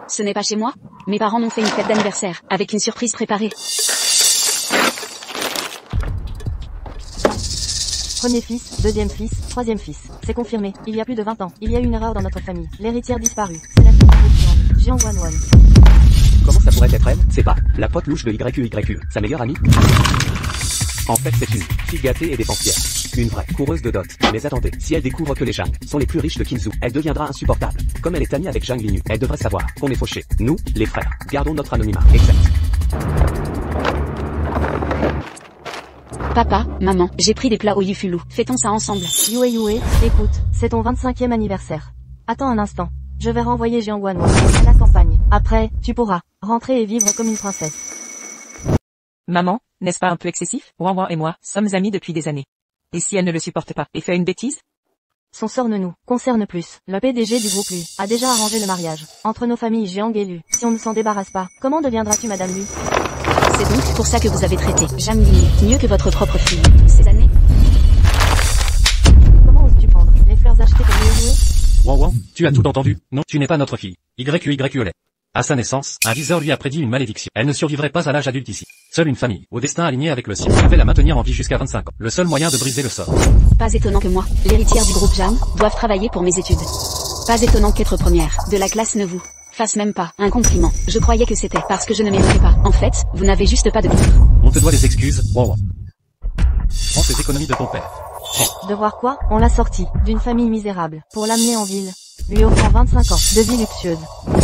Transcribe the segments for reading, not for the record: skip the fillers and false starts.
Ce n'est pas chez moi. Mes parents m'ont fait une fête d'anniversaire, avec une surprise préparée. Premier fils, deuxième fils, troisième fils. C'est confirmé. Il y a plus de 20 ans. Il y a eu une erreur dans notre famille. L'héritière disparue. C'est la fille de Jiang Wanwan. Comment ça pourrait être elle? C'est pas la pote louche de YQYQ, sa meilleure amie? En fait, c'est une fille gâtée et dépensière. Une vraie coureuse de dot. Mais attendez, si elle découvre que les Zhang sont les plus riches de Qinzhou, elle deviendra insupportable. Comme elle est amie avec Zhang Linyu, elle devrait savoir qu'on est fauchés. Nous, les frères, gardons notre anonymat. Exact. Papa, maman, j'ai pris des plats au Yufulu. Fêtons ça ensemble. Yue, écoute, c'est ton 25e anniversaire. Attends un instant. Je vais renvoyer Jiang Wanwan à la campagne. Après, tu pourras rentrer et vivre comme une princesse. Maman, n'est-ce pas un peu excessif? Wanwan et moi sommes amis depuis des années. Et si elle ne le supporte pas et fait une bêtise? Son sort ne nous concerne plus. Le PDG du groupe Lu a déjà arrangé le mariage entre nos familles Jiang et Lu. Si on ne s'en débarrasse pas, comment deviendras-tu Madame Lu? C'est donc pour ça que vous avez traité Zhang Linyu mieux que votre propre fille. Ces années. Comment oses-tu prendre les fleurs achetées pour Yue? Wanwan, tu as tout entendu? Non, tu n'es pas notre fille. YQYQ l'est. À sa naissance, un viseur lui a prédit une malédiction. Elle ne survivrait pas à l'âge adulte ici. Seule une famille, au destin aligné avec le sien, devait la maintenir en vie jusqu'à 25 ans. Le seul moyen de briser le sort. Pas étonnant que moi, l'héritière du groupe Zhang, doive travailler pour mes études. Pas étonnant qu'être première de la classe ne vous fasse même pas un compliment. Je croyais que c'était parce que je ne méritais pas. En fait, vous n'avez juste pas de cœur. On te doit des excuses, Wanwan. Prends tes économies de ton père. Devoir quoi? On l'a sortie d'une famille misérable pour l'amener en ville, lui offrant 25 ans de vie luxueuse.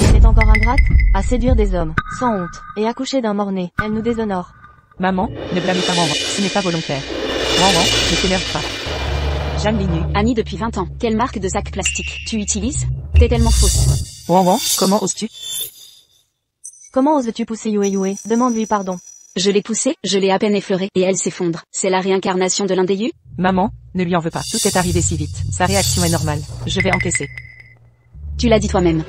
Elle est encore ingrate à séduire des hommes sans honte et accoucher d'un mort-né. Elle nous déshonore. Maman, ne blâmez pas Wanwan, ce n'est pas volontaire. Wanwan, ne t'énerve pas. Zhang Linyu. Amie depuis 20 ans. Quelle marque de sac plastique tu utilises? T'es tellement fausse. Wanwan, comment oses-tu? Comment oses-tu pousser Yue? Demande-lui pardon. Je l'ai poussée, je l'ai à peine effleurée, et elle s'effondre. C'est la réincarnation de l'un des Yu? Maman, ne lui en veux pas. Tout est arrivé si vite. Sa réaction est normale. Je vais encaisser. Tu l'as dit toi-même.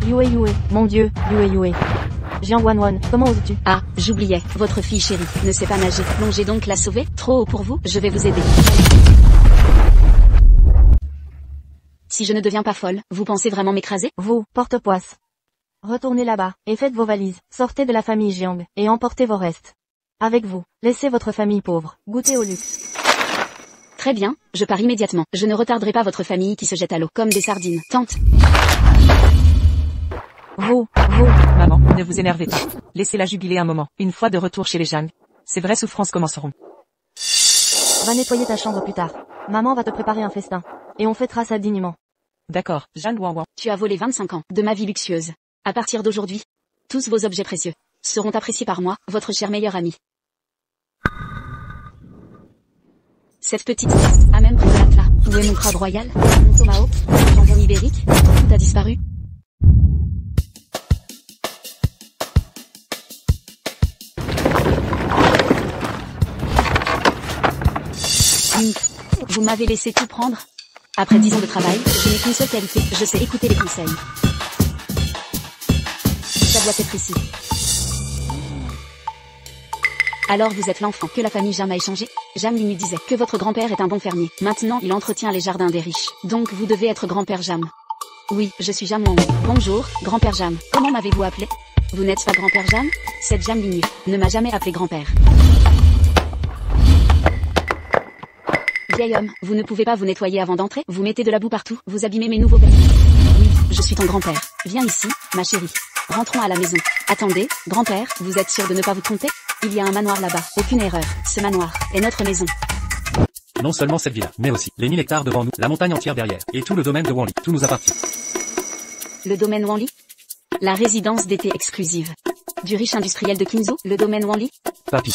Yue, mon Dieu, Yue. Jiang Wanwan, comment oses-tu? Ah, j'oubliais, votre fille chérie ne sait pas nager. Plongez donc la sauver? Trop haut pour vous? Je vais vous aider. Si je ne deviens pas folle, vous pensez vraiment m'écraser? Vous, porte-poisse. Retournez là-bas, et faites vos valises. Sortez de la famille Jiang, et emportez vos restes. Avec vous, laissez votre famille pauvre goûter au luxe. Très bien, je pars immédiatement. Je ne retarderai pas votre famille qui se jette à l'eau, comme des sardines. Tente. Vous. Maman, ne vous énervez pas. Laissez-la jubiler un moment. Une fois de retour chez les Zhang, ses vraies souffrances commenceront. Va nettoyer ta chambre plus tard. Maman va te préparer un festin. Et on fêtera ça dignement. D'accord, Zhang Wanwan. Tu as volé 25 ans de ma vie luxueuse. À partir d'aujourd'hui, tous vos objets précieux seront appréciés par moi, votre cher meilleur ami. Cette petite pièce a même pris de l'atlas. Où est mon crabe royal? Mon tomahawk? Mon jambon ibérique? Tout a disparu. Vous m'avez laissé tout prendre. Après 10 ans de travail, je n'ai qu'une seule qualité, je sais écouter les conseils. Ça doit être ici. Alors vous êtes l'enfant que la famille Zhang a échangé? Zhang Linyu disait que votre grand-père est un bon fermier. Maintenant il entretient les jardins des riches. Donc vous devez être grand-père Zhang. Oui, je suis Zhang Wanwan. Bonjour, grand-père Zhang. Comment m'avez-vous appelé? Vous n'êtes pas grand-père Zhang? Cette Zhang Linyu ne m'a jamais appelé grand-père. Vieil homme, vous ne pouvez pas vous nettoyer avant d'entrer? Vous mettez de la boue partout, vous abîmez mes nouveaux vêtements. Oui, je suis ton grand-père. Viens ici, ma chérie. Rentrons à la maison. Attendez, grand-père, vous êtes sûr de ne pas vous tromper? Il y a un manoir là-bas, aucune erreur. Ce manoir est notre maison. Non seulement cette villa, mais aussi les 1000 hectares devant nous, la montagne entière derrière, et tout le domaine de Wanli. Tout nous appartient. Le domaine Wanli? La résidence d'été exclusive du riche industriel de Qinzhou, le domaine Wanli? Papy,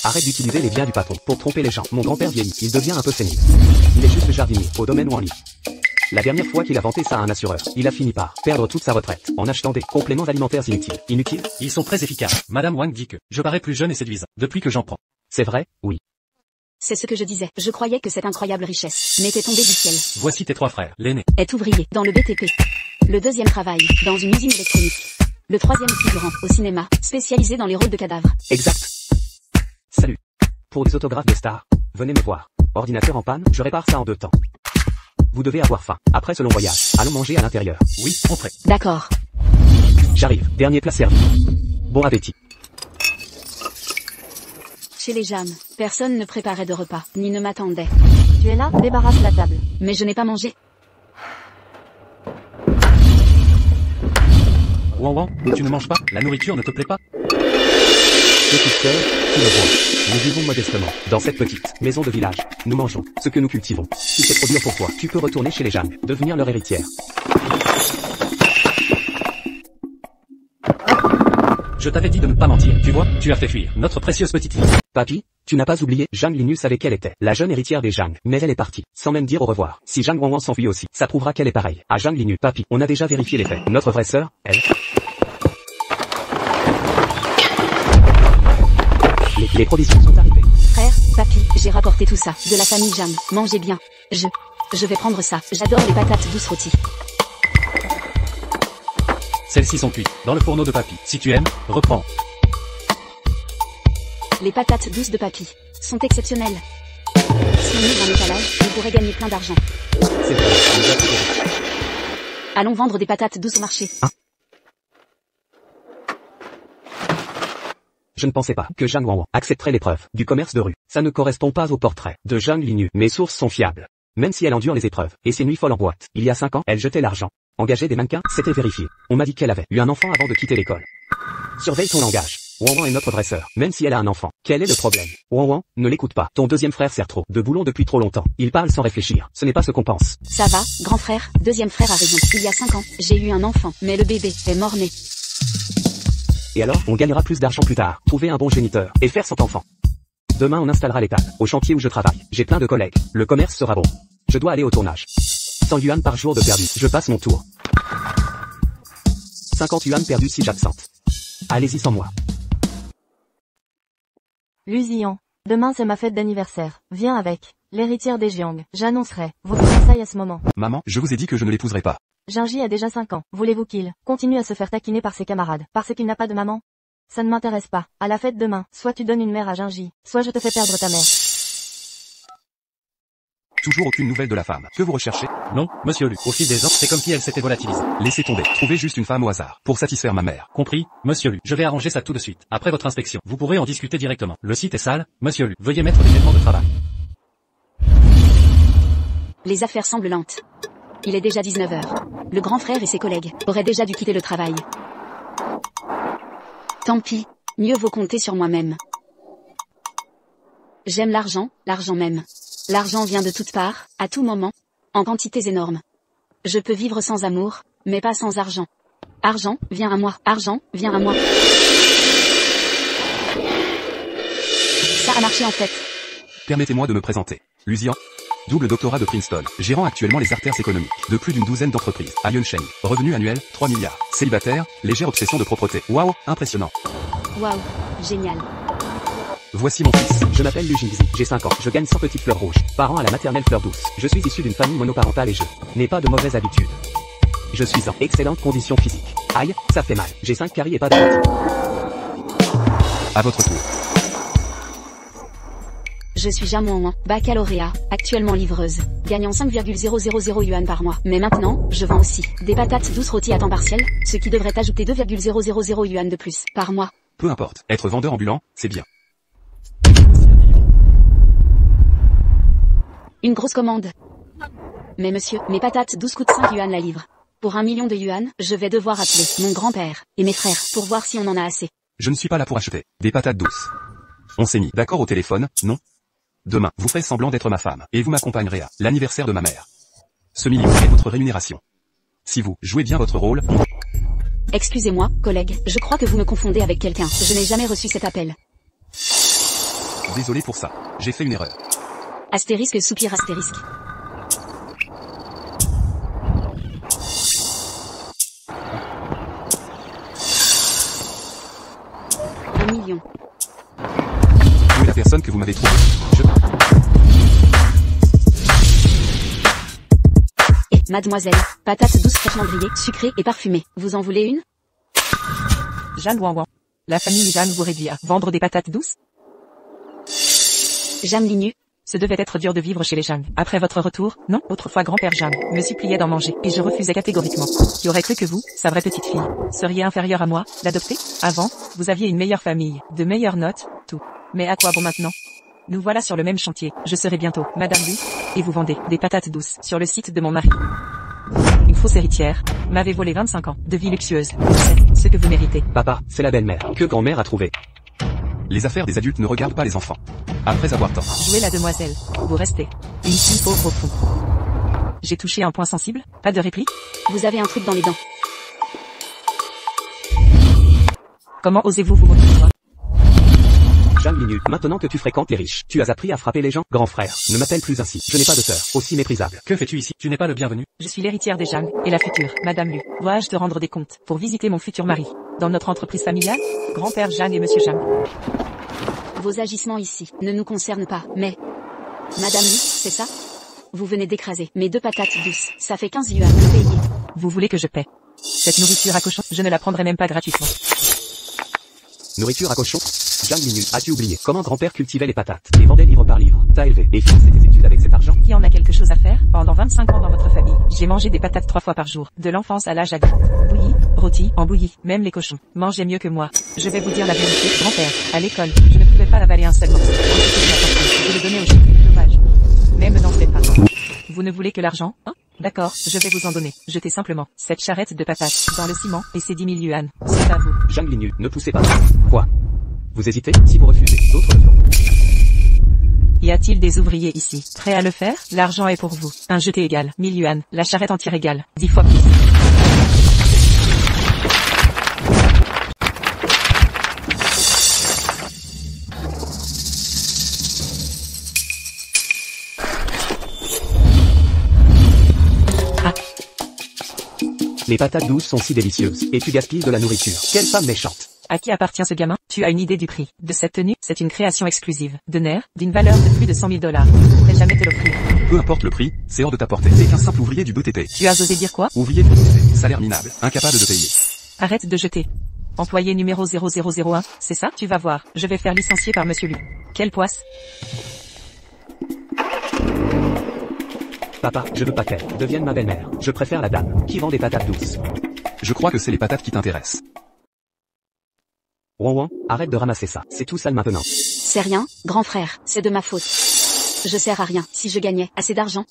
arrête d'utiliser les biens du patron pour tromper les gens. Mon grand-père vieillit, il devient un peu sénile. Il est juste jardinier au domaine Wanli. La dernière fois qu'il a vanté ça à un assureur, il a fini par perdre toute sa retraite en achetant des compléments alimentaires inutiles. Inutiles? Ils sont très efficaces. Madame Wang dit que je parais plus jeune et séduisant depuis que j'en prends. C'est vrai? Oui. C'est ce que je disais. Je croyais que cette incroyable richesse m'était tombée du ciel. Voici tes 3 frères. L'aîné Est ouvrier dans le BTP. Le deuxième travaille dans une usine électronique. Le troisième figurant au cinéma, spécialisé dans les rôles de cadavres. Exact. Salut. Pour des autographes de stars, venez me voir. Ordinateur en panne, je répare ça en 2 temps. vous devez avoir faim. Après ce long voyage, allons manger à l'intérieur. Oui, entrez. D'accord. J'arrive, dernier plat servi. Bon appétit. Chez les Jam, personne ne préparait de repas, ni ne m'attendait. Tu es là? Débarrasse la table. Mais je n'ai pas mangé. Ouan ouan, tu ne manges pas? La nourriture ne te plaît pas? Petite sœur, tu le vois. Nous vivons modestement, dans cette petite maison de village. Nous mangeons ce que nous cultivons. Si c'est trop dur pour toi, tu peux retourner chez les Jam, devenir leur héritière. Je t'avais dit de ne pas mentir, tu vois, tu as fait fuir notre précieuse petite fille. Papy, tu n'as pas oublié, Zhang Linus savait qu'elle était la jeune héritière des Zhang, mais elle est partie, sans même dire au revoir. Si Zhang Wanwan s'enfuit aussi, ça prouvera qu'elle est pareille à Zhang Linus. Papy, on a déjà vérifié les faits. Notre vraie sœur, elle... Les provisions sont arrivées. Frère, papy, j'ai rapporté tout ça, de la famille Jam. Mangez bien. Je vais prendre ça. J'adore les patates douces rôties. Celles-ci sont cuites, dans le fourneau de papy. Si tu aimes, reprends. Les patates douces de papy sont exceptionnelles. Si on ouvre un étalage, on pourrait gagner plein d'argent. C'est vrai, nous avons trouvé. Allons vendre des patates douces au marché. Je ne pensais pas que Zhang Wanwan accepterait l'épreuve du commerce de rue. Ça ne correspond pas au portrait de Zhang Linus. Mes sources sont fiables. Même si elle endure les épreuves et ses nuits folles en boîte, il y a 5 ans, elle jetait l'argent. Engager des mannequins, c'était vérifié. On m'a dit qu'elle avait eu un enfant avant de quitter l'école. Surveille ton langage. Wanwan est notre vraie sœur, même si elle a un enfant. Quel est le problème? Wanwan, ne l'écoute pas. Ton deuxième frère sert trop de boulons depuis trop longtemps. Il parle sans réfléchir. Ce n'est pas ce qu'on pense. Ça va, grand frère, deuxième frère a raison. Il y a 5 ans, j'ai eu un enfant, mais le bébé est mort-né. Et alors, on gagnera plus d'argent plus tard. Trouver un bon géniteur et faire son enfant. Demain on installera l'étal, au chantier où je travaille. J'ai plein de collègues. Le commerce sera bon. Je dois aller au tournage. 100 yuan par jour de perdu. Je passe mon tour. 50 yuan perdus si j'absente. Allez-y sans moi. Luzian. Demain c'est ma fête d'anniversaire. Viens avec. L'héritière des Jiang. J'annoncerai vos fiançailles à ce moment. Maman, je vous ai dit que je ne l'épouserai pas. Jinji a déjà 5 ans. Voulez-vous qu'il continue à se faire taquiner par ses camarades, parce qu'il n'a pas de maman? Ça ne m'intéresse pas. À la fête demain, soit tu donnes une mère à Jinji, soit je te fais perdre ta mère. Toujours aucune nouvelle de la femme. Que vous recherchez? Non, monsieur Lu. Au fil des ans, c'est comme si elle s'était volatilisée. Laissez tomber. Trouvez juste une femme au hasard, pour satisfaire ma mère. Compris, monsieur Lu. Je vais arranger ça tout de suite. Après votre inspection, vous pourrez en discuter directement. Le site est sale, monsieur Lu. Veuillez mettre des vêtements de travail. Les affaires semblent lentes. Il est déjà 19h. Le grand frère et ses collègues auraient déjà dû quitter le travail. Tant pis, mieux vaut compter sur moi-même. J'aime l'argent même. L'argent vient de toutes parts, à tout moment, en quantités énormes. Je peux vivre sans amour, mais pas sans argent. Argent, viens à moi. Argent, viens à moi. Ça a marché en fait. Permettez-moi de me présenter. Luzian. Double doctorat de Princeton. Gérant actuellement les artères économiques de plus d'une douzaine d'entreprises. À Yunsheng. Revenu annuel, 3 milliards. Célibataire, légère obsession de propreté. Waouh, impressionnant. Waouh, génial. Voici mon fils. Je m'appelle Lu Jingzi, j'ai 5 ans, je gagne 100 petites fleurs rouges. Parents à la maternelle fleur douce. Je suis issu d'une famille monoparentale et je n'ai pas de mauvaises habitudes. Je suis en excellente condition physique. Aïe, ça fait mal. J'ai 5 caries et pas d'appetit. À votre tour. Je suis Jam Wanwan, baccalauréat, actuellement livreuse, gagnant 5,000 yuan par mois. Mais maintenant, je vends aussi des patates douces rôties à temps partiel, ce qui devrait ajouter 2,000 yuan de plus par mois. Peu importe. Être vendeur ambulant, c'est bien. Une grosse commande. Mais monsieur, mes patates douces coûtent 5 yuan la livre. Pour 1 million de yuan, je vais devoir appeler mon grand-père et mes frères pour voir si on en a assez. Je ne suis pas là pour acheter des patates douces. On s'est mis d'accord au téléphone, non? Demain, vous ferez semblant d'être ma femme, et vous m'accompagnerez à l'anniversaire de ma mère. Ce million est votre rémunération. Si vous jouez bien votre rôle... Excusez-moi, collègue, je crois que vous me confondez avec quelqu'un. Je n'ai jamais reçu cet appel. Désolé pour ça. J'ai fait une erreur. Astérisque soupir astérisque. Un million. Où est la personne que vous m'avez trouvée? Et, mademoiselle, patates douces fraîchement grillées, sucrées et parfumées. Vous en voulez une? Jeanne Wanwan. La famille Jeanne vous réduit à vendre des patates douces? Jam Linus, Ce devait être dur de vivre chez les Zhang. Après votre retour, non? Autrefois grand-père Zhang me suppliait d'en manger, et je refusais catégoriquement. Qui aurait cru que vous, sa vraie petite fille, seriez inférieure à moi, l'adopter? Avant, vous aviez une meilleure famille, de meilleures notes, tout. Mais à quoi bon maintenant? Nous voilà sur le même chantier. Je serai bientôt Madame Lu, et vous vendez des patates douces sur le site de mon mari. Une fausse héritière m'avait volé 25 ans de vie luxueuse. C'est ce que vous méritez. Papa, c'est la belle-mère que grand-mère a trouvée. Les affaires des adultes ne regardent pas les enfants. Après avoir tort. Jouez la demoiselle. Vous restez. Une fille pauvre au fond. J'ai touché un point sensible? Pas de réplique? Vous avez un truc dans les dents. Comment osez-vous vous moquer de moi? Zhang Linyu, maintenant que tu fréquentes les riches, tu as appris à frapper les gens? Grand frère, ne m'appelle plus ainsi. Je n'ai pas de sœur, aussi méprisable. Que fais-tu ici? Tu n'es pas le bienvenu. Je suis l'héritière des Zhang, et la future, Madame Lu. Dois-je te rendre des comptes, pour visiter mon futur mari? Dans notre entreprise familiale? Grand-père Zhang et Monsieur Zhang. Vos agissements ici ne nous concernent pas, mais... Madame Lu, c'est ça? Vous venez d'écraser mes 2 patates douces. Ça fait 15 yuan de payer. Vous voulez que je paie? Cette nourriture à cochon, je ne la prendrai même pas gratuitement. Nourriture à cochon? Zhang Linyu, as-tu oublié comment grand-père cultivait les patates et vendait livre par livre? T'as élevé et financé tes études avec cet argent? Qui en a quelque chose à faire? Pendant 25 ans dans votre famille, j'ai mangé des patates 3 fois par jour, de l'enfance à l'âge adulte. Bouilli, rôti, en bouilli, même les cochons mangeaient mieux que moi. Je vais vous dire la vérité, grand-père, à l'école, je ne pouvais pas avaler un seul morceau. Je le donnais au chien, dommage. Mais me n'en faites pas. Vous ne voulez que l'argent, hein? D'accord, je vais vous en donner. Jetez simplement cette charrette de patates dans le ciment, et c'est 10 000 yuan. C'est à vous. Zhang Linyu, ne poussez pas. Quoi? Vous hésitez? Si vous refusez, d'autres le feront. Y a-t-il des ouvriers ici, prêts à le faire? L'argent est pour vous. Un jeté égal, 1000 yuan. La charrette entière égale, 10 fois plus. Les patates douces sont si délicieuses, et tu gaspilles de la nourriture. Quelle femme méchante! À qui appartient ce gamin? Tu as une idée du prix de cette tenue? C'est une création exclusive, de nerfs, d'une valeur de plus de 100 000 $. Je ne pourrai jamais te l'offrir. Peu importe le prix, c'est hors de ta portée. T'es qu'un simple ouvrier du BTT. Tu as osé dire quoi? Ouvrier du BTT, salaire minable, incapable de payer. Arrête de jeter. Employé numéro 0001, c'est ça? Tu vas voir, je vais faire licencier par Monsieur Lu. Quelle poisse! Papa, je veux pas qu'elle devienne ma belle-mère. Je préfère la dame qui vend des patates douces. Je crois que c'est les patates qui t'intéressent. Ouan, arrête de ramasser ça. C'est tout sale maintenant. C'est rien, grand frère, c'est de ma faute. Je sers à rien. Si je gagnais assez d'argent,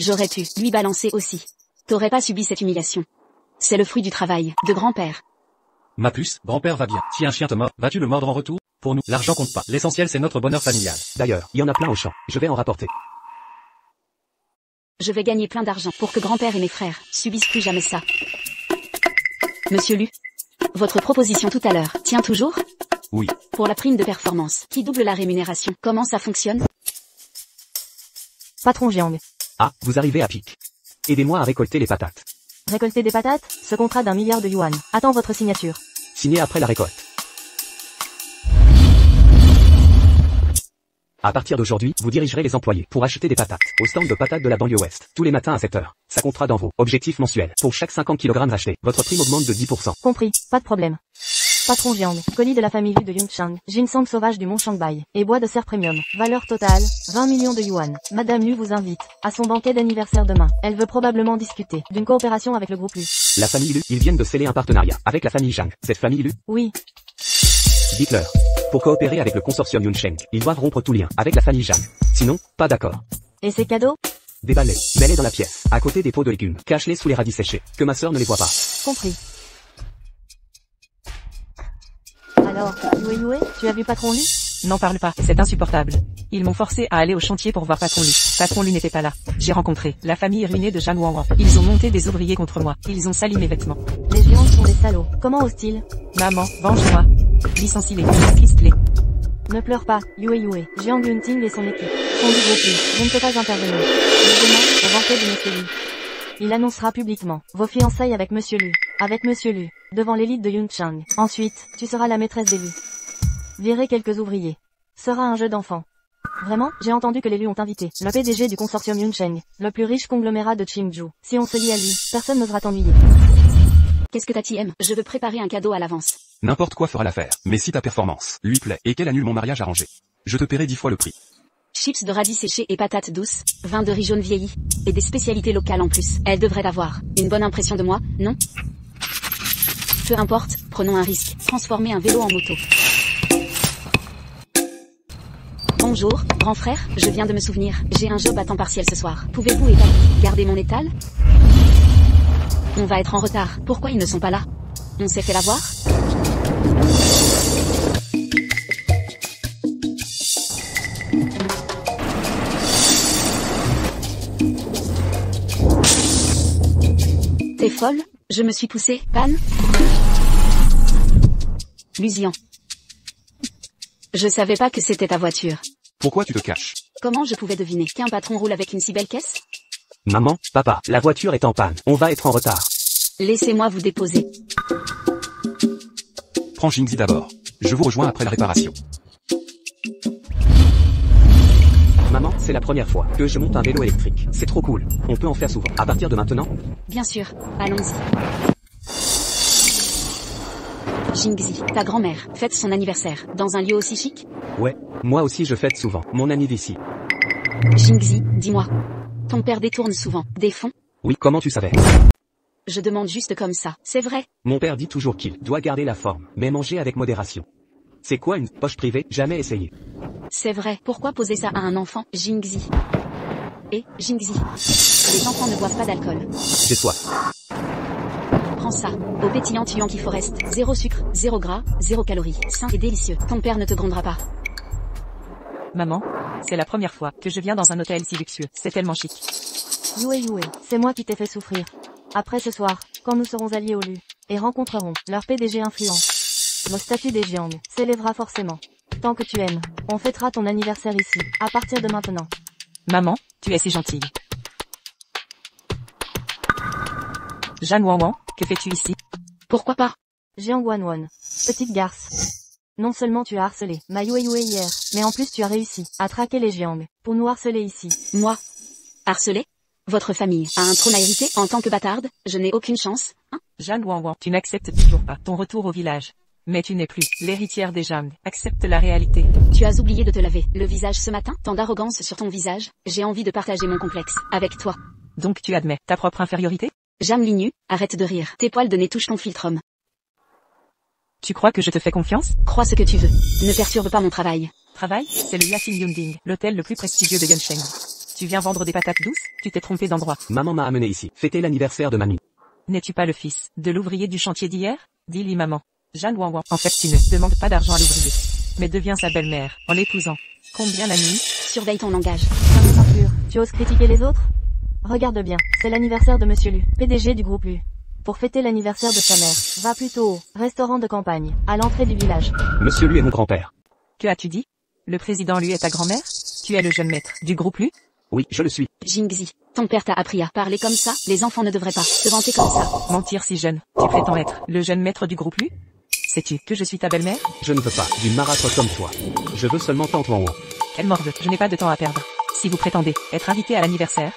j'aurais pu lui balancer aussi. T'aurais pas subi cette humiliation. C'est le fruit du travail de grand-père. Ma puce, grand-père va bien. Si un chien te mord, vas-tu le mordre en retour? Pour nous, l'argent compte pas. L'essentiel c'est notre bonheur familial. D'ailleurs, il y en a plein au champ. Je vais en rapporter. Je vais gagner plein d'argent pour que grand-père et mes frères subissent plus jamais ça. Monsieur Lu, votre proposition tout à l'heure tient toujours? Oui. Pour la prime de performance, qui double la rémunération, comment ça fonctionne? Patron Jiang. Ah, vous arrivez à pic. Aidez-moi à récolter les patates. Récolter des patates? Ce contrat d'1 milliard de yuan. Attends votre signature. Signé après la récolte. À partir d'aujourd'hui, vous dirigerez les employés pour acheter des patates au stand de patates de la banlieue ouest, tous les matins à 7 heures. Ça comptera dans vos objectifs mensuels. Pour chaque 50 kg achetés, votre prime augmente de 10%. Compris, pas de problème. Patron Jiang, colis de la famille Lu de Yunchang, ginseng sauvage du mont Shanghai, et bois de serre premium. Valeur totale, 20 millions de yuan. Madame Lu vous invite à son banquet d'anniversaire demain. Elle veut probablement discuter d'une coopération avec le groupe Lu. La famille Lu, ils viennent de sceller un partenariat avec la famille Zhang. Cette famille Lu? Oui. Dites-leur. Pour coopérer avec le consortium Yuncheng, ils doivent rompre tout lien avec la famille Zhang. Sinon, pas d'accord. Et ces cadeaux? Déballe-les, mets-les dans la pièce, à côté des pots de légumes. Cache-les sous les radis séchés, que ma sœur ne les voit pas. Compris. Alors, Yue, tu as vu Patron Lu? N'en parle pas, c'est insupportable. Ils m'ont forcé à aller au chantier pour voir Patron Lu. Patron Lu n'était pas là. J'ai rencontré la famille ruinée de Zhang Wanwan. Ils ont monté des ouvriers contre moi. Ils ont sali mes vêtements. Les géants sont des salauds. Comment osent-ils? Maman, venge-moi. Licencie-les, fiste-les. Ne pleure pas, Yue. Jiang Yunting et son équipe sont du groupe Lu. Je ne peux pas intervenir. Mais demain, au banquet de Monsieur Lu, il annoncera publiquement vos fiançailles avec Monsieur Lu. Avec Monsieur Lu, devant l'élite de Yunchang. Ensuite, tu seras la maîtresse des Lu. Virer quelques ouvriers sera un jeu d'enfant. Vraiment, j'ai entendu que les Lu ont invité le PDG du consortium Yuncheng, le plus riche conglomérat de Qingzhou. Si on se lie à lui, personne n'osera t'ennuyer. Qu'est-ce que t'as aime? Je veux préparer un cadeau à l'avance. N'importe quoi fera l'affaire. Mais si ta performance lui plaît et qu'elle annule mon mariage arrangé, je te paierai 10 fois le prix. chips de radis séchés et patates douces, vin de riz jaune vieilli, et des spécialités locales en plus. Elle devrait avoir une bonne impression de moi, non? Peu importe, prenons un risque. Transformer un vélo en moto. Bonjour, grand frère, je viens de me souvenir, j'ai un job à temps partiel ce soir. Pouvez-vous garder mon étal? On va être en retard. Pourquoi ils ne sont pas là? On s'est fait l'avoir? T'es folle? Je me suis poussée, panne? Lusian. Je savais pas que c'était ta voiture. Pourquoi tu te caches? Comment je pouvais deviner qu'un patron roule avec une si belle caisse? Maman, papa, la voiture est en panne. On va être en retard. Laissez-moi vous déposer. Prends Jingzi d'abord. Je vous rejoins après la réparation. Maman, c'est la première fois que je monte un vélo électrique. C'est trop cool. On peut en faire souvent. À partir de maintenant? Bien sûr, allons-y. Jingzi, ta grand-mère, fête son anniversaire, dans un lieu aussi chic? Ouais, moi aussi je fête souvent mon anniversaire. Jingzi, dis-moi. Ton père détourne souvent des fonds? Oui, comment tu savais? Je demande juste comme ça, c'est vrai? Mon père dit toujours qu'il doit garder la forme, mais manger avec modération. C'est quoi une poche privée? Jamais essayé. C'est vrai, pourquoi poser ça à un enfant, Jingzi? Et, Jingzi, les enfants ne boivent pas d'alcool. J'ai soif. Prends ça, au pétillant Yankee Forest, 0 sucre, 0 gras, 0 calories, sain et délicieux. Ton père ne te grondera pas. Maman, c'est la première fois que je viens dans un hôtel si luxueux. C'est tellement chic. Yue, c'est moi qui t'ai fait souffrir. Après ce soir, quand nous serons alliés au LU, et rencontrerons leur PDG influent, le statut des Jiang s'élèvera forcément. Tant que tu aimes, on fêtera ton anniversaire ici, à partir de maintenant. Maman, tu es si gentille. Jeanne Wanwan, que fais-tu ici? Pourquoi pas? Jiang Wanwan, petite garce. Non seulement tu as harcelé ma Yue hier, mais en plus tu as réussi à traquer les Jiang, pour nous harceler ici. Moi? Harcelé? Votre famille a un trône à hériter en tant que bâtarde? Je n'ai aucune chance, hein? Jeanne Wanwan, tu n'acceptes toujours pas ton retour au village. Mais tu n'es plus l'héritière des Jiang. Accepte la réalité. Tu as oublié de te laver le visage ce matin? Tant d'arrogance sur ton visage. J'ai envie de partager mon complexe avec toi. Donc tu admets ta propre infériorité? Jam Lignu, arrête de rire. Tes poils de nez touchent ton philtrum. Tu crois que je te fais confiance? Crois ce que tu veux. Ne perturbe pas mon travail. Travail, c'est le Yashin Yunding, l'hôtel le plus prestigieux de Gunsheng. Tu viens vendre des patates douces? Tu t'es trompé d'endroit. Maman m'a amené ici. Fêter l'anniversaire de mamie. N'es-tu pas le fils de l'ouvrier du chantier d'hier? Dis-lui maman. Jeanne Wanwan. En fait tu ne demandes pas d'argent à l'ouvrier, mais deviens sa belle-mère, en l'épousant. Combien la nuit? Surveille ton langage. Tu oses critiquer les autres? Regarde bien, c'est l'anniversaire de Monsieur Lu, PDG du groupe Lu. Pour fêter l'anniversaire de sa mère, va plutôt au restaurant de campagne, à l'entrée du village. Monsieur Lu est mon grand-père. Que as-tu dit? Le président Lu est ta grand-mère? Tu es le jeune maître du groupe Lu? Oui, je le suis. Jingzi, ton père t'a appris à parler comme ça? Les enfants ne devraient pas se vanter comme ça. Mentir si jeune. Tu prétends être le jeune maître du groupe Lu? Sais-tu que je suis ta belle-mère? Je ne veux pas d'une marâtre comme toi. Je veux seulement t'entendre en haut. Elle morde, je n'ai pas de temps à perdre. Si vous prétendez être invité à l'anniversaire,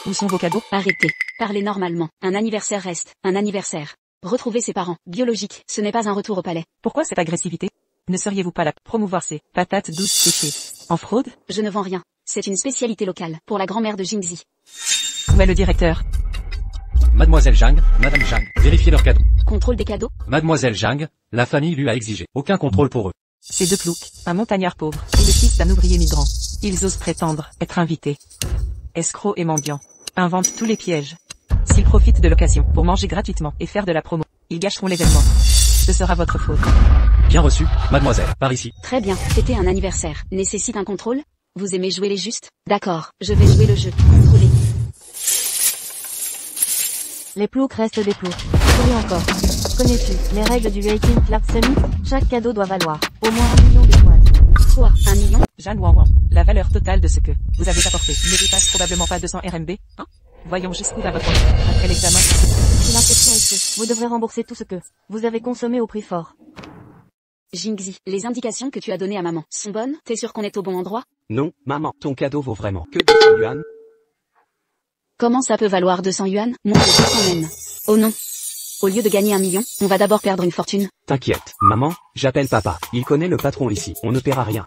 où sont vos cadeaux? Arrêtez. Parlez normalement. Un anniversaire reste un anniversaire. Retrouver ses parents biologiques, ce n'est pas un retour au palais. Pourquoi cette agressivité? Ne seriez-vous pas là pour promouvoir ces patates douces séchées en fraude? Je ne vends rien. C'est une spécialité locale pour la grand-mère de Jingzi. Où est le directeur? Mademoiselle Zhang, Madame Zhang, vérifiez leurs cadeaux. Contrôle des cadeaux? Mademoiselle Zhang, la famille lui a exigé aucun contrôle pour eux. Ces deux ploucs, un montagnard pauvre et le fils d'un ouvrier migrant. Ils osent prétendre être invités. Escrocs et mendiants inventent tous les pièges. S'ils profitent de l'occasion pour manger gratuitement et faire de la promo, ils gâcheront l'événement. Ce sera votre faute. Bien reçu, mademoiselle, par ici. Très bien, fêter un anniversaire nécessite un contrôle? Vous aimez jouer les justes? D'accord, je vais jouer le jeu. Contrôlez. Les ploucs restent des ploucs. Souris encore. Connais-tu les règles du Rating Club Summit? Chaque cadeau doit valoir au moins 1 million d'étoiles. Quoi, 1 million? Jeanne Wanwan, la valeur totale de ce que vous avez apporté ne dépasse probablement pas 200 RMB, hein? Voyons jusqu'où va votre enquête après l'examen. Si l'inspection est que vous devrez rembourser tout ce que vous avez consommé au prix fort. Jingzi, les indications que tu as données à maman sont bonnes? T'es sûr qu'on est au bon endroit? Non, maman, ton cadeau vaut vraiment que 200 yuan. Comment ça peut valoir 200 yuan? Mon Dieu, 200 même. Oh non. Au lieu de gagner 1 million, on va d'abord perdre une fortune. T'inquiète, maman, j'appelle papa. Il connaît le patron ici, on ne paiera rien.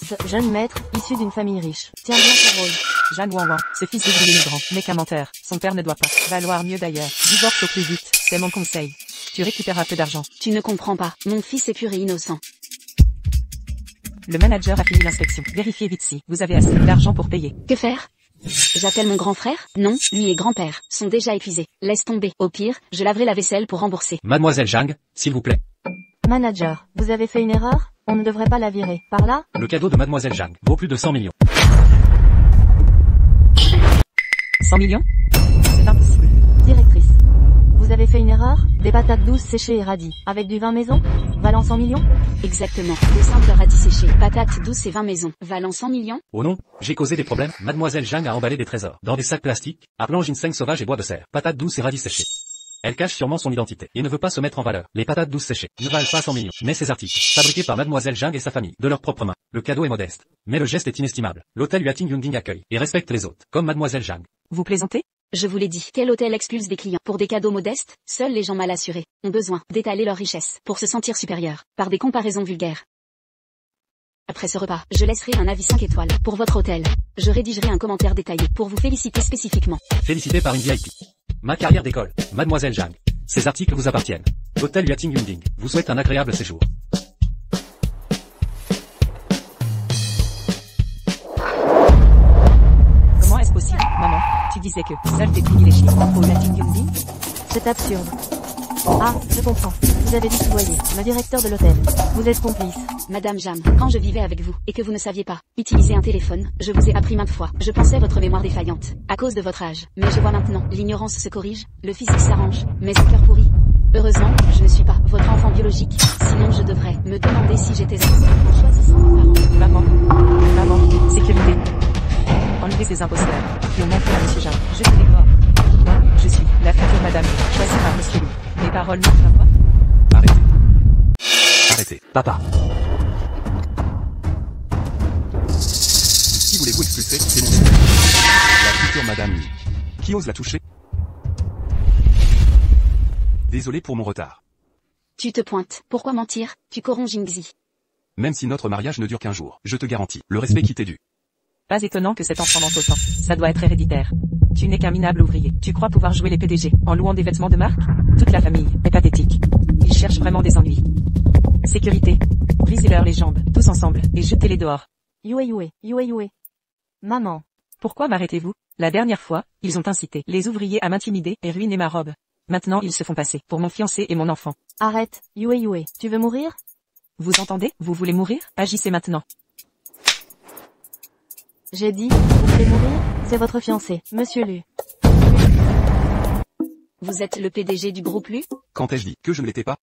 Ce jeune maître, issu d'une famille riche, tient bien son rôle. Jeanne Wanwan, ce fils d'ouvrier migrant, n'est qu'un menteur. Son père ne doit pas valoir mieux d'ailleurs. Divorce au plus vite, c'est mon conseil. Tu récupéreras peu d'argent. Tu ne comprends pas. Mon fils est pur et innocent. Le manager a fini l'inspection. Vérifiez vite si vous avez assez d'argent pour payer. Que faire? J'appelle mon grand frère? Non, lui et grand-père sont déjà épuisés. Laisse tomber. Au pire, je laverai la vaisselle pour rembourser. Mademoiselle Zhang, s'il vous plaît. Manager, vous avez fait une erreur? On ne devrait pas la virer. Par là? Le cadeau de Mademoiselle Zhang vaut plus de 100 millions. 100 millions? C'est impossible. Directrice. Vous avez fait une erreur? Des patates douces séchées et radis. Avec du vin maison? Valant 100 millions? Exactement. De simples radis séchés, patates douces et 20 maisons. Valant 100 millions? Oh non, j'ai causé des problèmes. Mademoiselle Zhang a emballé des trésors dans des sacs plastiques, appelant ginseng sauvage et bois de serre, patates douces et radis séchés. Elle cache sûrement son identité et ne veut pas se mettre en valeur. Les patates douces séchées ne valent pas 100 millions, mais ces articles, fabriqués par Mademoiselle Zhang et sa famille, de leurs propres mains. Le cadeau est modeste, mais le geste est inestimable. L'hôtel Yuating Yunding accueille et respecte les hôtes, comme Mademoiselle Zhang. Vous plaisantez? Je vous l'ai dit, quel hôtel expulse des clients? Pour des cadeaux modestes, seuls les gens mal assurés ont besoin d'étaler leur richesse pour se sentir supérieurs, par des comparaisons vulgaires. Après ce repas, je laisserai un avis 5 étoiles pour votre hôtel. Je rédigerai un commentaire détaillé pour vous féliciter spécifiquement. Félicité par une VIP. Ma carrière d'école, Mademoiselle Zhang. Ces articles vous appartiennent. Hôtel Yuating Yunding vous souhaite un agréable séjour. Comment est-ce possible, maman? Tu disais que seuls des privilégiés au Yuating Yunding? C'est absurde. Ah, je comprends. Vous avez dit voyez, le directeur de l'hôtel. Vous êtes complice. Madame Jam, quand je vivais avec vous, et que vous ne saviez pas utiliser un téléphone, je vous ai appris maintes fois. Je pensais votre mémoire défaillante, à cause de votre âge. Mais je vois maintenant, l'ignorance se corrige, le physique s'arrange, mais ce cœur pourri. Heureusement, je ne suis pas votre enfant biologique, sinon je devrais me demander si j'étais en choisissant mes parents. Maman, sécurité. Enlevez ces imposteurs qui ont menti à Monsieur Jean. Je vous décore. Moi, je suis la future madame, choisie par Monsieur Louis. Mes paroles ne sont pas. Arrêtez. Arrêtez. Papa. Qui voulez-vous expulser? C'est mon fils. La future Madame Lee. Qui ose la toucher? Désolé pour mon retard. Tu te pointes. Pourquoi mentir? Tu corromps Jingzi. Même si notre mariage ne dure qu'un jour, je te garantis le respect qui t'est dû. Pas étonnant que cet enfant mente autant. Ça doit être héréditaire. Tu n'es qu'un minable ouvrier. Tu crois pouvoir jouer les PDG en louant des vêtements de marque? Toute la famille est pathétique. Ils cherchent vraiment des ennuis. Sécurité. Brisez-leur les jambes, tous ensemble, et jetez-les dehors. Yue. Maman. Pourquoi m'arrêtez-vous? La dernière fois, ils ont incité les ouvriers à m'intimider et ruiner ma robe. Maintenant ils se font passer pour mon fiancé et mon enfant. Arrête, Yue. Tu veux mourir? Vous entendez? Vous voulez mourir? Agissez maintenant. J'ai dit, vous voulez mourir? C'est votre fiancé, Monsieur Lu. Vous êtes le PDG du groupe Lu? Quand ai-je dit que je ne l'étais pas?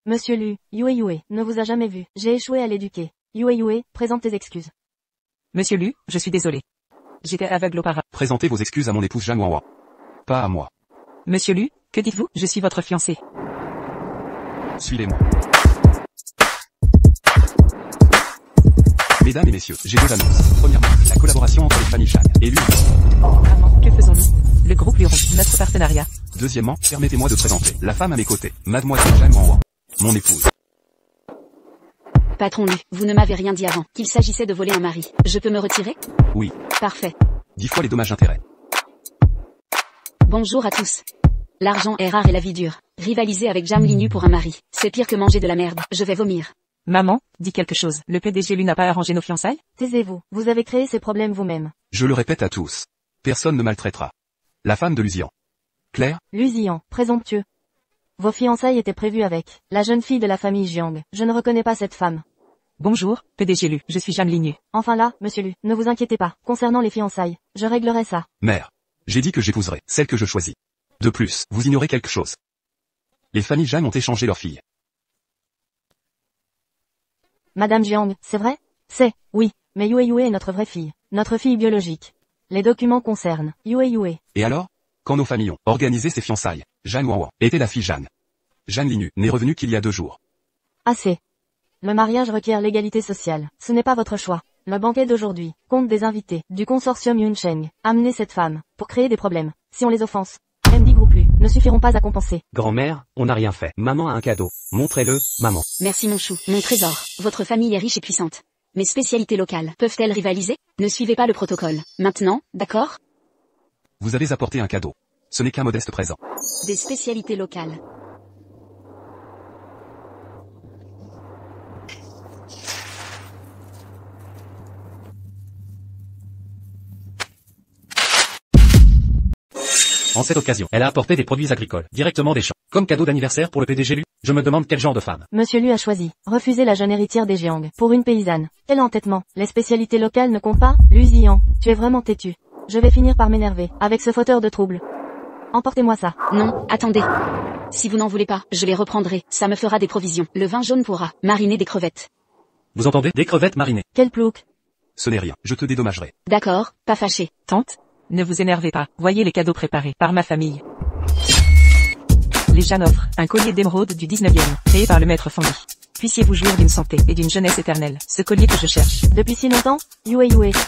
Monsieur Lu, Yue ne vous a jamais vu. J'ai échoué à l'éduquer. Yue, présente tes excuses. Monsieur Lu, je suis désolé. J'étais aveugle auparavant. Présentez vos excuses à mon épouse Zhang Wanwan. Pas à moi. Monsieur Lu, que dites-vous? Je suis votre fiancé. Suivez-moi. Mesdames et messieurs, j'ai deux annonces. Premièrement, la collaboration entre les familles Zhang et Lu. Maman, que faisons-nous? Le groupe Lu rompt notre partenariat. Deuxièmement, permettez-moi de présenter la femme à mes côtés, Mademoiselle Zhang Wanwan. Mon épouse. Patron Lu, vous ne m'avez rien dit avant qu'il s'agissait de voler un mari. Je peux me retirer? Oui. Parfait. 10 fois les dommages intérêts. Bonjour à tous. L'argent est rare et la vie dure. Rivaliser avec Jam Linyu pour un mari, c'est pire que manger de la merde. Je vais vomir. Maman, dis quelque chose. Le PDG Lu n'a pas arrangé nos fiançailles? Taisez-vous, vous avez créé ces problèmes vous-même. Je le répète à tous. Personne ne maltraitera la femme de Luzian. Claire? Luzian, présomptueux. Vos fiançailles étaient prévues avec la jeune fille de la famille Jiang. Je ne reconnais pas cette femme. Bonjour, PDG Lu, je suis Jam Linyu. Enfin là, Monsieur Lu, ne vous inquiétez pas. Concernant les fiançailles, je réglerai ça. Mère. J'ai dit que j'épouserai celle que je choisis. De plus, vous ignorez quelque chose. Les familles Zhang ont échangé leurs filles. Madame Jiang, c'est vrai? Oui, mais Yue est notre vraie fille. Notre fille biologique. Les documents concernent Yue. Et alors? Quand nos familles ont organisé ces fiançailles, Zhang Wanwan était la fille Zhang. Zhang Linyu n'est revenue qu'il y a 2 jours. Assez. Le mariage requiert l'égalité sociale. Ce n'est pas votre choix. Le banquet d'aujourd'hui compte des invités du consortium Yuncheng. Amenez cette femme pour créer des problèmes. Si on les offense, MD Group Lu ne suffiront pas à compenser. Grand-mère, on n'a rien fait. Maman a un cadeau. Montrez-le, maman. Merci mon chou, mon trésor. Votre famille est riche et puissante. Mes spécialités locales peuvent-elles rivaliser? Ne suivez pas le protocole. Maintenant, d'accord? Vous avez apporté un cadeau. Ce n'est qu'un modeste présent. Des spécialités locales. En cette occasion, elle a apporté des produits agricoles, directement des champs. Comme cadeau d'anniversaire pour le PDG Lu, je me demande quel genre de femme. Monsieur Lu a choisi. Refuser la jeune héritière des Jiang. Pour une paysanne. Quel entêtement. Les spécialités locales ne comptent pas? Lu Ziyan, tu es vraiment têtu. Je vais finir par m'énerver, avec ce fauteur de troubles. Emportez-moi ça. Non, attendez. Si vous n'en voulez pas, je les reprendrai. Ça me fera des provisions. Le vin jaune pourra mariner des crevettes. Vous entendez? Des crevettes marinées. Quel plouc. Ce n'est rien, je te dédommagerai. D'accord, pas fâché. Tante, ne vous énervez pas. Voyez les cadeaux préparés par ma famille. Les Jeanne offrent un collier d'émeraude du 19e, créé par le maître Fangui. Puissiez-vous jouir d'une santé et d'une jeunesse éternelle, ce collier que je cherche. Depuis si longtemps? Yue,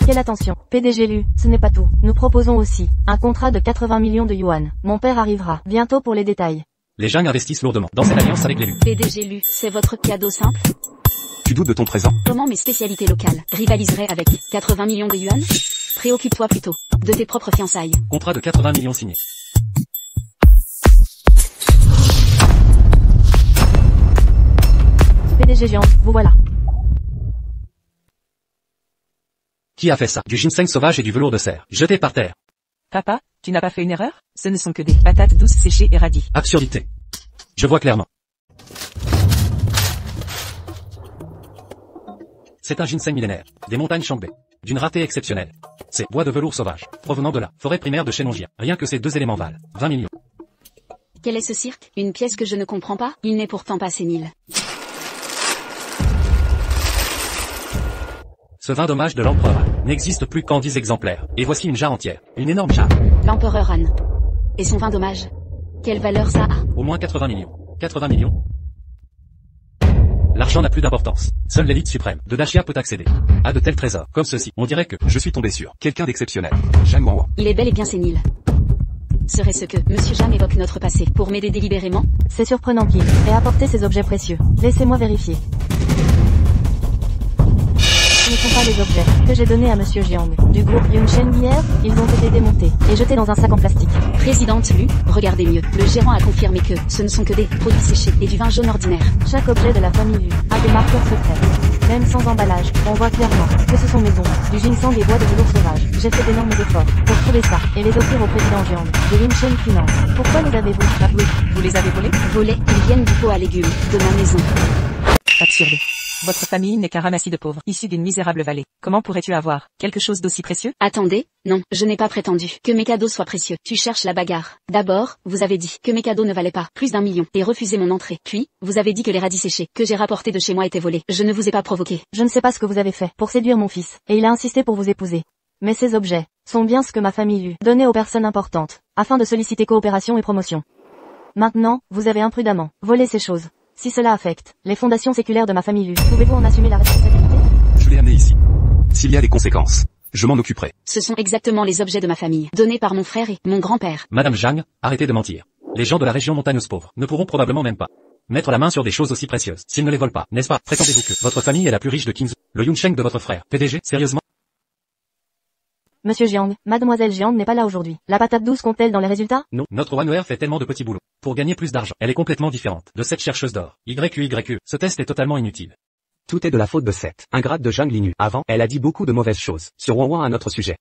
quelle attention. PDG Lu, ce n'est pas tout. Nous proposons aussi un contrat de 80 millions de yuan. Mon père arrivera bientôt pour les détails. Les Zhang investissent lourdement dans cette alliance avec les Lu. PDG Lu, c'est votre cadeau simple? Tu doutes de ton présent? Comment mes spécialités locales rivaliseraient avec 80 millions de yuan? Préoccupe-toi plutôt de tes propres fiançailles. Contrat de 80 millions signé. PDG Jiang, vous voilà. Qui a fait ça? Du ginseng sauvage et du velours de cerf, jeté par terre. Papa, tu n'as pas fait une erreur? Ce ne sont que des patates douces séchées et radis. Absurdité. Je vois clairement. C'est un ginseng millénaire, des montagnes Shangbei, d'une rareté exceptionnelle. C'est bois de velours sauvage, provenant de la forêt primaire de Shenongjia. Rien que ces deux éléments valent 20 millions. Quel est ce cirque? Une pièce que je ne comprends pas? Il n'est pourtant pas sénile. Ce vin d'hommage de l'empereur Han n'existe plus qu'en 10 exemplaires. Et voici une jarre entière. Une énorme jarre. L'empereur Han. Et son vin d'hommage. Quelle valeur ça a? Au moins 80 millions. 80 millions? L'argent n'a plus d'importance. Seule l'élite suprême de Dachia peut accéder à de tels trésors. Comme ceci, on dirait que Je suis tombé sur quelqu'un d'exceptionnel. Zhang Wanwan. Il est bel et bien sénile. Serait-ce que Monsieur Jam évoque notre passé pour m'aider délibérément? C'est surprenant qu'il ait apporté ces objets précieux. Laissez-moi vérifier. Ce ne sont pas les objets que j'ai donnés à Monsieur Jiang. Du groupe Yunshen hier, ils ont été démontés et jetés dans un sac en plastique. Présidente Lu, regardez mieux. Le gérant a confirmé que ce ne sont que des produits séchés et du vin jaune ordinaire. Chaque objet de la famille Lu a des marqueurs secrets. Même sans emballage, on voit clairement que ce sont maisons, du ginseng et bois de velours sauvage. J'ai fait d'énormes efforts pour trouver ça et les offrir au président Jiang de Yunshen Finance. Pourquoi les avez-vous avoués? Vous les avez volés? Volés, ils viennent du pot à légumes, de ma maison. Absurde. Votre famille n'est qu'un ramassis de pauvres, issus d'une misérable vallée. Comment pourrais-tu avoir quelque chose d'aussi précieux? Attendez, non, je n'ai pas prétendu que mes cadeaux soient précieux. Tu cherches la bagarre. D'abord, vous avez dit que mes cadeaux ne valaient pas plus d'1 million et refusé mon entrée. Puis, vous avez dit que les radis séchés que j'ai rapportés de chez moi étaient volés. Je ne vous ai pas provoqué. Je ne sais pas ce que vous avez fait pour séduire mon fils, et il a insisté pour vous épouser. Mais ces objets sont bien ce que ma famille Lu donnait aux personnes importantes, afin de solliciter coopération et promotion. Maintenant, vous avez imprudemment volé ces choses. Si cela affecte les fondations séculaires de ma famille Lu, pouvez-vous en assumer la responsabilité? Je l'ai amené ici. S'il y a des conséquences, je m'en occuperai. Ce sont exactement les objets de ma famille, donnés par mon frère et mon grand-père. Madame Zhang, arrêtez de mentir. Les gens de la région montagneuse pauvre ne pourront probablement même pas mettre la main sur des choses aussi précieuses s'ils ne les volent pas, n'est-ce pas? Prétendez-vous que votre famille est la plus riche de Qingzhou? Le Yunsheng de votre frère, PDG, sérieusement? Monsieur Jiang, Mademoiselle Jiang n'est pas là aujourd'hui. La patate douce compte-t-elle dans les résultats? Non, notre Wanwer fait tellement de petits boulots pour gagner plus d'argent. Elle est complètement différente de cette chercheuse d'or. YQYQ. Ce test est totalement inutile. Tout est de la faute de cette ingrate de Zhang Linyu. Avant, elle a dit beaucoup de mauvaises choses sur Wanwan à notre sujet.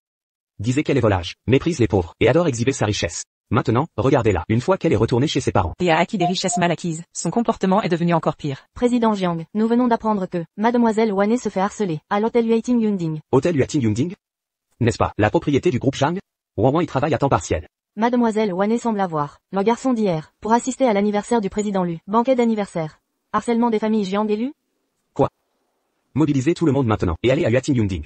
Disait qu'elle est volage, méprise les pauvres et adore exhiber sa richesse. Maintenant, regardez-la, une fois qu'elle est retournée chez ses parents. Et a acquis des richesses mal acquises. Son comportement est devenu encore pire. Président Jiang, nous venons d'apprendre que Mademoiselle Wane se fait harceler à l'hôtel Yueting Yunding. Hôtel Yueting Yunding? N'est-ce pas la propriété du groupe Zhang? Wanwan y travaille à temps partiel. Mademoiselle Wane semble avoir le garçon d'hier pour assister à l'anniversaire du président Lu. Banquet d'anniversaire. Harcèlement des familles Jiang et Lu? Quoi? Mobilisez tout le monde maintenant et allez à Yueting Yunding.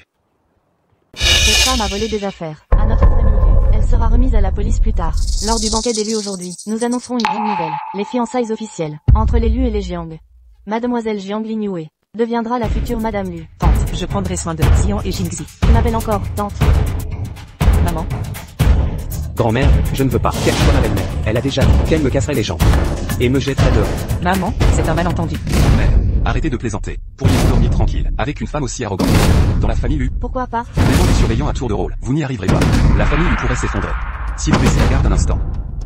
Cette femme a volé des affaires à notre famille Lu. Elle sera remise à la police plus tard. Lors du banquet des Lu aujourd'hui, nous annoncerons une grande nouvelle. Les fiançailles officielles entre les Lu et les Jiang. Mademoiselle Jiang Linyu deviendra la future Madame Lu. Tante, je prendrai soin de Xian et Jingzi. Tu m'appelles encore, tante. Maman. Grand-mère, je ne veux pas qu'elle soit ma belle-mère. Elle a déjà dit qu'elle me casserait les jambes et me jetterait dehors. Maman, c'est un malentendu. Mère, Arrêtez de plaisanter. Pourriez-vous dormir tranquille, avec une femme aussi arrogante? Dans la famille Lu, Pourquoi pas? mettons des surveillants à tour de rôle. Vous n'y arriverez pas. La famille Lu pourrait s'effondrer. Si vous baissez la garde un instant.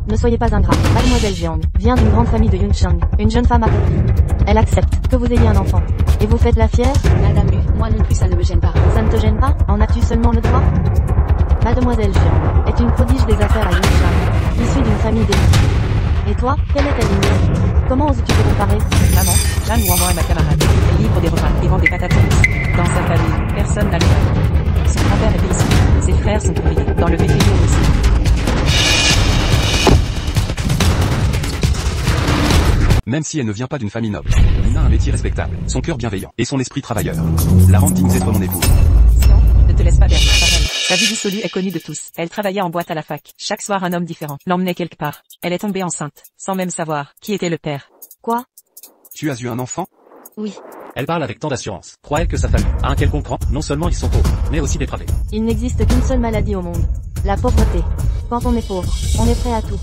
Ne soyez pas ingrat. Mademoiselle Jiang vient d'une grande famille de Yuncheng, une jeune femme accomplie. Elle accepte que vous ayez un enfant. Et vous faites la fière? Madame Lu, moi non plus ça ne me gêne pas. Ça ne te gêne pas? En as-tu seulement le droit? Mademoiselle Jiang est une prodige des affaires à Yuncheng, issue d'une famille d'élite. Et toi, quelle est ta lignée? Comment oses-tu te comparer? Maman, Jeanne Wang est ma camarade. Elle livre des repas et vend des patates douces. Dans sa famille, personne n'a le droit. Son grand-père est paysan. Ses frères sont ouvriers. Dans le BTP aussi. Même si elle ne vient pas d'une famille noble, Lina a un métier respectable, son cœur bienveillant, et son esprit travailleur. La rendent digne d'être mon épouse. Sion, ne te laisse pas berner par elle. Sa vie dissolue est connue de tous. Elle travaillait en boîte à la fac. Chaque soir un homme différent l'emmenait quelque part. Elle est tombée enceinte, sans même savoir qui était le père. Quoi? Tu as eu un enfant? Oui. Elle parle avec tant d'assurance. Croit-elle que sa famille a un quelconque rang? Non seulement ils sont pauvres, mais aussi dépravés. Il n'existe qu'une seule maladie au monde. La pauvreté. Quand on est pauvre, on est prêt à tout.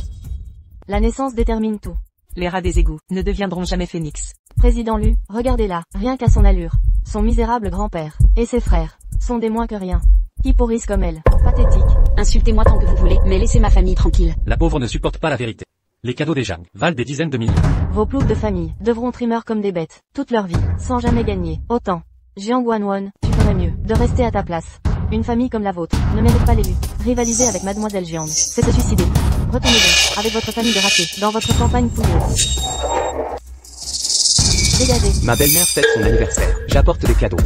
La naissance détermine tout. Les rats des égouts ne deviendront jamais phénix. Président Lu, regardez-la, rien qu'à son allure. Son misérable grand-père, et ses frères, sont des moins que rien. Qui pourrissent comme elle. Pathétique. Insultez-moi tant que vous voulez, mais laissez ma famille tranquille. La pauvre ne supporte pas la vérité. Les cadeaux des Zhang valent des dizaines de milliers. Vos ploucs de famille devront trimeur comme des bêtes, toute leur vie, sans jamais gagner autant. Jiang Guanwon, tu ferais mieux de rester à ta place. Une famille comme la vôtre ne mérite pas l'élu. Rivaliser avec Mademoiselle Jiang, c'est se suicider. Retournez donc, avec votre famille de ratés, dans votre campagne pouilleuse. Dégagez. Ma belle-mère fête son anniversaire. J'apporte des cadeaux.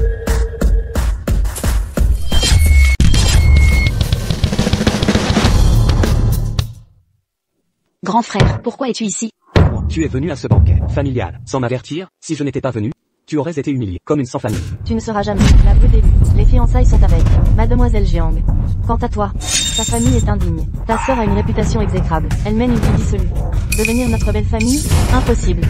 Grand frère, pourquoi es-tu ici? Tu es venu à ce banquet familial, sans m'avertir. Si je n'étais pas venu, tu aurais été humilié, comme une sans-famille. Tu ne seras jamais la brute élue. Les fiançailles sont avec Mademoiselle Jiang. Quant à toi, ta famille est indigne. Ta sœur a une réputation exécrable. Elle mène une vie dissolue. Devenir notre belle famille? Impossible.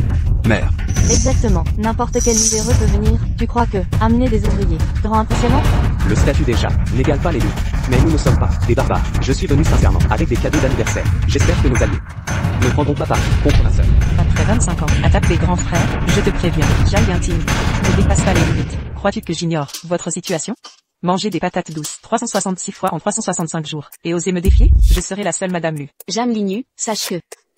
Mère. Exactement. N'importe quel miséreux peut venir. Tu crois que amener des ouvriers te rend impressionnant? Le statut déjà n'égale pas les luttes. Mais nous ne sommes pas des barbares. Je suis venu sincèrement, avec des cadeaux d'anniversaire. J'espère que nos alliés ne prendront pas parti contre ma sœur. Après 25 ans, à taper grands frères, je te préviens, Jiang intime. Ne dépasse pas les limites. Crois-tu que j'ignore votre situation? Manger des patates douces 366 fois en 365 jours. Et oser me défier? Je serai la seule Madame Lu. Jam Linu, sache que,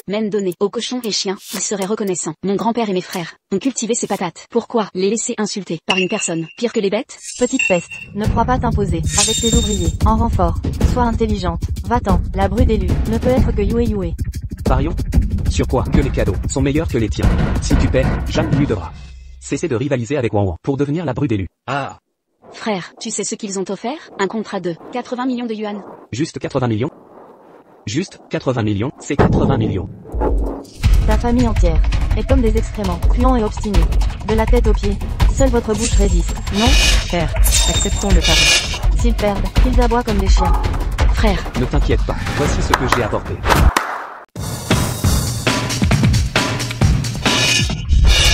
même donné aux cochons et chiens, ils seraient reconnaissants. Mon grand-père et mes frères ont cultivé ces patates. Pourquoi les laisser insulter par une personne pire que les bêtes? Petite peste, ne crois pas t'imposer avec tes ouvriers en renfort. Sois intelligente. Va-t'en, la brute élue ne peut être que Yue. Parions sur quoi? Que les cadeaux sont meilleurs que les tiens. Si tu perds, jamais Lu devra cesser de rivaliser avec Wang Wang pour devenir la brute élue. Ah, Frère, tu sais ce qu'ils ont offert? Un contrat de 80 millions de yuan. Juste 80 millions? Juste 80 millions, c'est 80 millions. Ta famille entière est comme des excréments, puants et obstinés. De la tête aux pieds, seule votre bouche résiste. Non? Père, acceptons le pari. S'ils perdent, qu'ils aboient comme des chiens. Frère, Ne t'inquiète pas, voici ce que j'ai apporté.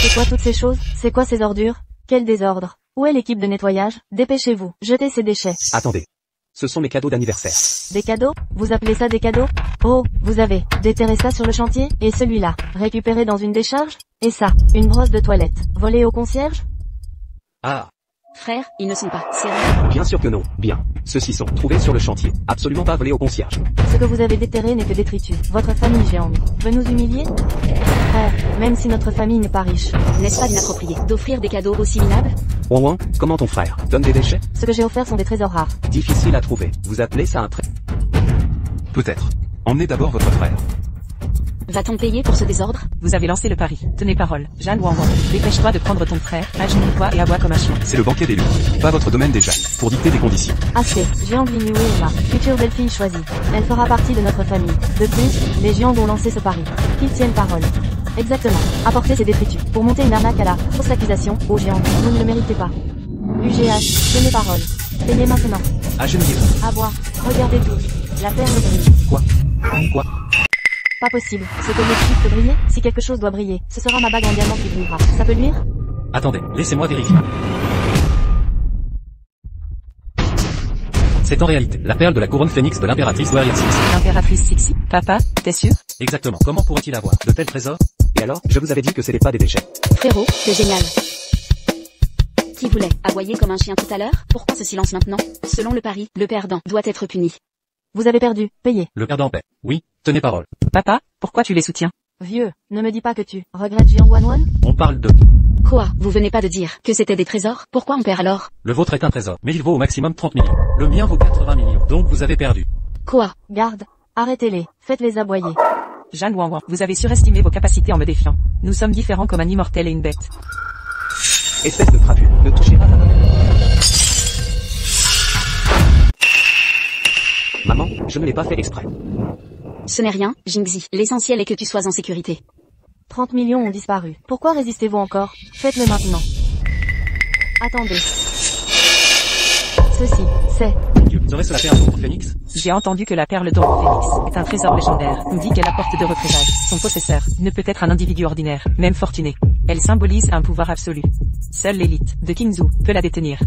C'est quoi toutes ces choses? C'est quoi ces ordures? Quel désordre? Où est l'équipe de nettoyage? Dépêchez-vous, jetez ces déchets. Attendez. Ce sont mes cadeaux d'anniversaire. Des cadeaux? Vous appelez ça des cadeaux? Oh, vous avez déterré ça sur le chantier? Et celui-là, récupéré dans une décharge? Et ça, une brosse de toilette, volée au concierge? ah, frère, ils ne sont pas sérieux. Bien sûr que non. Bien. Ceux-ci sont trouvés sur le chantier. Absolument pas volés au concierge. Ce que vous avez déterré n'est que détritus. Votre famille géante veut nous humilier? Frère, même si notre famille n'est pas riche. N'est-ce pas inapproprié d'offrir des cadeaux aussi minables? Wang Wang, comment ton frère donne des déchets? Ce que j'ai offert sont des trésors rares. Difficile à trouver. Vous appelez ça un prêt? Peut-être. Emmenez d'abord votre frère. Va-t-on payer pour ce désordre? Vous avez lancé le pari. Tenez parole. Jeanne Wang, dépêche-toi de prendre ton frère, agenouille-toi et aboie comme un chien. C'est le banquet des luttes. Pas votre domaine déjà, pour dicter des conditions. Assez. Jiang Linu est ma future belle-fille choisie. Elle fera partie de notre famille. De plus, les Jiang ont lancé ce pari. Qu'ils tiennent parole. Exactement. Apportez ces détritus. Pour monter une arnaque à la fausse accusation, aux Jiang, vous ne le méritez pas. UGH, tenez parole. Payez maintenant. Agenouillez-vous. Aboie. Regardez tous. La perle brille. Quoi? Quoi? Pas possible. Ce collectif peut briller? Si quelque chose doit briller, ce sera ma bague en diamant qui brillera. Ça peut nuire? attendez, laissez-moi vérifier. C'est en réalité la perle de la couronne phénix de l'impératrice Warrior 6. L'impératrice Sixi, papa, t'es sûr? Exactement. Comment pourrait-il avoir de tels trésors? Et alors, je vous avais dit que c'était pas des déchets. Frérot, c'est génial. Qui voulait aboyer comme un chien tout à l'heure? Pourquoi ce silence maintenant? Selon le pari, le perdant doit être puni. Vous avez perdu, payez. Le perdant paie. Oui, tenez parole. Papa, pourquoi tu les soutiens? Vieux, ne me dis pas que tu regrettes Jiang Wanwan? On parle de... Quoi? Vous venez pas de dire que c'était des trésors? Pourquoi on perd alors? Le vôtre est un trésor, mais il vaut au maximum 30 millions. Le mien vaut 80 millions, donc vous avez perdu. Quoi? Garde, arrêtez-les, faites-les aboyer. Jeanne Wanwan, vous avez surestimé vos capacités en me défiant. Nous sommes différents comme un immortel et une bête. Espèce de trapu, ne touchez pas à ma mère. Maman, je ne l'ai pas fait exprès. Ce n'est rien, Jingzi. L'essentiel est que tu sois en sécurité. 30 millions ont disparu. Pourquoi résistez-vous encore? Faites-le maintenant. Attendez. Ceci, c'est... Serait-ce la perle d'ombre phénix? J'ai entendu que la perle d'or Phénix est un trésor légendaire. On dit qu'elle apporte de représailles. Son possesseur ne peut être un individu ordinaire, même fortuné. Elle symbolise un pouvoir absolu. Seule l'élite de Qingzhou peut la détenir.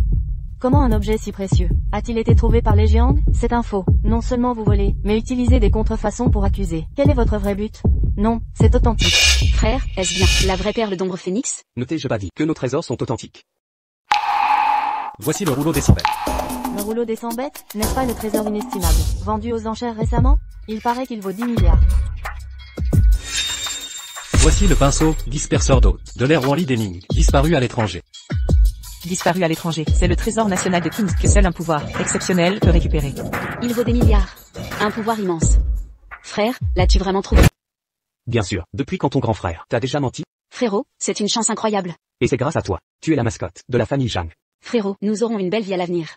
Comment un objet si précieux a-t-il été trouvé par les Jiang? C'est un faux. Non seulement vous volez, mais utilisez des contrefaçons pour accuser. Quel est votre vrai but? Non, c'est authentique. Frère, est-ce bien la vraie perle d'ombre phénix? Notez, je pas dit que nos trésors sont authentiques. Voici le rouleau des 100 bêtes. Le rouleau des 100 bêtes, n'est-ce pas le trésor inestimable, vendu aux enchères récemment? Il paraît qu'il vaut 10 milliards. Voici le pinceau, disperseur d'eau, de l'air Wally d'énigmes, disparu à l'étranger. Disparu à l'étranger, c'est le trésor national de Qingzhou que seul un pouvoir exceptionnel peut récupérer. Il vaut des milliards. Un pouvoir immense. Frère, l'as-tu vraiment trouvé? Bien sûr, depuis quand ton grand frère t'a déjà menti? Frérot, c'est une chance incroyable. Et c'est grâce à toi. Tu es la mascotte de la famille Zhang. Frérot, nous aurons une belle vie à l'avenir.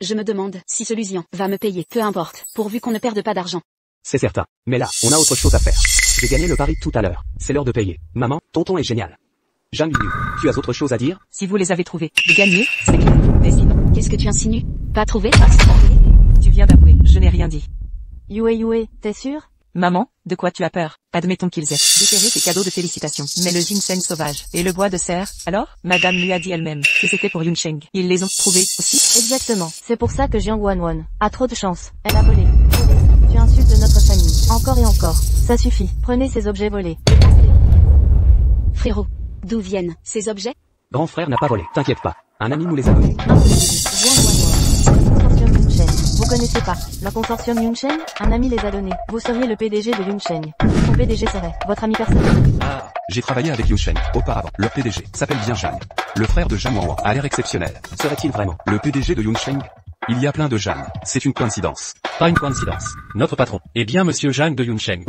Je me demande si ce Lusian va me payer, peu importe, pourvu qu'on ne perde pas d'argent. C'est certain. Mais là, on a autre chose à faire. J'ai gagné le pari tout à l'heure. C'est l'heure de payer. Maman, tonton est génial. Zhang Liu, tu as autre chose à dire? Si vous les avez trouvés, de gagner, c'est bien. Mais sinon, Qu'est-ce que tu insinues? Pas trouvé? tu viens d'avouer, je n'ai rien dit. Yue, t'es sûr? Maman, de quoi tu as peur? Admettons qu'ils aient déterré tes cadeaux de félicitations. Mais le ginseng sauvage et le bois de serre, alors? Madame lui a dit elle-même que c'était pour Yunsheng. Ils les ont trouvés aussi? Exactement. C'est pour ça que Jiang Wanwan a trop de chance. Elle a volé. Tu insultes notre famille. Encore et encore. Ça suffit. Prenez ces objets volés. Frérot, d'où viennent ces objets? Grand frère n'a pas volé. T'inquiète pas. Un ami nous les a donnés. Impossible. Jiang Wanwan. C'est le consortium Yunsheng. Vous connaissez pas le consortium Yunsheng? Un ami les a donnés. Vous seriez le PDG de Yunsheng. Son PDG serait votre ami personnel. Ah, j'ai travaillé avec Yunsheng auparavant. Leur PDG s'appelle bien Zhang. Le frère de Zhang Wanwan a l'air exceptionnel. Serait-il vraiment? Le PDG de Yunsheng? Il y a plein de Zhang. C'est une coïncidence. Pas une coïncidence. Notre patron est bien monsieur Zhang de Yunsheng.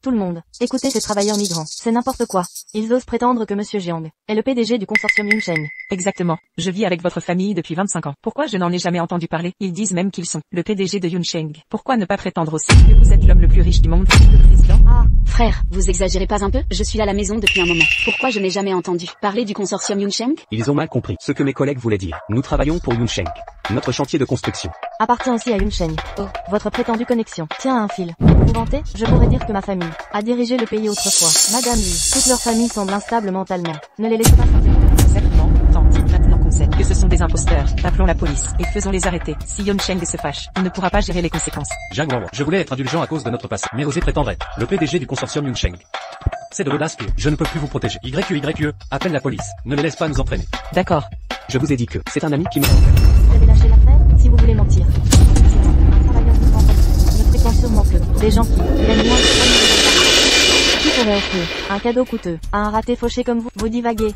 Tout le monde, écoutez ces travailleurs migrants. C'est n'importe quoi. Ils osent prétendre que Monsieur Jiang est le PDG du consortium Yunsheng. Exactement. Je vis avec votre famille depuis 25 ans. Pourquoi je n'en ai jamais entendu parler? Ils disent même qu'ils sont le PDG de Yunsheng. Pourquoi ne pas prétendre aussi que vous êtes l'homme le plus riche du monde, le président? Ah, Frère, vous exagérez pas un peu? Je suis à la maison depuis un moment. Pourquoi je n'ai jamais entendu parler du consortium Yunsheng? Ils ont mal compris ce que mes collègues voulaient dire. Nous travaillons pour Yunsheng. Notre chantier de construction. appartient aussi à Yunsheng. Oh. Votre prétendue connexion tient à un fil. Vous vantez? Je pourrais dire que ma famille a dirigé le pays autrefois. Madame Lee, toute leur famille semble instable mentalement. Ne les laissez pas s'interrompre. Certainement, tante, maintenant qu'on sait que ce sont des imposteurs, appelons la police et faisons-les arrêter. Si Yunsheng se fâche, il ne pourra pas gérer les conséquences. Zhang Wanwan, je voulais être indulgent à cause de notre passé, mais oser prétendre être le PDG du consortium Yunsheng. C'est de l'audace pure. Je ne peux plus vous protéger. YQYE, appelle la police. Ne les laisse pas nous entraîner. D'accord. Je vous ai dit que c'est un ami qui me... Vous avez lâché l'affaire si vous voulez mentir. Sinon, un travailleur de France ne fréquente sûrement que des gens qui gagnent moins de 3 000 $. Qui pourrait offrir un cadeau coûteux à un raté fauché comme vous? Vous divaguez.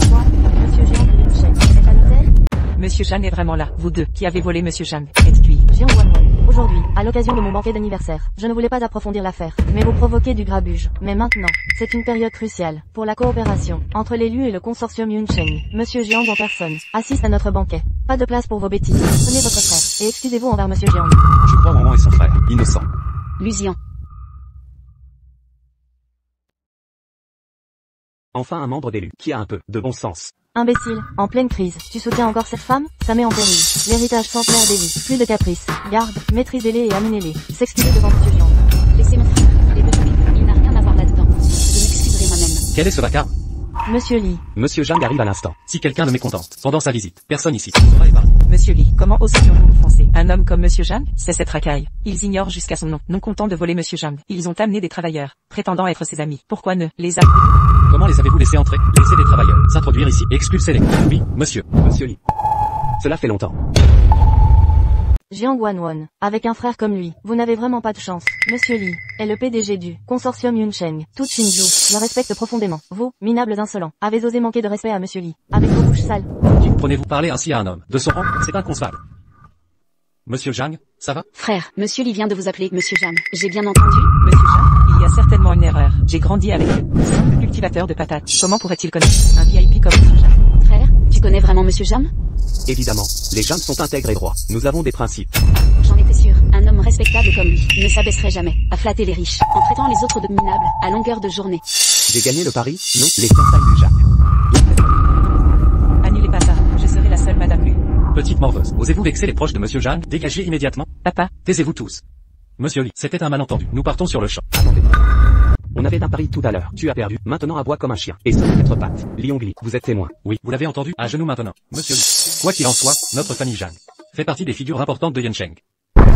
Quoi? Monsieur Jean de Yunsheng est à l'hôtel? Monsieur Jeanne est vraiment là. Vous deux, qui avez volé Monsieur Jeanne, êtes cuit. Jiang Wanwan. Aujourd'hui, à l'occasion de mon banquet d'anniversaire, je ne voulais pas approfondir l'affaire, mais vous provoquez du grabuge. Mais maintenant, c'est une période cruciale pour la coopération entre l'élu et le consortium Yunsheng. Monsieur Jiang en personne assiste à notre banquet. Pas de place pour vos bêtises. Prenez votre frère et excusez-vous envers Monsieur Jiang. Je crois Wanwan et son frère, innocent. Lusian. Enfin un membre d'élu qui a un peu de bon sens. Imbécile, en pleine crise, tu soutiens encore cette femme? Ça met en péril l'héritage centenaire d'Eli. Plus de caprices. Garde, maîtrisez-les et amenez-les. S'excuser devant Monsieur Jiang. Laissez mon frère. Les petits, il n'a rien à voir là-dedans. Je m'excuserai moi-même. Quel est ce vacarme? Monsieur Lee. Monsieur Zhang arrive à l'instant. Si quelqu'un ne mécontente pendant sa visite, personne ici ne sera épargné. Monsieur Lee, comment oserions-nous offenser un homme comme Monsieur Jeanne? C'est cette racaille. Ils ignorent jusqu'à son nom, non content de voler Monsieur Jeanne. Ils ont amené des travailleurs, prétendant être ses amis. Pourquoi ne les a... Comment les avez-vous laissés entrer? Laissez des travailleurs s'introduire ici et expulsez-les. Oui, monsieur. Monsieur Lee. Cela fait longtemps. Jiang Wanwon, avec un frère comme lui, vous n'avez vraiment pas de chance. Monsieur Lee est le PDG du consortium Yunsheng. Tout Xinzhou le respecte profondément. Vous, minables insolents, avez osé manquer de respect à Monsieur Lee, avec vos bouches sales. Qui prenez-vous parler ainsi à un homme de son rang? C'est inconcevable. Monsieur Zhang, ça va? Frère, Monsieur Lee vient de vous appeler Monsieur Jam. J'ai bien entendu? Monsieur Zhang, il y a certainement une erreur. J'ai grandi avec eux. Simple cultivateur de patates. Comment pourrait-il connaître un VIP comme Monsieur Zhang? Frère, tu connais vraiment Monsieur Jam? Évidemment, les jeunes sont intègres et droits. Nous avons des principes. J'en étais sûr. Un homme respectable comme lui ne s'abaisserait jamais à flatter les riches, en traitant les autres de minables à longueur de journée. J'ai gagné le pari, non, les fiançailles du Jacques. Annulez pas ça. Je serai la seule Madame Lu. Petite morveuse, osez-vous vexer les proches de Monsieur Zhang? Dégagez immédiatement. Papa, Taisez-vous tous. Monsieur Lee, c'était un malentendu. Nous partons sur le champ. Attendez. On avait un pari tout à l'heure. Tu as perdu. Maintenant aboie comme un chien. Et sur quatre pattes. Liongli, vous êtes témoin. Oui, vous l'avez entendu, à genoux maintenant. Monsieur Lee. Quoi qu'il en soit, notre famille Zhang fait partie des figures importantes de Yunsheng.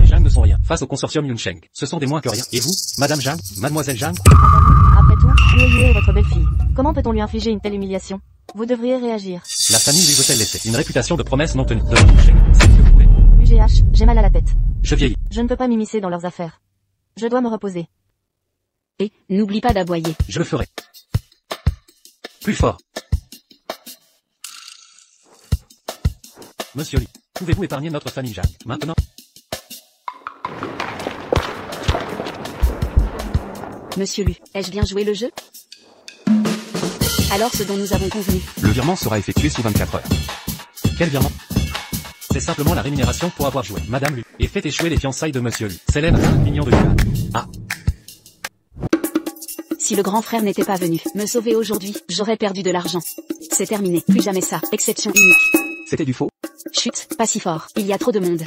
Les Zhang ne sont rien face au consortium Yunsheng. Ce sont des moins que rien. Et vous, Madame Zhang, Mademoiselle Zhang? Madame, après tout, Liu est votre belle-fille. Comment peut-on lui infliger une telle humiliation? Vous devriez réagir. La famille lui veut-elle laisser une réputation de promesse non tenue devant Yunsheng? C'est ce que vous voulez. UGH, j'ai mal à la tête. Je vieillis. Je ne peux pas m'immiscer dans leurs affaires. Je dois me reposer. Et, n'oublie pas d'aboyer. Je le ferai. Plus fort. Monsieur Lee, pouvez-vous épargner notre famille Zhang maintenant? Monsieur Lu, ai-je bien joué le jeu? Alors ce dont nous avons convenu. Le virement sera effectué sous 24 heures. Quel virement? C'est simplement la rémunération pour avoir joué, Madame Lu, et fait échouer les fiançailles de Monsieur Lu. Célèbre 5 millions de yuan. Ah. Si le grand frère n'était pas venu me sauver aujourd'hui, j'aurais perdu de l'argent. C'est terminé, plus jamais ça, exception unique. C'était du faux? Chut, pas si fort, il y a trop de monde.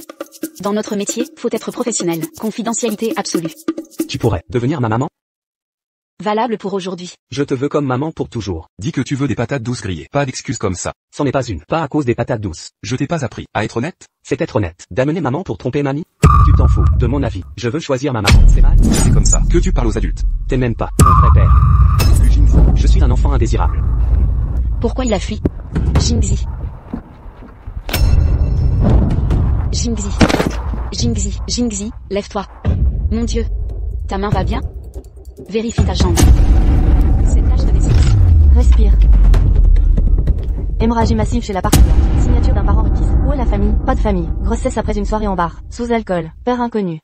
Dans notre métier, faut être professionnel, confidentialité absolue. Tu pourrais devenir ma maman? Valable pour aujourd'hui. Je te veux comme maman pour toujours. Dis que tu veux des patates douces grillées. Pas d'excuses comme ça. C'en est pas une, pas à cause des patates douces. Je t'ai pas appris à être honnête? C'est être honnête. D'amener maman pour tromper mamie? Tu t'en fous, de mon avis. Je veux choisir ma maman, c'est mal? C'est comme ça que tu parles aux adultes. T'es même pas mon vrai père. Je suis un enfant indésirable. Pourquoi il a fui? Jingzi. Jingzi. Jingzi, Jingzi, lève-toi. Mon Dieu. Ta main va bien? Vérifie ta jambe. C'est tâche de naissance. Respire. Hémorragie massive chez la partie. Signature d'un parent requise. Où est la famille? Pas de famille. Grossesse après une soirée en bar. Sous alcool. Père inconnu.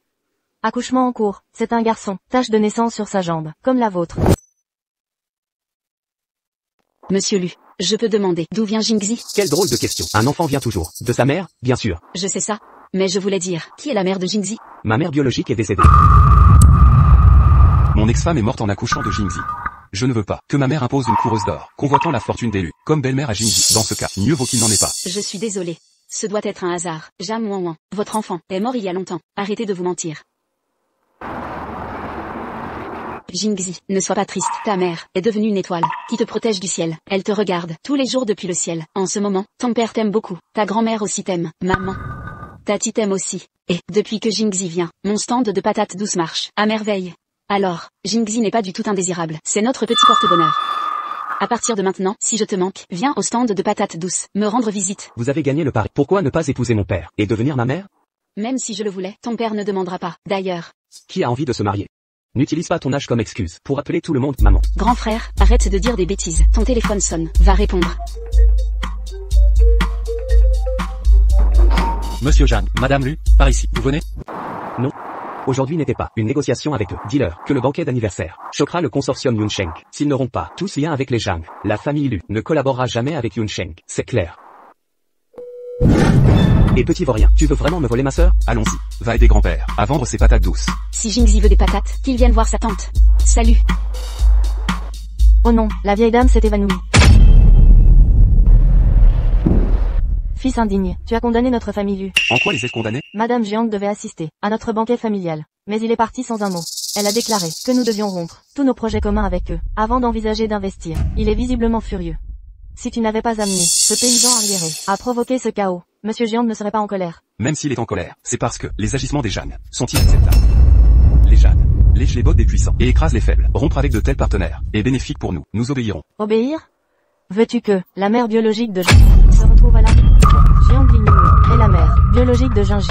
Accouchement en cours. C'est un garçon. Tache de naissance sur sa jambe. Comme la vôtre. Monsieur Lu, je peux demander d'où vient Jingzi? Quelle drôle de question. Un enfant vient toujours. De sa mère, bien sûr. Je sais ça. Mais je voulais dire, qui est la mère de Jingzi? Ma mère biologique est décédée. Mon ex-femme est morte en accouchant de Jingzi. Je ne veux pas que ma mère impose une coureuse d'or, convoitant la fortune d'élu, comme belle-mère à Jingzi. Dans ce cas, mieux vaut qu'il n'en ait pas. Je suis désolée. Ce doit être un hasard. Jam Wanwan, votre enfant est mort il y a longtemps. Arrêtez de vous mentir. Jingzi, ne sois pas triste. Ta mère est devenue une étoile qui te protège du ciel. Elle te regarde tous les jours depuis le ciel. En ce moment, ton père t'aime beaucoup. Ta grand-mère aussi t'aime. Maman. Tati t'aime aussi. Et, depuis que Jingzi vient, mon stand de patates douces marche à merveille. Alors, Jingzi n'est pas du tout indésirable. C'est notre petit porte-bonheur. À partir de maintenant, si je te manque, viens au stand de patates douces, me rendre visite. Vous avez gagné le pari. Pourquoi ne pas épouser mon père et devenir ma mère? Même si je le voulais, ton père ne demandera pas. D'ailleurs. Qui a envie de se marier? N'utilise pas ton âge comme excuse pour appeler tout le monde maman. Grand frère, arrête de dire des bêtises. Ton téléphone sonne. Va répondre. Monsieur Zhang, Madame Lu, par ici. Vous venez? Non. Aujourd'hui n'était pas une négociation avec eux. Dis-leur que le banquet d'anniversaire choquera le consortium Yunsheng. S'ils n'auront pas tous lien avec les Zhang, la famille Lu ne collaborera jamais avec Yunsheng. C'est clair. Et petit vaurien, tu veux vraiment me voler ma sœur? Allons-y, va aider grand-père à vendre ses patates douces. Si Jingzi veut des patates, qu'il vienne voir sa tante. Salut. Oh non, la vieille dame s'est évanouie. Fils indigne, tu as condamné notre famille Lu. En quoi les ai-je condamnés? Madame Jiang devait assister à notre banquet familial. Mais il est parti sans un mot. Elle a déclaré que nous devions rompre tous nos projets communs avec eux, avant d'envisager d'investir. Il est visiblement furieux. Si tu n'avais pas amené ce paysan arriéré à provoquer ce chaos, Monsieur Jiang ne serait pas en colère. Même s'il est en colère, c'est parce que les agissements des Zhang sont inacceptables. Les Zhang lèche les bottes des puissants et écrase les faibles. Rompre avec de tels partenaires est bénéfique pour nous. Nous obéirons. Obéir? Veux-tu que la mère biologique de se retrouve à la Jiang Linyu est la mère biologique de Jinji.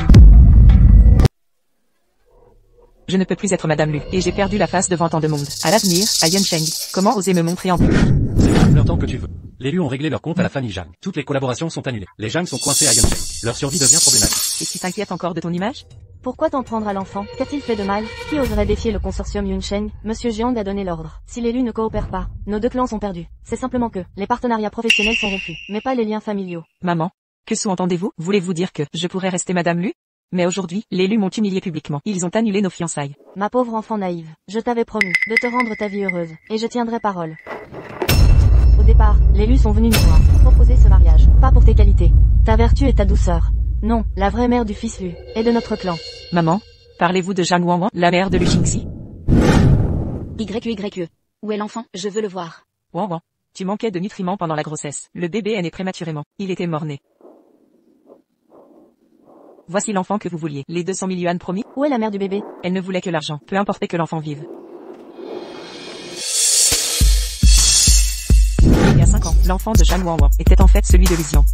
Je ne peux plus être Madame Lu, et j'ai perdu la face devant tant de monde. À l'avenir, à Yuncheng, comment oser me montrer en public? C'est bien, leur temps que tu veux. Les Lu ont réglé leur compte à la famille Zhang. Toutes les collaborations sont annulées. Les Zhang sont coincés à Yuncheng. Leur survie devient problématique. Et tu t'inquiètes encore de ton image? Pourquoi t'en prendre à l'enfant? Qu'a-t-il fait de mal? Qui oserait défier le consortium Yuncheng? Monsieur Jiang a donné l'ordre. Si l'élu ne coopère pas, nos deux clans sont perdus. C'est simplement que les partenariats professionnels sont rompus, mais pas les liens familiaux. Maman, que sous-entendez-vous? Voulez-vous dire que je pourrais rester Madame Lu? Mais aujourd'hui, les Lu m'ont humilié publiquement. Ils ont annulé nos fiançailles. Ma pauvre enfant naïve, je t'avais promis de te rendre ta vie heureuse, et je tiendrai parole. Au départ, les Lu sont venus nous voir, proposer ce mariage, pas pour tes qualités, ta vertu et ta douceur. Non, la vraie mère du fils Lu, est de notre clan. Maman, parlez-vous de Zhang Wanwan, la mère de Lu Xingxi? YQYE. Où est l'enfant? Je veux le voir. Wanwan, tu manquais de nutriments pendant la grossesse. Le bébé est né prématurément. Il était mort-né. Voici l'enfant que vous vouliez. Les 200 000 yuan promis? Où est la mère du bébé? Elle ne voulait que l'argent. Peu importe que l'enfant vive. Il y a 5 ans, l'enfant de Zhang Wanwan était en fait celui de Luxian.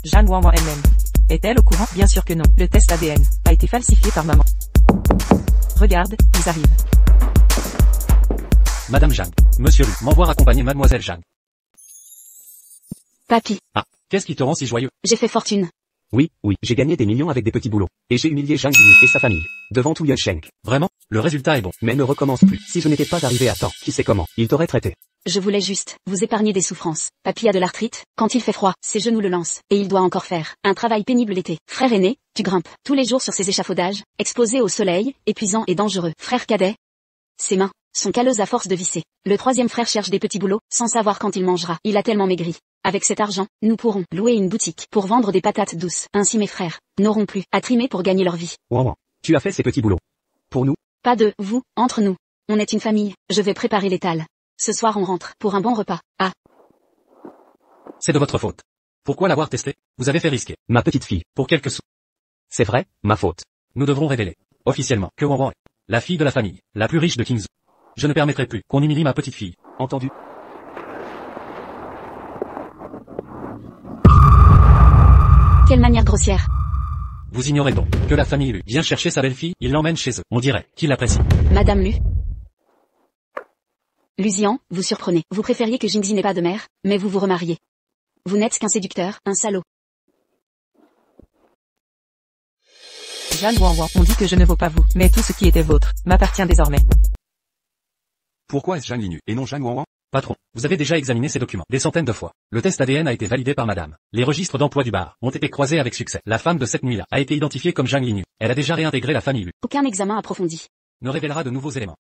Zhang Wanwan elle-même. Est-elle au courant? Bien sûr que non. Le test ADN a été falsifié par maman. Regarde, ils arrivent. Madame Zhang, Monsieur Lu m'envoie accompagner Mademoiselle Zhang. Papy, Ah, qu'est-ce qui te rend si joyeux? j'ai fait fortune. Oui, j'ai gagné des millions avec des petits boulots. Et j'ai humilié Zhang Linyu et sa famille. Devant tout Yuncheng. Vraiment? Le résultat est bon. Mais ne recommence plus. Si je n'étais pas arrivé à temps, qui sait comment, il t'aurait traité. Je voulais juste vous épargner des souffrances. Papy a de l'arthrite, quand il fait froid, ses genoux le lancent, et il doit encore faire un travail pénible l'été. Frère aîné, tu grimpes tous les jours sur ces échafaudages, exposés au soleil, épuisant et dangereux. Frère cadet, ses mains sont calleuses à force de visser. Le troisième frère cherche des petits boulots, sans savoir quand il mangera. Il a tellement maigri. Avec cet argent, nous pourrons louer une boutique pour vendre des patates douces. Ainsi mes frères n'auront plus à trimer pour gagner leur vie. Wanwan, tu as fait ces petits boulots. Pour nous? Pas de vous, entre nous. On est une famille, je vais préparer l'étal. Ce soir on rentre pour un bon repas. Ah, C'est de votre faute. Pourquoi l'avoir testé? Vous avez fait risquer. Ma petite fille. Pour quelques sous. C'est vrai, ma faute. Nous devrons révéler, officiellement, que Wanwan est la fille de la famille, la plus riche de Qingzhou. Je ne permettrai plus qu'on humilie ma petite fille. Entendu? quelle manière grossière. Vous ignorez donc que la famille Lu vient chercher sa belle-fille, il l'emmène chez eux. On dirait qu'il l'apprécie. Madame Lu. Luxian, vous surprenez. Vous préfériez que Jingxi n'ait pas de mère, mais vous vous remariez. Vous n'êtes qu'un séducteur, un salaud. Zhang Wanwan, on dit que je ne vaux pas vous, mais tout ce qui était vôtre m'appartient désormais. Pourquoi est-ce Zhang Linyu et non Zhang Wanwan? Patron, vous avez déjà examiné ces documents des centaines de fois. Le test ADN a été validé par madame. Les registres d'emploi du bar ont été croisés avec succès. La femme de cette nuit-là a été identifiée comme Zhang Linyu. Elle a déjà réintégré la famille Lu. Aucun examen approfondi. Ne révélera de nouveaux éléments.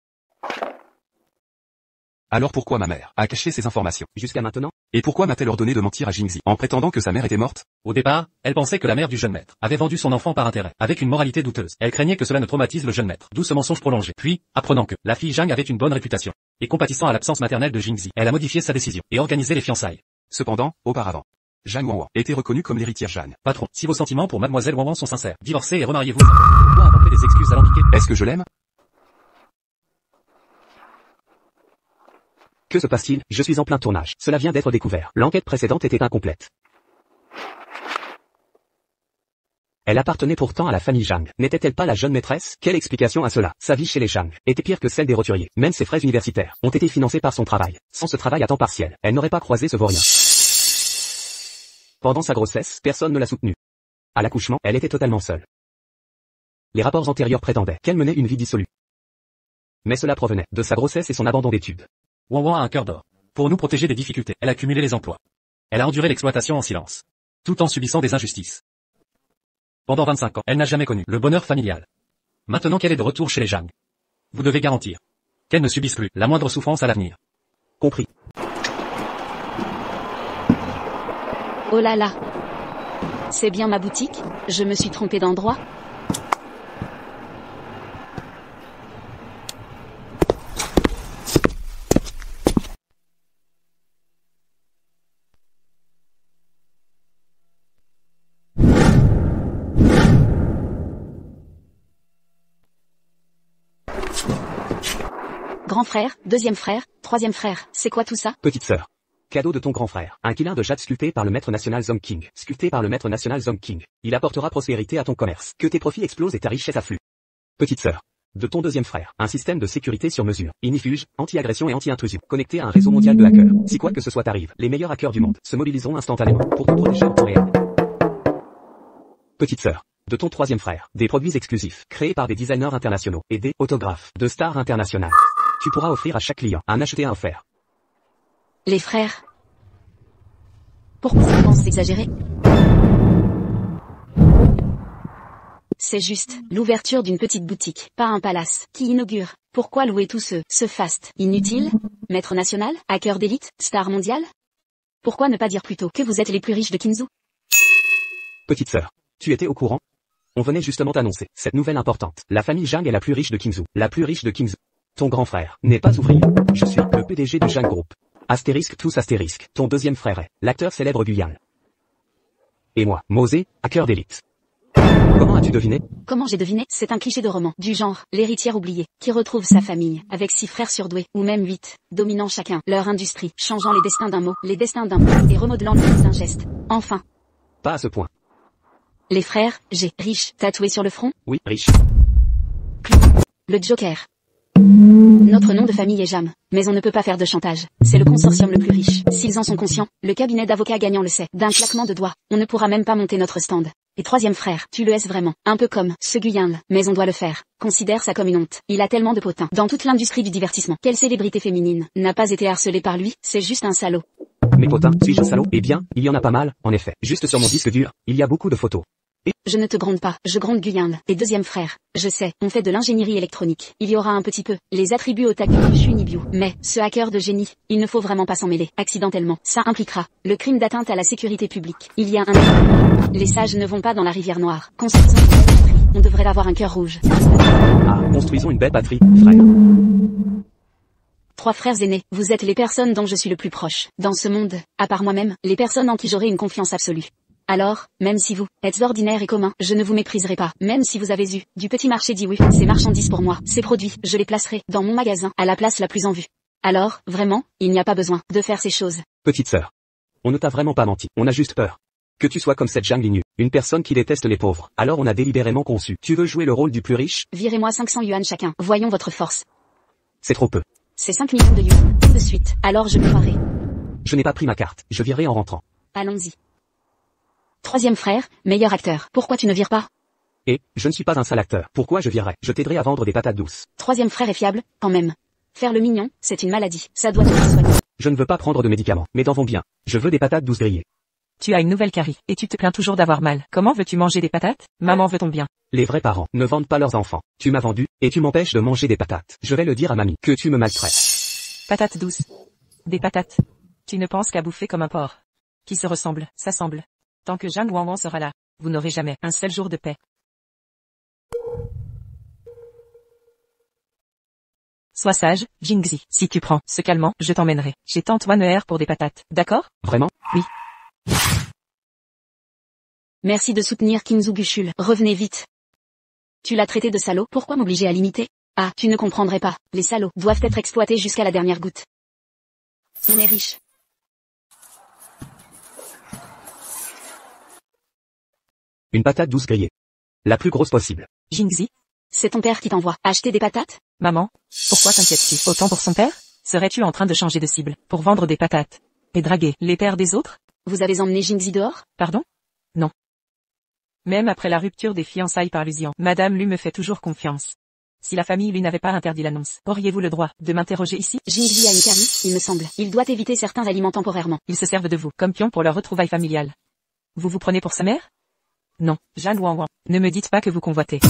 Alors pourquoi ma mère a caché ces informations? Jusqu'à maintenant? Et pourquoi m'a-t-elle ordonné de mentir à Jingxi en prétendant que sa mère était morte? Au départ, elle pensait que la mère du jeune maître avait vendu son enfant par intérêt, avec une moralité douteuse. Elle craignait que cela ne traumatise le jeune maître, d'où ce mensonge prolongé. Puis, apprenant que la fille Zhang avait une bonne réputation, et compatissant à l'absence maternelle de Jingxi, elle a modifié sa décision et organisé les fiançailles. Cependant, auparavant, Zhang Wanwan était reconnue comme l'héritière Zhang. Patron, si vos sentiments pour mademoiselle Wanwan sont sincères, divorcez et remariez-vous. Pourquoi inventer des excuses alambiquées? Est-ce que je l'aime? Que se passe-t-il? Je suis en plein tournage. Cela vient d'être découvert. L'enquête précédente était incomplète. Elle appartenait pourtant à la famille Zhang. N'était-elle pas la jeune maîtresse? Quelle explication à cela? Sa vie chez les Zhang était pire que celle des roturiers. Même ses frais universitaires ont été financés par son travail. Sans ce travail à temps partiel, elle n'aurait pas croisé ce vaurien. Pendant sa grossesse, personne ne l'a soutenue. À l'accouchement, elle était totalement seule. Les rapports antérieurs prétendaient qu'elle menait une vie dissolue. Mais cela provenait de sa grossesse et son abandon d'études. Wanwan a un cœur d'or. Pour nous protéger des difficultés, elle a cumulé les emplois. Elle a enduré l'exploitation en silence. Tout en subissant des injustices. Pendant 25 ans, elle n'a jamais connu le bonheur familial. Maintenant qu'elle est de retour chez les Zhang, vous devez garantir qu'elle ne subisse plus la moindre souffrance à l'avenir. Compris. Oh là là. C'est bien ma boutique? Je me suis trompé d'endroit? Grand frère, deuxième frère, troisième frère, c'est quoi tout ça? Petite sœur. Cadeau de ton grand frère. Un quilin de jade sculpté par le maître national Zong King. Sculpté par le maître national Zong King. Il apportera prospérité à ton commerce. Que tes profits explosent et ta richesse afflue. Petite sœur. De ton deuxième frère. Un système de sécurité sur mesure. Inifuge, anti-agression et anti-intrusion. Connecté à un réseau mondial de hackers. Si quoi que ce soit arrive, les meilleurs hackers du monde se mobiliseront instantanément pour te protéger en temps réel. Petite sœur. De ton troisième frère. Des produits exclusifs, créés par des designers internationaux et des autographes de stars internationales. Tu pourras offrir à chaque client un acheté un offert. Les frères. Pourquoi ça pense exagéré? C'est juste l'ouverture d'une petite boutique, pas un palace, qui inaugure. Pourquoi louer tout ce faste inutile? Maître national, hacker d'élite, star mondiale? Pourquoi ne pas dire plutôt que vous êtes les plus riches de Kinzhou? Petite sœur. Tu étais au courant? On venait justement t'annoncer cette nouvelle importante. La famille Zhang est la plus riche de Kinzhou. La plus riche de Kinzhou. Ton grand frère n'est pas ouvrier. Je suis le PDG du Zhang Group. Astérisque tous astérisque. Ton deuxième frère est l'acteur célèbre Guyan. Et moi, Mosé, hacker d'élite. Comment as-tu deviné? Comment j'ai deviné? C'est un cliché de roman, du genre, l'héritière oubliée, qui retrouve sa famille, avec 6 frères surdoués, ou même 8, dominant chacun, leur industrie, changeant les destins d'un mot, les destins d'un peuple, et remodelant le monde d'un geste. Enfin. Pas à ce point. Les frères, j'ai, riche, tatoué sur le front? Oui, riche. Le Joker. Notre nom de famille est Jam, mais on ne peut pas faire de chantage. C'est le consortium le plus riche. S'ils en sont conscients, le cabinet d'avocats gagnant le sait. D'un claquement de doigts, on ne pourra même pas monter notre stand. Et troisième frère, tu le es vraiment. Un peu comme ce Guyan, mais on doit le faire. Considère ça comme une honte. Il a tellement de potins. Dans toute l'industrie du divertissement, quelle célébrité féminine n'a pas été harcelée par lui? C'est juste un salaud. Mes potins, suis-je un salaud? Eh bien, il y en a pas mal, en effet. Juste sur mon disque dur, il y a beaucoup de photos. Je ne te gronde pas, je gronde Guyan. Et deuxième frère, je sais, on fait de l'ingénierie électronique. Il y aura un petit peu les attributs otaku du Shunibiu. Mais, ce hacker de génie, il ne faut vraiment pas s'en mêler, accidentellement. Ça impliquera le crime d'atteinte à la sécurité publique. Il y a un... Les sages ne vont pas dans la rivière noire. Construisons une belle patrie. On devrait avoir un cœur rouge. Ah, construisons une belle patrie, frère. 3 frères aînés, vous êtes les personnes dont je suis le plus proche. Dans ce monde, à part moi-même, les personnes en qui j'aurai une confiance absolue. Alors, même si vous êtes ordinaire et commun, je ne vous mépriserai pas. Même si vous avez eu du petit marché dit oui, ces marchandises pour moi, ces produits, je les placerai dans mon magasin, à la place la plus en vue. Alors, vraiment, il n'y a pas besoin de faire ces choses. Petite sœur. On ne t'a vraiment pas menti, on a juste peur. Que tu sois comme cette Zhang Linyu, une personne qui déteste les pauvres. Alors on a délibérément conçu. Tu veux jouer le rôle du plus riche? Virez-moi 500 yuan chacun, voyons votre force. C'est trop peu. C'est 5 millions de yuan, tout de suite, alors je me paierai. Je n'ai pas pris ma carte, je virerai en rentrant. Allons-y. Troisième frère, meilleur acteur. Pourquoi tu ne vires pas? Et, je ne suis pas un sale acteur. Pourquoi je virerais? Je t'aiderai à vendre des patates douces. Troisième frère est fiable, quand même. Faire le mignon, c'est une maladie. Ça doit être soigné. Je ne veux pas prendre de médicaments, mais dans vont bien. Je veux des patates douces grillées. Tu as une nouvelle carie, et tu te plains toujours d'avoir mal. Comment veux-tu manger des patates? Maman veut ton bien. Les vrais parents ne vendent pas leurs enfants. Tu m'as vendu, et tu m'empêches de manger des patates. Je vais le dire à mamie, que tu me maltraites. Patates douces. Des patates. Tu ne penses qu'à bouffer comme un porc. Qui se ressemble, s'assemble. Tant que Zhang Wanwan sera là, vous n'aurez jamais un seul jour de paix. Sois sage, Jingzi. Si tu prends ce calmant, je t'emmènerai chez tante Wanner pour des patates. D'accord? Vraiment? Oui. Merci de soutenir Kinzhou Gushul. Revenez vite. Tu l'as traité de salaud, pourquoi m'obliger à l'imiter? Ah, tu ne comprendrais pas. Les salauds doivent être exploités jusqu'à la dernière goutte. On est riche. Une patate douce grillée. La plus grosse possible. Jingzi? C'est ton père qui t'envoie acheter des patates? Maman? Pourquoi t'inquiètes-tu autant pour son père? Serais-tu en train de changer de cible pour vendre des patates et draguer les pères des autres? Vous avez emmené Jingzi dehors? Pardon? Non. Même après la rupture des fiançailles par Luzian, Madame Lu me fait toujours confiance. Si la famille Lu n'avait pas interdit l'annonce, auriez-vous le droit de m'interroger ici? Jingzi a une carie, il me semble. Il doit éviter certains aliments temporairement. Ils se servent de vous comme pion pour leur retrouvaille familiale. Vous vous prenez pour sa mère? Non, Zhang Wanwan. Ne me dites pas que vous convoitez.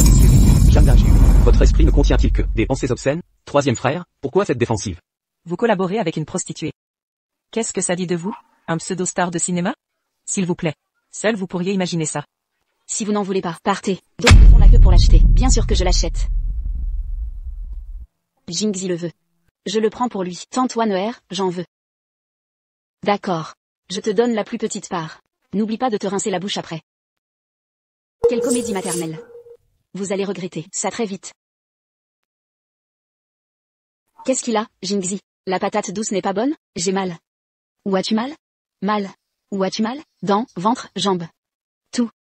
Zhang Linyu. Votre esprit ne contient-il que des pensées obscènes? Troisième frère, pourquoi cette défensive? Vous collaborez avec une prostituée. Qu'est-ce que ça dit de vous? Un pseudo-star de cinéma? S'il vous plaît. Seul vous pourriez imaginer ça. Si vous n'en voulez pas, partez. D'autres font la queue pour l'acheter. Bien sûr que je l'achète. Jingzi le veut. Je le prends pour lui. Tante Wanner, j'en veux. D'accord. Je te donne la plus petite part. N'oublie pas de te rincer la bouche après. Quelle comédie maternelle. Vous allez regretter ça très vite. Qu'est-ce qu'il a, Jingzi? La patate douce n'est pas bonne? J'ai mal. Où as-tu mal? Mal. Où as-tu mal? Dents, ventre, jambes. Tout.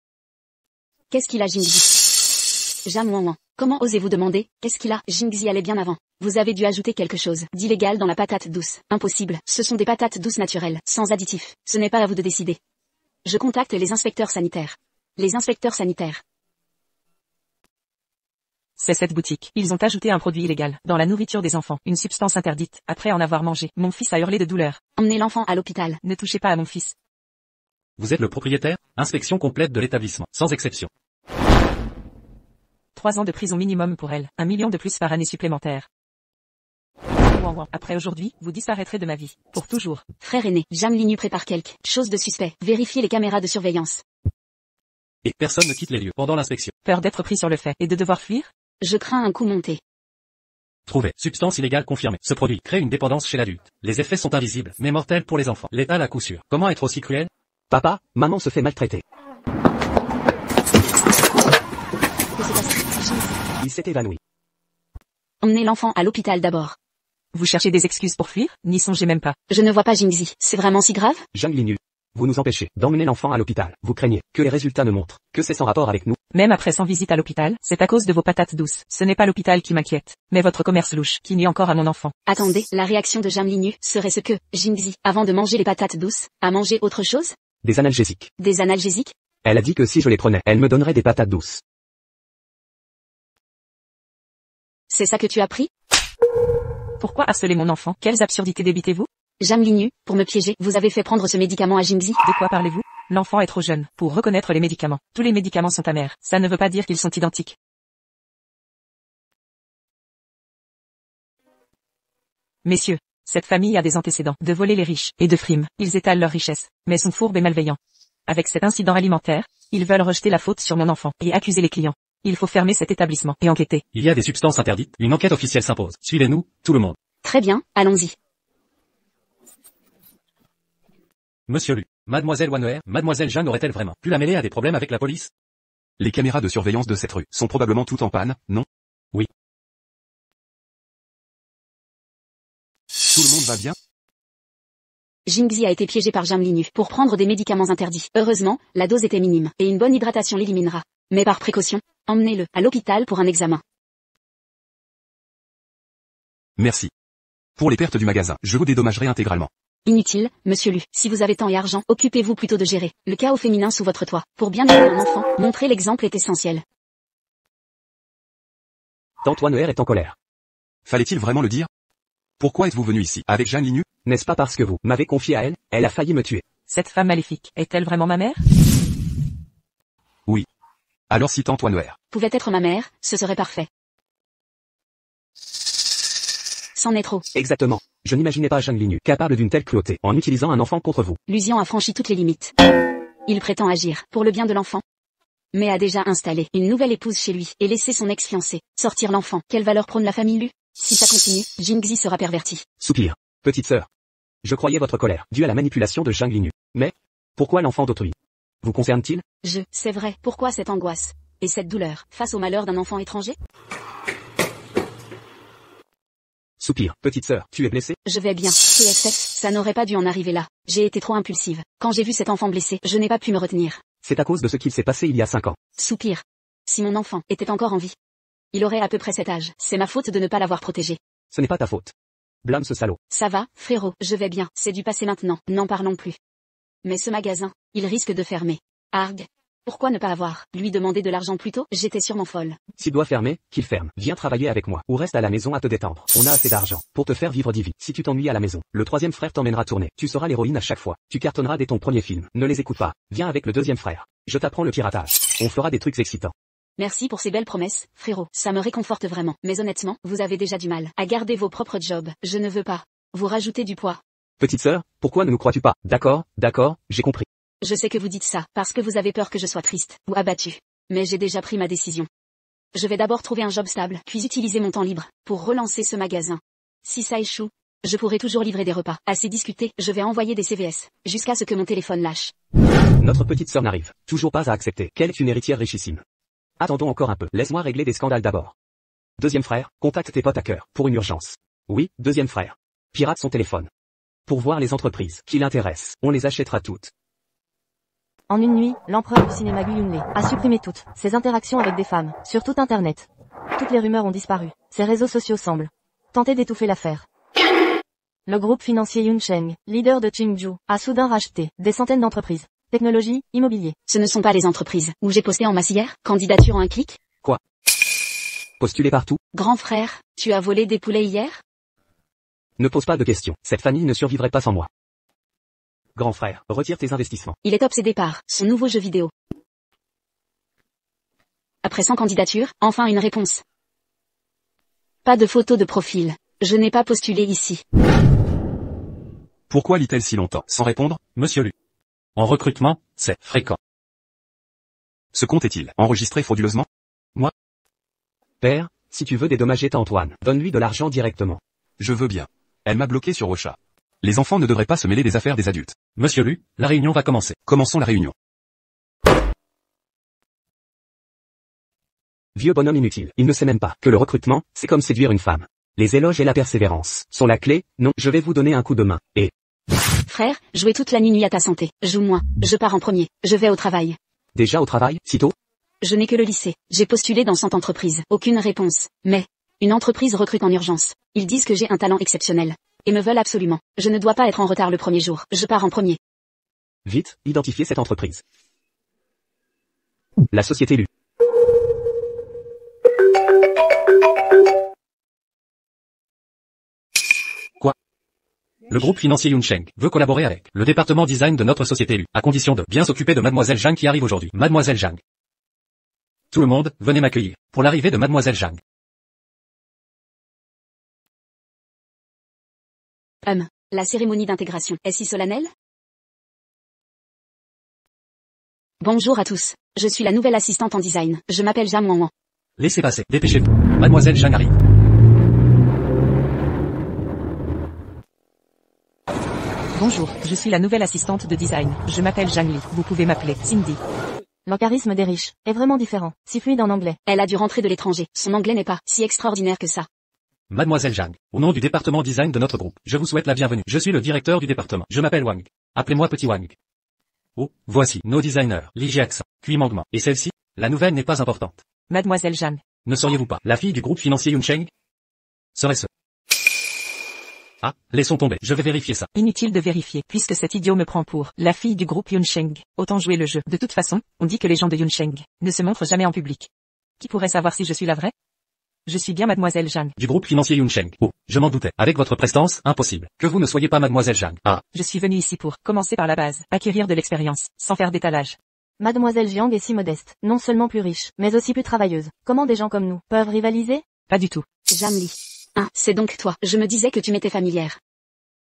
Qu'est-ce qu'il a, Jingzi? Jam Wan Wan. Comment osez-vous demander? Qu'est-ce qu'il a? Jingzi allait bien avant. Vous avez dû ajouter quelque chose d'illégal dans la patate douce. Impossible. Ce sont des patates douces naturelles, sans additifs. Ce n'est pas à vous de décider. Je contacte les inspecteurs sanitaires. Les inspecteurs sanitaires. C'est cette boutique. Ils ont ajouté un produit illégal dans la nourriture des enfants, une substance interdite. Après en avoir mangé, mon fils a hurlé de douleur. Emmenez l'enfant à l'hôpital. Ne touchez pas à mon fils. Vous êtes le propriétaire? Inspection complète de l'établissement, sans exception. 3 ans de prison minimum pour elle, 1 million de plus par année supplémentaire. Après aujourd'hui, vous disparaîtrez de ma vie. Pour toujours. Frère aîné, Jam Linu prépare quelque chose de suspect. Vérifiez les caméras de surveillance. Et personne ne quitte les lieux pendant l'inspection. Peur d'être pris sur le fait et de devoir fuir? Je crains un coup monté. Trouvé. Substance illégale confirmée. Ce produit crée une dépendance chez l'adulte. Les effets sont invisibles, mais mortels pour les enfants. Létal à coup sûr. Comment être aussi cruel? Papa, maman se fait maltraiter. Que se passe-t-il? Il s'est évanoui. Emmenez l'enfant à l'hôpital d'abord. Vous cherchez des excuses pour fuir? N'y songez même pas. Je ne vois pas Jingzi. C'est vraiment si grave? Zhang Linu. Vous nous empêchez d'emmener l'enfant à l'hôpital. Vous craignez que les résultats ne montrent que c'est sans rapport avec nous. Même après 100 visites à l'hôpital, c'est à cause de vos patates douces. Ce n'est pas l'hôpital qui m'inquiète, mais votre commerce louche, qui nuit encore à mon enfant. Attendez, la réaction de Jam Linu serait ce que, Jingzi, avant de manger les patates douces, a mangé autre chose? Des analgésiques. Des analgésiques? Elle a dit que si je les prenais, elle me donnerait des patates douces. C'est ça que tu as pris? Pourquoi harceler mon enfant? Quelles absurdités débitez-vous? Jam Linu, pour me piéger, vous avez fait prendre ce médicament à Jingzi? De quoi parlez-vous? L'enfant est trop jeune pour reconnaître les médicaments. Tous les médicaments sont amers. Ça ne veut pas dire qu'ils sont identiques. Messieurs, cette famille a des antécédents de voler les riches et de frimes. Ils étalent leur richesse, mais sont fourbes et malveillants. Avec cet incident alimentaire, ils veulent rejeter la faute sur mon enfant et accuser les clients. Il faut fermer cet établissement et enquêter. Il y a des substances interdites. Une enquête officielle s'impose. Suivez-nous, tout le monde. Très bien, allons-y. Monsieur Lu, Mademoiselle Wanner, Mademoiselle Jeanne aurait-elle vraiment pu la mêler à des problèmes avec la police? Les caméras de surveillance de cette rue sont probablement toutes en panne, non? Oui. Tout le monde va bien? Jingzi a été piégé par Jam Linu pour prendre des médicaments interdits. Heureusement, la dose était minime, et une bonne hydratation l'éliminera. Mais par précaution, emmenez-le à l'hôpital pour un examen. Merci. Pour les pertes du magasin, je vous dédommagerai intégralement. Inutile, monsieur Lu. Si vous avez temps et argent, occupez-vous plutôt de gérer le chaos féminin sous votre toit. Pour bien élever un enfant, montrer l'exemple est essentiel. Tante Wanner est en colère. Fallait-il vraiment le dire? Pourquoi êtes-vous venu ici, avec Jeanne Linu? N'est-ce pas parce que vous m'avez confié à elle, elle a failli me tuer. Cette femme maléfique, est-elle vraiment ma mère? Oui. Alors si tante Wanner. Pouvait être ma mère, ce serait parfait. C'en est trop. Exactement. Je n'imaginais pas Zhang Linu capable d'une telle cruauté en utilisant un enfant contre vous. Lusian a franchi toutes les limites. Il prétend agir pour le bien de l'enfant, mais a déjà installé une nouvelle épouse chez lui et laissé son ex-fiancé sortir l'enfant. Quelle valeur prône la famille Lu? Si ça continue, Jingzi sera perverti. Soupir. Petite sœur. Je croyais votre colère due à la manipulation de Zhang Linu. Mais, pourquoi l'enfant d'autrui vous concerne-t-il? C'est vrai, pourquoi cette angoisse et cette douleur face au malheur d'un enfant étranger? Soupir. Petite sœur, tu es blessée? Je vais bien. PSF, ça n'aurait pas dû en arriver là. J'ai été trop impulsive. Quand j'ai vu cet enfant blessé, je n'ai pas pu me retenir. C'est à cause de ce qu'il s'est passé il y a 5 ans. Soupir. Si mon enfant était encore en vie, il aurait à peu près cet âge. C'est ma faute de ne pas l'avoir protégé. Ce n'est pas ta faute. Blâme ce salaud. Ça va, frérot, je vais bien. C'est du passé maintenant, n'en parlons plus. Mais ce magasin, il risque de fermer. Arg. Pourquoi ne pas avoir lui demander de l'argent plus tôt? J'étais sûrement folle. S'il doit fermer, qu'il ferme. Viens travailler avec moi. Ou reste à la maison à te détendre. On a assez d'argent pour te faire vivre d'ivy. Si tu t'ennuies à la maison, le troisième frère t'emmènera tourner. Tu seras l'héroïne à chaque fois. Tu cartonneras dès ton premier film. Ne les écoute pas. Viens avec le deuxième frère. Je t'apprends le piratage. On fera des trucs excitants. Merci pour ces belles promesses, frérot. Ça me réconforte vraiment. Mais honnêtement, vous avez déjà du mal à garder vos propres jobs. Je ne veux pas vous rajouter du poids. Petite sœur, pourquoi ne nous crois-tu pas? D'accord, j'ai compris. Je sais que vous dites ça, parce que vous avez peur que je sois triste, ou abattue. Mais j'ai déjà pris ma décision. Je vais d'abord trouver un job stable, puis utiliser mon temps libre, pour relancer ce magasin. Si ça échoue, je pourrai toujours livrer des repas. Assez discuté, je vais envoyer des CVS, jusqu'à ce que mon téléphone lâche. Notre petite sœur n'arrive toujours pas à accepter qu'elle est une héritière richissime. Attendons encore un peu, laisse-moi régler des scandales d'abord. Deuxième frère, contacte tes potes à cœur, pour une urgence. Oui, deuxième frère. Pirate son téléphone. Pour voir les entreprises qui l'intéressent, on les achètera toutes. En une nuit, l'empereur du cinéma Gu Yunlei a supprimé toutes ses interactions avec des femmes, sur tout Internet. Toutes les rumeurs ont disparu. Ses réseaux sociaux semblent tenter d'étouffer l'affaire. Le groupe financier Yuncheng, leader de Qingju, a soudain racheté des centaines d'entreprises. Technologie, immobilier. Ce ne sont pas les entreprises où j'ai posté en masse hier, candidature en un clic. Postuler partout? Grand frère, tu as volé des poulets hier? Ne pose pas de questions. Cette famille ne survivrait pas sans moi. Grand frère, retire tes investissements. Il est obsédé par son nouveau jeu vidéo. Après 100 candidatures, enfin une réponse. Pas de photo de profil. Je n'ai pas postulé ici. Pourquoi lit-elle si longtemps sans répondre? Monsieur Lu. En recrutement, c'est fréquent. Ce compte est-il enregistré frauduleusement? Père, si tu veux dédommager ta Antoine, donne-lui de l'argent directement. Je veux bien. Elle m'a bloqué sur Ocha. Les enfants ne devraient pas se mêler des affaires des adultes. Monsieur Lu, la réunion va commencer. Commençons la réunion. Vieux bonhomme inutile. Il ne sait même pas que le recrutement, c'est comme séduire une femme. Les éloges et la persévérance sont la clé. Non, je vais vous donner un coup de main. Et Frère, jouez toute la nuit à ta santé. Joue-moi. Je pars en premier. Je vais au travail. déjà au travail, si tôt? Je n'ai que le lycée. J'ai postulé dans 100 entreprises. Aucune réponse. Mais une entreprise recrute en urgence. Ils disent que j'ai un talent exceptionnel. Et me veulent absolument. Je ne dois pas être en retard le premier jour. Je pars en premier. Vite, identifiez cette entreprise. La société Lu. Le groupe financier Yuncheng veut collaborer avec le département design de notre société Lu, à condition de bien s'occuper de Mademoiselle Zhang qui arrive aujourd'hui. Mademoiselle Zhang. Tout le monde, venez m'accueillir pour l'arrivée de Mademoiselle Zhang. La cérémonie d'intégration est si solennelle? Bonjour à tous. Je suis la nouvelle assistante en design. Je m'appelle Jam Wan Wan. Laissez passer, dépêchez-vous. Mademoiselle Zhang arrive. Bonjour, je suis la nouvelle assistante de design. Je m'appelle Zhang Li. Vous pouvez m'appeler Cindy. Le charisme des riches est vraiment différent, si fluide en anglais. Elle a dû rentrer de l'étranger. Son anglais n'est pas si extraordinaire que ça. Mademoiselle Zhang, au nom du département design de notre groupe, je vous souhaite la bienvenue. Je suis le directeur du département. Je m'appelle Wang. Appelez-moi Petit Wang. Oh, voici nos designers, Li Jiaxin, Kui Mangma. Et celle-ci, la nouvelle n'est pas importante. Mademoiselle Zhang. Ne seriez-vous pas la fille du groupe financier Yuncheng? Serait-ce? Ah, laissons tomber, je vais vérifier ça. Inutile de vérifier, puisque cet idiot me prend pour la fille du groupe Yuncheng. Autant jouer le jeu. De toute façon, on dit que les gens de Yuncheng ne se montrent jamais en public. Qui pourrait savoir si je suis la vraie? Je suis bien Mademoiselle Zhang. Du groupe financier Yuncheng. Oh, je m'en doutais. Avec votre prestance, impossible. Que vous ne soyez pas Mademoiselle Zhang. Ah. Je suis venue ici pour commencer par la base, acquérir de l'expérience, sans faire d'étalage. Mademoiselle Jiang est si modeste, non seulement plus riche, mais aussi plus travailleuse. Comment des gens comme nous peuvent rivaliser? Pas du tout. Jam Li. Ah, c'est donc toi. Je me disais que tu m'étais familière.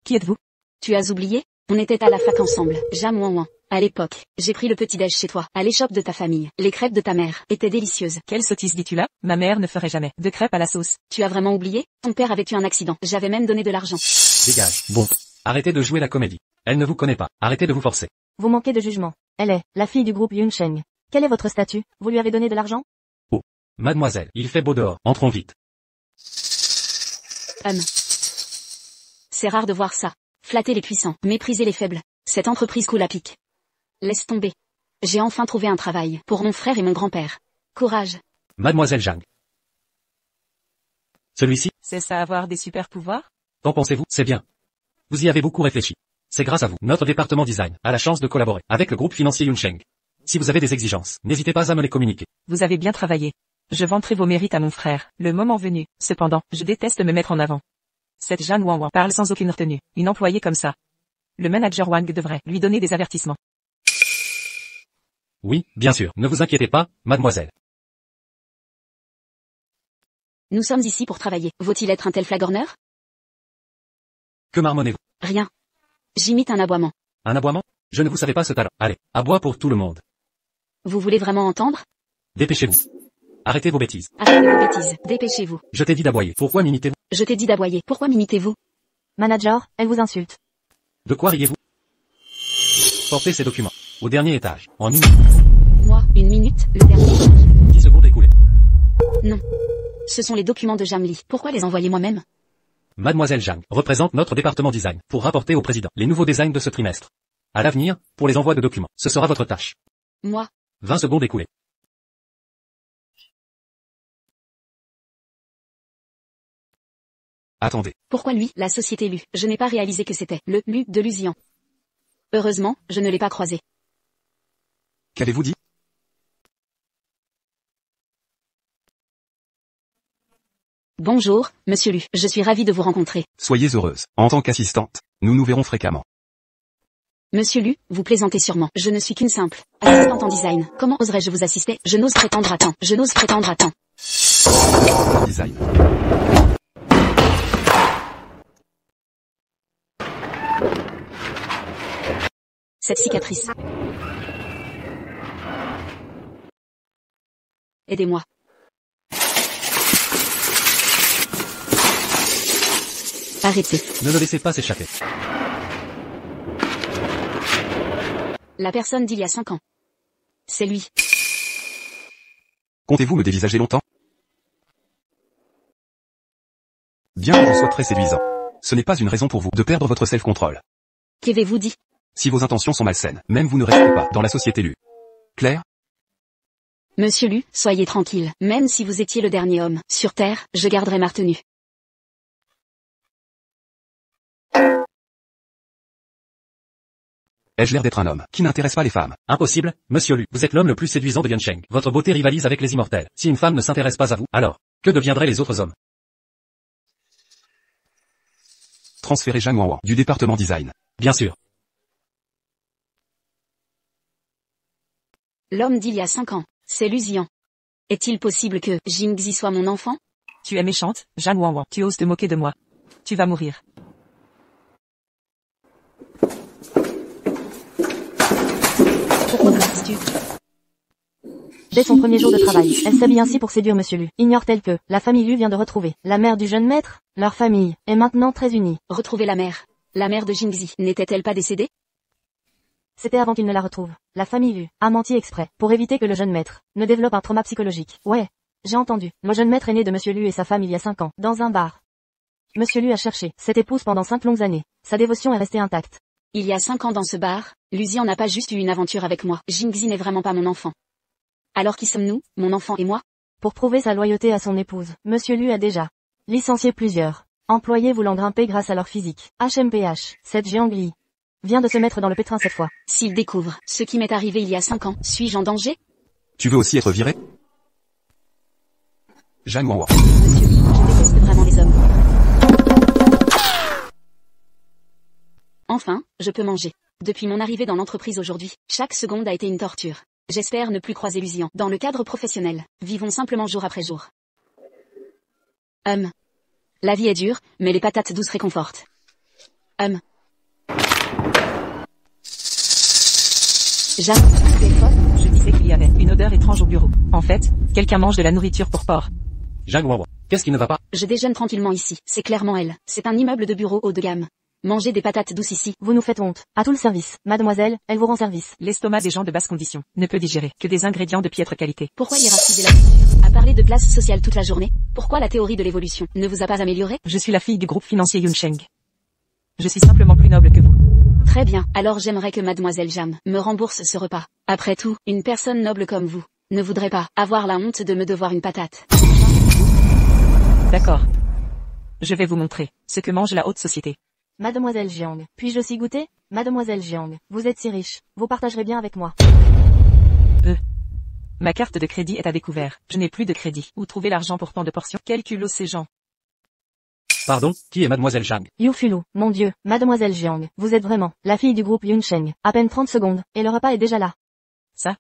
Qui êtes-vous? Tu as oublié? On était à la fac ensemble. Jam Wan Wan. À l'époque, j'ai pris le petit-déj chez toi, à l'échoppe de ta famille. Les crêpes de ta mère étaient délicieuses. Quelle sottise dis-tu là? Ma mère ne ferait jamais de crêpes à la sauce. Tu as vraiment oublié? Ton père avait eu un accident. J'avais même donné de l'argent. Dégage. Bon. Arrêtez de jouer la comédie. Elle ne vous connaît pas. Arrêtez de vous forcer. Vous manquez de jugement. Elle est la fille du groupe Yuncheng. Quel est votre statut? Vous lui avez donné de l'argent? Oh. Mademoiselle, il fait beau dehors. Entrons vite. C'est rare de voir ça. Flatter les puissants, mépriser les faibles. Cette entreprise coule à pic. Laisse tomber. J'ai enfin trouvé un travail, pour mon frère et mon grand-père. Courage. Mademoiselle Zhang. Celui-ci? C'est ça avoir des super pouvoirs? Qu'en pensez-vous? C'est bien. Vous y avez beaucoup réfléchi. C'est grâce à vous. Notre département design a la chance de collaborer avec le groupe financier Yuncheng. Si vous avez des exigences, n'hésitez pas à me les communiquer. Vous avez bien travaillé. Je vanterai vos mérites à mon frère, le moment venu. Cependant, je déteste me mettre en avant. Cette Jeanne Wang Wang parle sans aucune retenue. Une employée comme ça. Le manager Wang devrait lui donner des avertissements. Oui, bien sûr. Ne vous inquiétez pas, mademoiselle. Nous sommes ici pour travailler. Vaut-il être un tel flagorneur? Que marmonnez-vous? Rien. J'imite un aboiement. Un aboiement? Je ne vous savais pas ce talent. Allez, aboie pour tout le monde. Vous voulez vraiment entendre? Dépêchez-vous. Arrêtez vos bêtises. Arrêtez vos bêtises. Dépêchez-vous. Je t'ai dit d'aboyer. Pourquoi m'imitez-vous? Je t'ai dit d'aboyer. Pourquoi m'imitez-vous? Manager, elle vous insulte. De quoi riez-vous? Portez ces documents. Au dernier étage. En une minute. Moi, une minute, le dernier étage. 10 secondes écoulées. Non. Ce sont les documents de Jam Li. Pourquoi les envoyer moi-même? Mademoiselle Zhang représente notre département design pour rapporter au président les nouveaux designs de ce trimestre. À l'avenir, pour les envois de documents, ce sera votre tâche. Moi. 20 secondes écoulées. Attendez. Pourquoi lui, la société Lu? Je n'ai pas réalisé que c'était le Lu de Lusian. Heureusement, je ne l'ai pas croisé. Qu'avez-vous dit? Bonjour, monsieur Lu. Je suis ravi de vous rencontrer. Soyez heureuse. En tant qu'assistante, nous nous verrons fréquemment. Monsieur Lu, vous plaisantez sûrement. Je ne suis qu'une simple assistante en design. Comment oserais-je vous assister? Je n'ose prétendre à temps. Je n'ose prétendre à temps. Design. Cette cicatrice. Aidez-moi. Arrêtez. Ne le laissez pas s'échapper. La personne d'il y a 5 ans. C'est lui. Comptez-vous me dévisager longtemps? Bien que vous soit très séduisant. Ce n'est pas une raison pour vous de perdre votre self-control. Qu'avez-vous dit? Si vos intentions sont malsaines, même vous ne restez pas dans la société Lu. Claire? Monsieur Lu, soyez tranquille. Même si vous étiez le dernier homme sur Terre, je garderai ma retenue. Ai-je l'air d'être un homme qui n'intéresse pas les femmes? Impossible, monsieur Lu. Vous êtes l'homme le plus séduisant de Yancheng. Votre beauté rivalise avec les immortels. Si une femme ne s'intéresse pas à vous, alors, que deviendraient les autres hommes? Transférez Zhang Wanwan du département design. Bien sûr. L'homme d'il y a 5 ans, c'est Lusian. Est-il possible que Jingzi soit mon enfant? Tu es méchante, Zhang Wanwan. Tu oses te moquer de moi. Tu vas mourir. Pourquoi craques-tu? Dès son premier jour de travail, elle s'habille ainsi pour séduire Monsieur Lu. Ignore-t-elle que la famille Lu vient de retrouver la mère du jeune maître? Leur famille est maintenant très unie. Retrouver la mère. La mère de Jingzi, n'était-elle pas décédée? C'était avant qu'il ne la retrouve. La famille Lu a menti exprès pour éviter que le jeune maître ne développe un trauma psychologique. Ouais, j'ai entendu. Le jeune maître est né de Monsieur Lu et sa femme il y a 5 ans, dans un bar. Monsieur Lu a cherché cette épouse pendant 5 longues années. Sa dévotion est restée intacte. Il y a 5 ans dans ce bar, Lusian n'a pas juste eu une aventure avec moi. Jingzi n'est vraiment pas mon enfant. Alors qui sommes-nous, mon enfant et moi? Pour prouver sa loyauté à son épouse, Monsieur Lu a déjà licencié plusieurs employés voulant grimper grâce à leur physique. HMPH, cette Jiang Li vient de se mettre dans le pétrin cette fois. S'il découvre ce qui m'est arrivé il y a 5 ans, suis-je en danger? Tu veux aussi être viré? Zhang Wanwan. Monsieur, je déteste vraiment les hommes. Enfin, je peux manger. Depuis mon arrivée dans l'entreprise aujourd'hui, chaque seconde a été une torture. J'espère ne plus croiser Lusian. Dans le cadre professionnel, vivons simplement jour après jour. La vie est dure, mais les patates douces réconfortent. Jamais. Tu es folle? Je disais qu'il y avait une odeur étrange au bureau. En fait, quelqu'un mange de la nourriture pour porc. Zhang Wanwan. Qu'est-ce qui ne va pas? Je déjeune tranquillement ici. C'est clairement elle. C'est un immeuble de bureau haut de gamme. Manger des patates douces ici. Vous nous faites honte. À tout le service. Mademoiselle, elle vous rend service. L'estomac des gens de basse condition ne peut digérer que des ingrédients de piètre qualité. Pourquoi hiérarchiser la culture? À parler de classe sociale toute la journée? Pourquoi la théorie de l'évolution ne vous a pas amélioré? Je suis la fille du groupe financier Yuncheng. Je suis simplement plus noble que vous. Très bien, alors j'aimerais que mademoiselle Jam me rembourse ce repas. Après tout, une personne noble comme vous ne voudrait pas avoir la honte de me devoir une patate. D'accord. Je vais vous montrer ce que mange la haute société. Mademoiselle Jiang, puis-je aussi goûter? Mademoiselle Jiang, vous êtes si riche, vous partagerez bien avec moi. Ma carte de crédit est à découvert. Je n'ai plus de crédit. Où trouver l'argent pour tant de portions? Quel culot ces gens. Pardon, qui est mademoiselle Zhang? Yu Fulu, mon Dieu, mademoiselle Jiang, vous êtes vraiment la fille du groupe Yuncheng. À peine 30 secondes, et le repas est déjà là. Ça?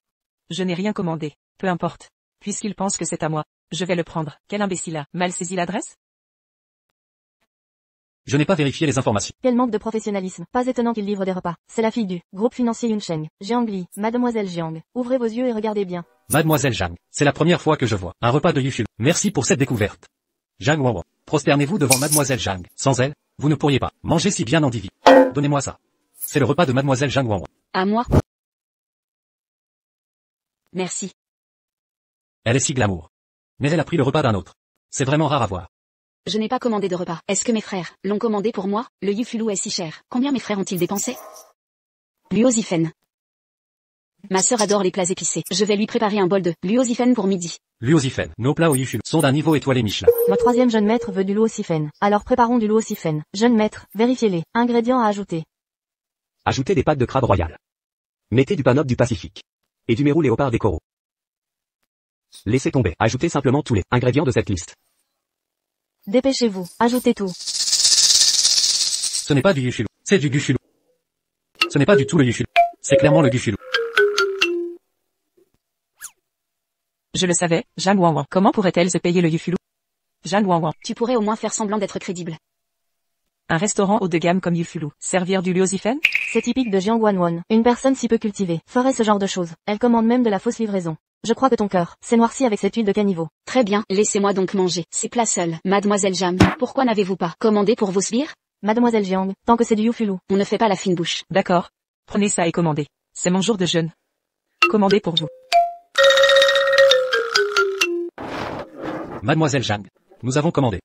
Je n'ai rien commandé. Peu importe. Puisqu'il pense que c'est à moi, je vais le prendre. Quel imbécile a mal saisi l'adresse? Je n'ai pas vérifié les informations. Quel manque de professionnalisme. Pas étonnant qu'il livre des repas. C'est la fille du groupe financier Yuncheng. Jiang Li, mademoiselle Jiang. Ouvrez vos yeux et regardez bien. Mademoiselle Zhang, c'est la première fois que je vois un repas de Yuful. Merci pour cette découverte. Zhang Wanwan, prosternez-vous devant mademoiselle Zhang. Sans elle, vous ne pourriez pas manger si bien en divi. Donnez-moi ça. C'est le repas de mademoiselle Zhang Wanwan. À moi? Merci. Elle est si glamour. Mais elle a pris le repas d'un autre. C'est vraiment rare à voir. Je n'ai pas commandé de repas. Est-ce que mes frères l'ont commandé pour moi? Le yufulu est si cher. Combien mes frères ont-ils dépensé? Luozifen. Ma sœur adore les plats épicés. Je vais lui préparer un bol de luozifen pour midi. Luozifen, nos plats au yufulu sont d'un niveau étoilé Michelin. Notre troisième jeune maître veut du luozifen. Alors préparons du luozifen. Jeune maître, vérifiez-les. Ingrédients à ajouter. Ajoutez des pâtes de crabe royal. Mettez du panop du Pacifique. Et du mérou léopard des coraux. Laissez tomber. Ajoutez simplement tous les ingrédients de cette liste. Dépêchez-vous. Ajoutez tout. Ce n'est pas du yufulu, c'est du gufulu. Ce n'est pas du tout le yufulu. C'est clairement le gufulu. Je le savais, Jeanne Wanwan. Comment pourrait-elle se payer le yufulu? Jeanne Wanwan. Tu pourrais au moins faire semblant d'être crédible. Un restaurant haut de gamme comme yufulu. Servir du luozifen? C'est typique de Jiang Wanwan. Une personne si peu cultivée ferait ce genre de choses. Elle commande même de la fausse livraison. Je crois que ton cœur s'est noirci avec cette huile de caniveau. Très bien, laissez-moi donc manger. Ces plats seuls. Mademoiselle Jam, pourquoi n'avez-vous pas commandé pour vos sbires? Mademoiselle Jiang, tant que c'est du yufulu. On ne fait pas la fine bouche. D'accord. Prenez ça et commandez. C'est mon jour de jeûne. Commandez pour vous. Mademoiselle Jeanne, nous avons commandé.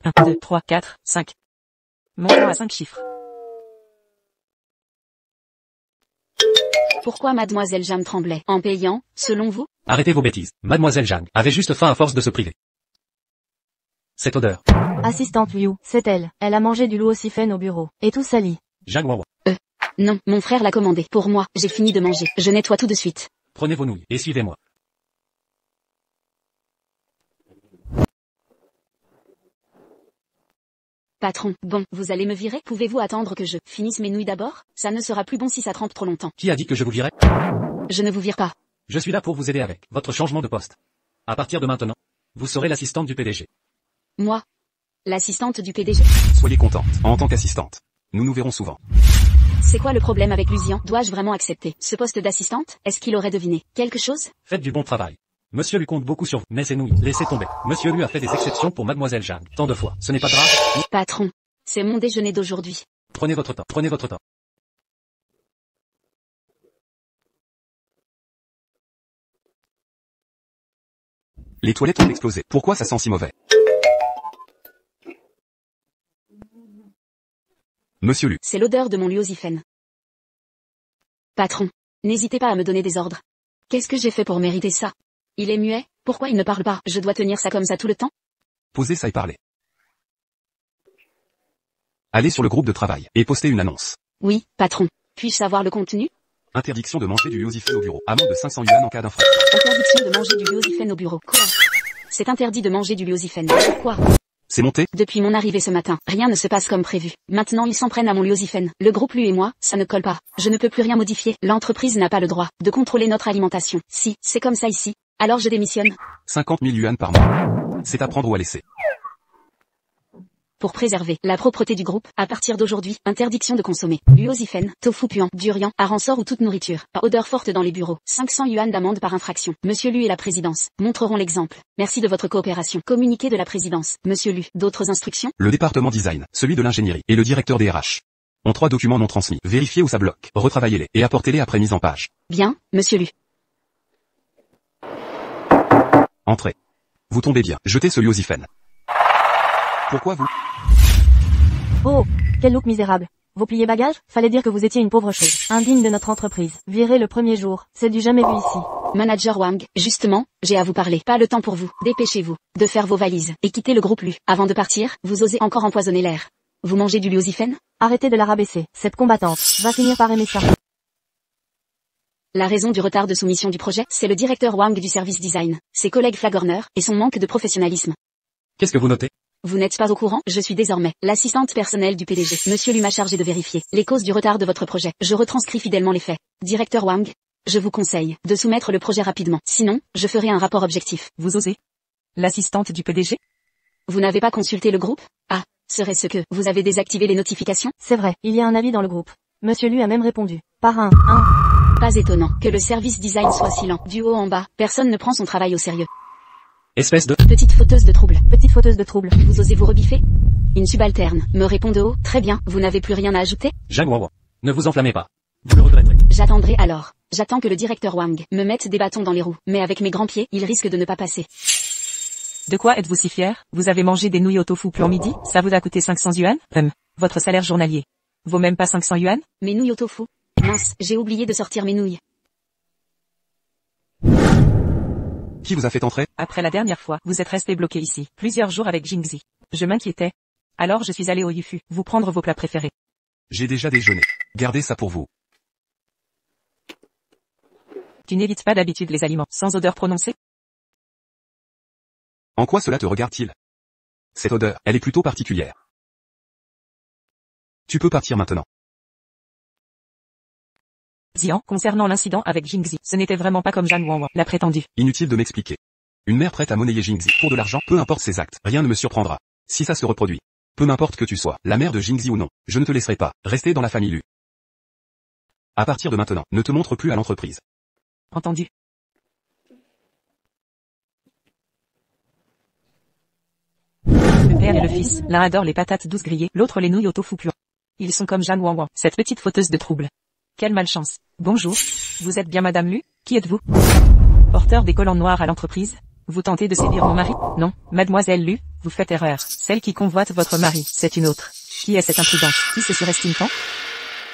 1, 2, 3, 4, 5. Montant à 5 chiffres. Pourquoi Mademoiselle Jam tremblait? En payant, selon vous? Arrêtez vos bêtises. Mademoiselle Jeanne avait juste faim à force de se priver. Cette odeur. Assistante Liu, c'est elle. Elle a mangé du luozifen au bureau. Et tout sali. Jeanne Wanwan. Non, mon frère l'a commandé. Pour moi, j'ai fini de manger. Je nettoie tout de suite. Prenez vos nouilles et suivez-moi. Patron, bon, vous allez me virer? Pouvez-vous attendre que je finisse mes nouilles d'abord? Ça ne sera plus bon si ça trempe trop longtemps. Qui a dit que je vous virais? Je ne vous vire pas. Je suis là pour vous aider avec votre changement de poste. À partir de maintenant, vous serez l'assistante du PDG. Moi, l'assistante du PDG. Soyez contente. En tant qu'assistante. Nous nous verrons souvent. C'est quoi le problème avec Lusian? Dois-je vraiment accepter ce poste d'assistante? Est-ce qu'il aurait deviné quelque chose? Faites du bon travail. Monsieur lui compte beaucoup sur vous, mais ses nouilles, laissez tomber. Monsieur lui a fait des exceptions pour Mademoiselle Jeanne, tant de fois. Ce n'est pas grave. Patron, c'est mon déjeuner d'aujourd'hui. Prenez votre temps, prenez votre temps. Les toilettes ont explosé. Pourquoi ça sent si mauvais? Monsieur Lu. C'est l'odeur de mon luozifen. Patron, n'hésitez pas à me donner des ordres. Qu'est-ce que j'ai fait pour mériter ça? Il est muet, pourquoi il ne parle pas? Je dois tenir ça comme ça tout le temps? Posez ça et parlez. Allez sur le groupe de travail et postez une annonce. Oui, patron. Puis-je savoir le contenu? Interdiction de manger du luozifen au bureau. Amende de 500 yuan en cas d'infraction. Interdiction de manger du luozifen au bureau. Quoi? C'est interdit de manger du luozifen. Pourquoi? C'est monté? Depuis mon arrivée ce matin, rien ne se passe comme prévu. Maintenant ils s'en prennent à mon luozifen. Le groupe Lu et moi, ça ne colle pas. Je ne peux plus rien modifier. L'entreprise n'a pas le droit de contrôler notre alimentation. Si, c'est comme ça ici. Alors je démissionne. 50 000 yuan par mois. C'est à prendre ou à laisser. Pour préserver la propreté du groupe, à partir d'aujourd'hui, interdiction de consommer luozifen, tofu puant, durian, aransor ou toute nourriture à odeur forte dans les bureaux. 500 yuan d'amende par infraction. Monsieur Lu et la présidence montreront l'exemple. Merci de votre coopération. Communiqué de la présidence. Monsieur Lu, d'autres instructions? Le département design, celui de l'ingénierie et le directeur des RH ont 3 documents non transmis. Vérifiez où ça bloque. Retravaillez-les et apportez-les après mise en page. Bien, monsieur Lu. Entrez. Vous tombez bien. Jetez ce luozifen. Pourquoi vous? Oh, quel look misérable. Vos pliés bagages? Fallait dire que vous étiez une pauvre chose. Indigne de notre entreprise. Viré le premier jour. C'est du jamais vu ici. Manager Wang, justement, j'ai à vous parler. Pas le temps pour vous. Dépêchez-vous de faire vos valises et quitter le groupe Lu. Avant de partir, vous osez encore empoisonner l'air. Vous mangez du luozifen? Arrêtez de la rabaisser. Cette combattante va finir par aimer ça. La raison du retard de soumission du projet, c'est le directeur Wang du service design, ses collègues flagorneurs et son manque de professionnalisme. Qu'est-ce que vous notez? Vous n'êtes pas au courant? Je suis désormais l'assistante personnelle du PDG. Monsieur Lu m'a chargé de vérifier les causes du retard de votre projet. Je retranscris fidèlement les faits. Directeur Wang, je vous conseille de soumettre le projet rapidement. Sinon, je ferai un rapport objectif. Vous osez? L'assistante du PDG? Vous n'avez pas consulté le groupe? Ah, serait-ce que vous avez désactivé les notifications? C'est vrai, il y a un avis dans le groupe. Monsieur Lu a même répondu. Par un. Pas étonnant que le service design soit si lent. Du haut en bas, personne ne prend son travail au sérieux. Espèce de... Petite fauteuse de trouble. Petite fauteuse de trouble. Vous osez vous rebiffer? Une subalterne me répond de haut. Très bien, vous n'avez plus rien à ajouter? Jeanne Wanwan. Ne vous enflammez pas. Vous le regretterez. J'attendrai alors. J'attends que le directeur Wang me mette des bâtons dans les roues. Mais avec mes grands pieds, il risque de ne pas passer. De quoi êtes-vous si fier? Vous avez mangé des nouilles au tofu pour midi? Ça vous a coûté 500 yuan? Votre salaire journalier vaut même pas 500 yuan? Mes nouilles au tofu. Mince, j'ai oublié de sortir mes nouilles. Qui vous a fait entrer? Après la dernière fois, vous êtes resté bloqué ici, plusieurs jours avec Jingzi. Je m'inquiétais. Alors je suis allé au Yufu, vous prendre vos plats préférés. J'ai déjà déjeuné. Gardez ça pour vous. Tu n'évites pas d'habitude les aliments sans odeur prononcée? En quoi cela te regarde-t-il? Cette odeur, elle est plutôt particulière. Tu peux partir maintenant. Xian, concernant l'incident avec Jingzi, ce n'était vraiment pas comme Zhan Wanwan l'a prétendu. Inutile de m'expliquer. Une mère prête à monnayer Jingzi pour de l'argent, peu importe ses actes, rien ne me surprendra. Si ça se reproduit. Peu m'importe que tu sois la mère de Jingzi ou non, je ne te laisserai pas rester dans la famille Lu. À partir de maintenant, ne te montre plus à l'entreprise. Entendu. Le père et le fils, l'un adore les patates douces grillées, l'autre les nouilles au tofu puant. Ils sont comme Zhan Wanwan, cette petite fauteuse de troubles. Quelle malchance. Bonjour. Vous êtes bien Madame Lu? Qui êtes-vous? Porteur des collants noirs à l'entreprise? Vous tentez de séduire mon mari? Non, Mademoiselle Lu, vous faites erreur. Celle qui convoite votre mari, c'est une autre. Qui est cette imprudente? Qui se surestime tant?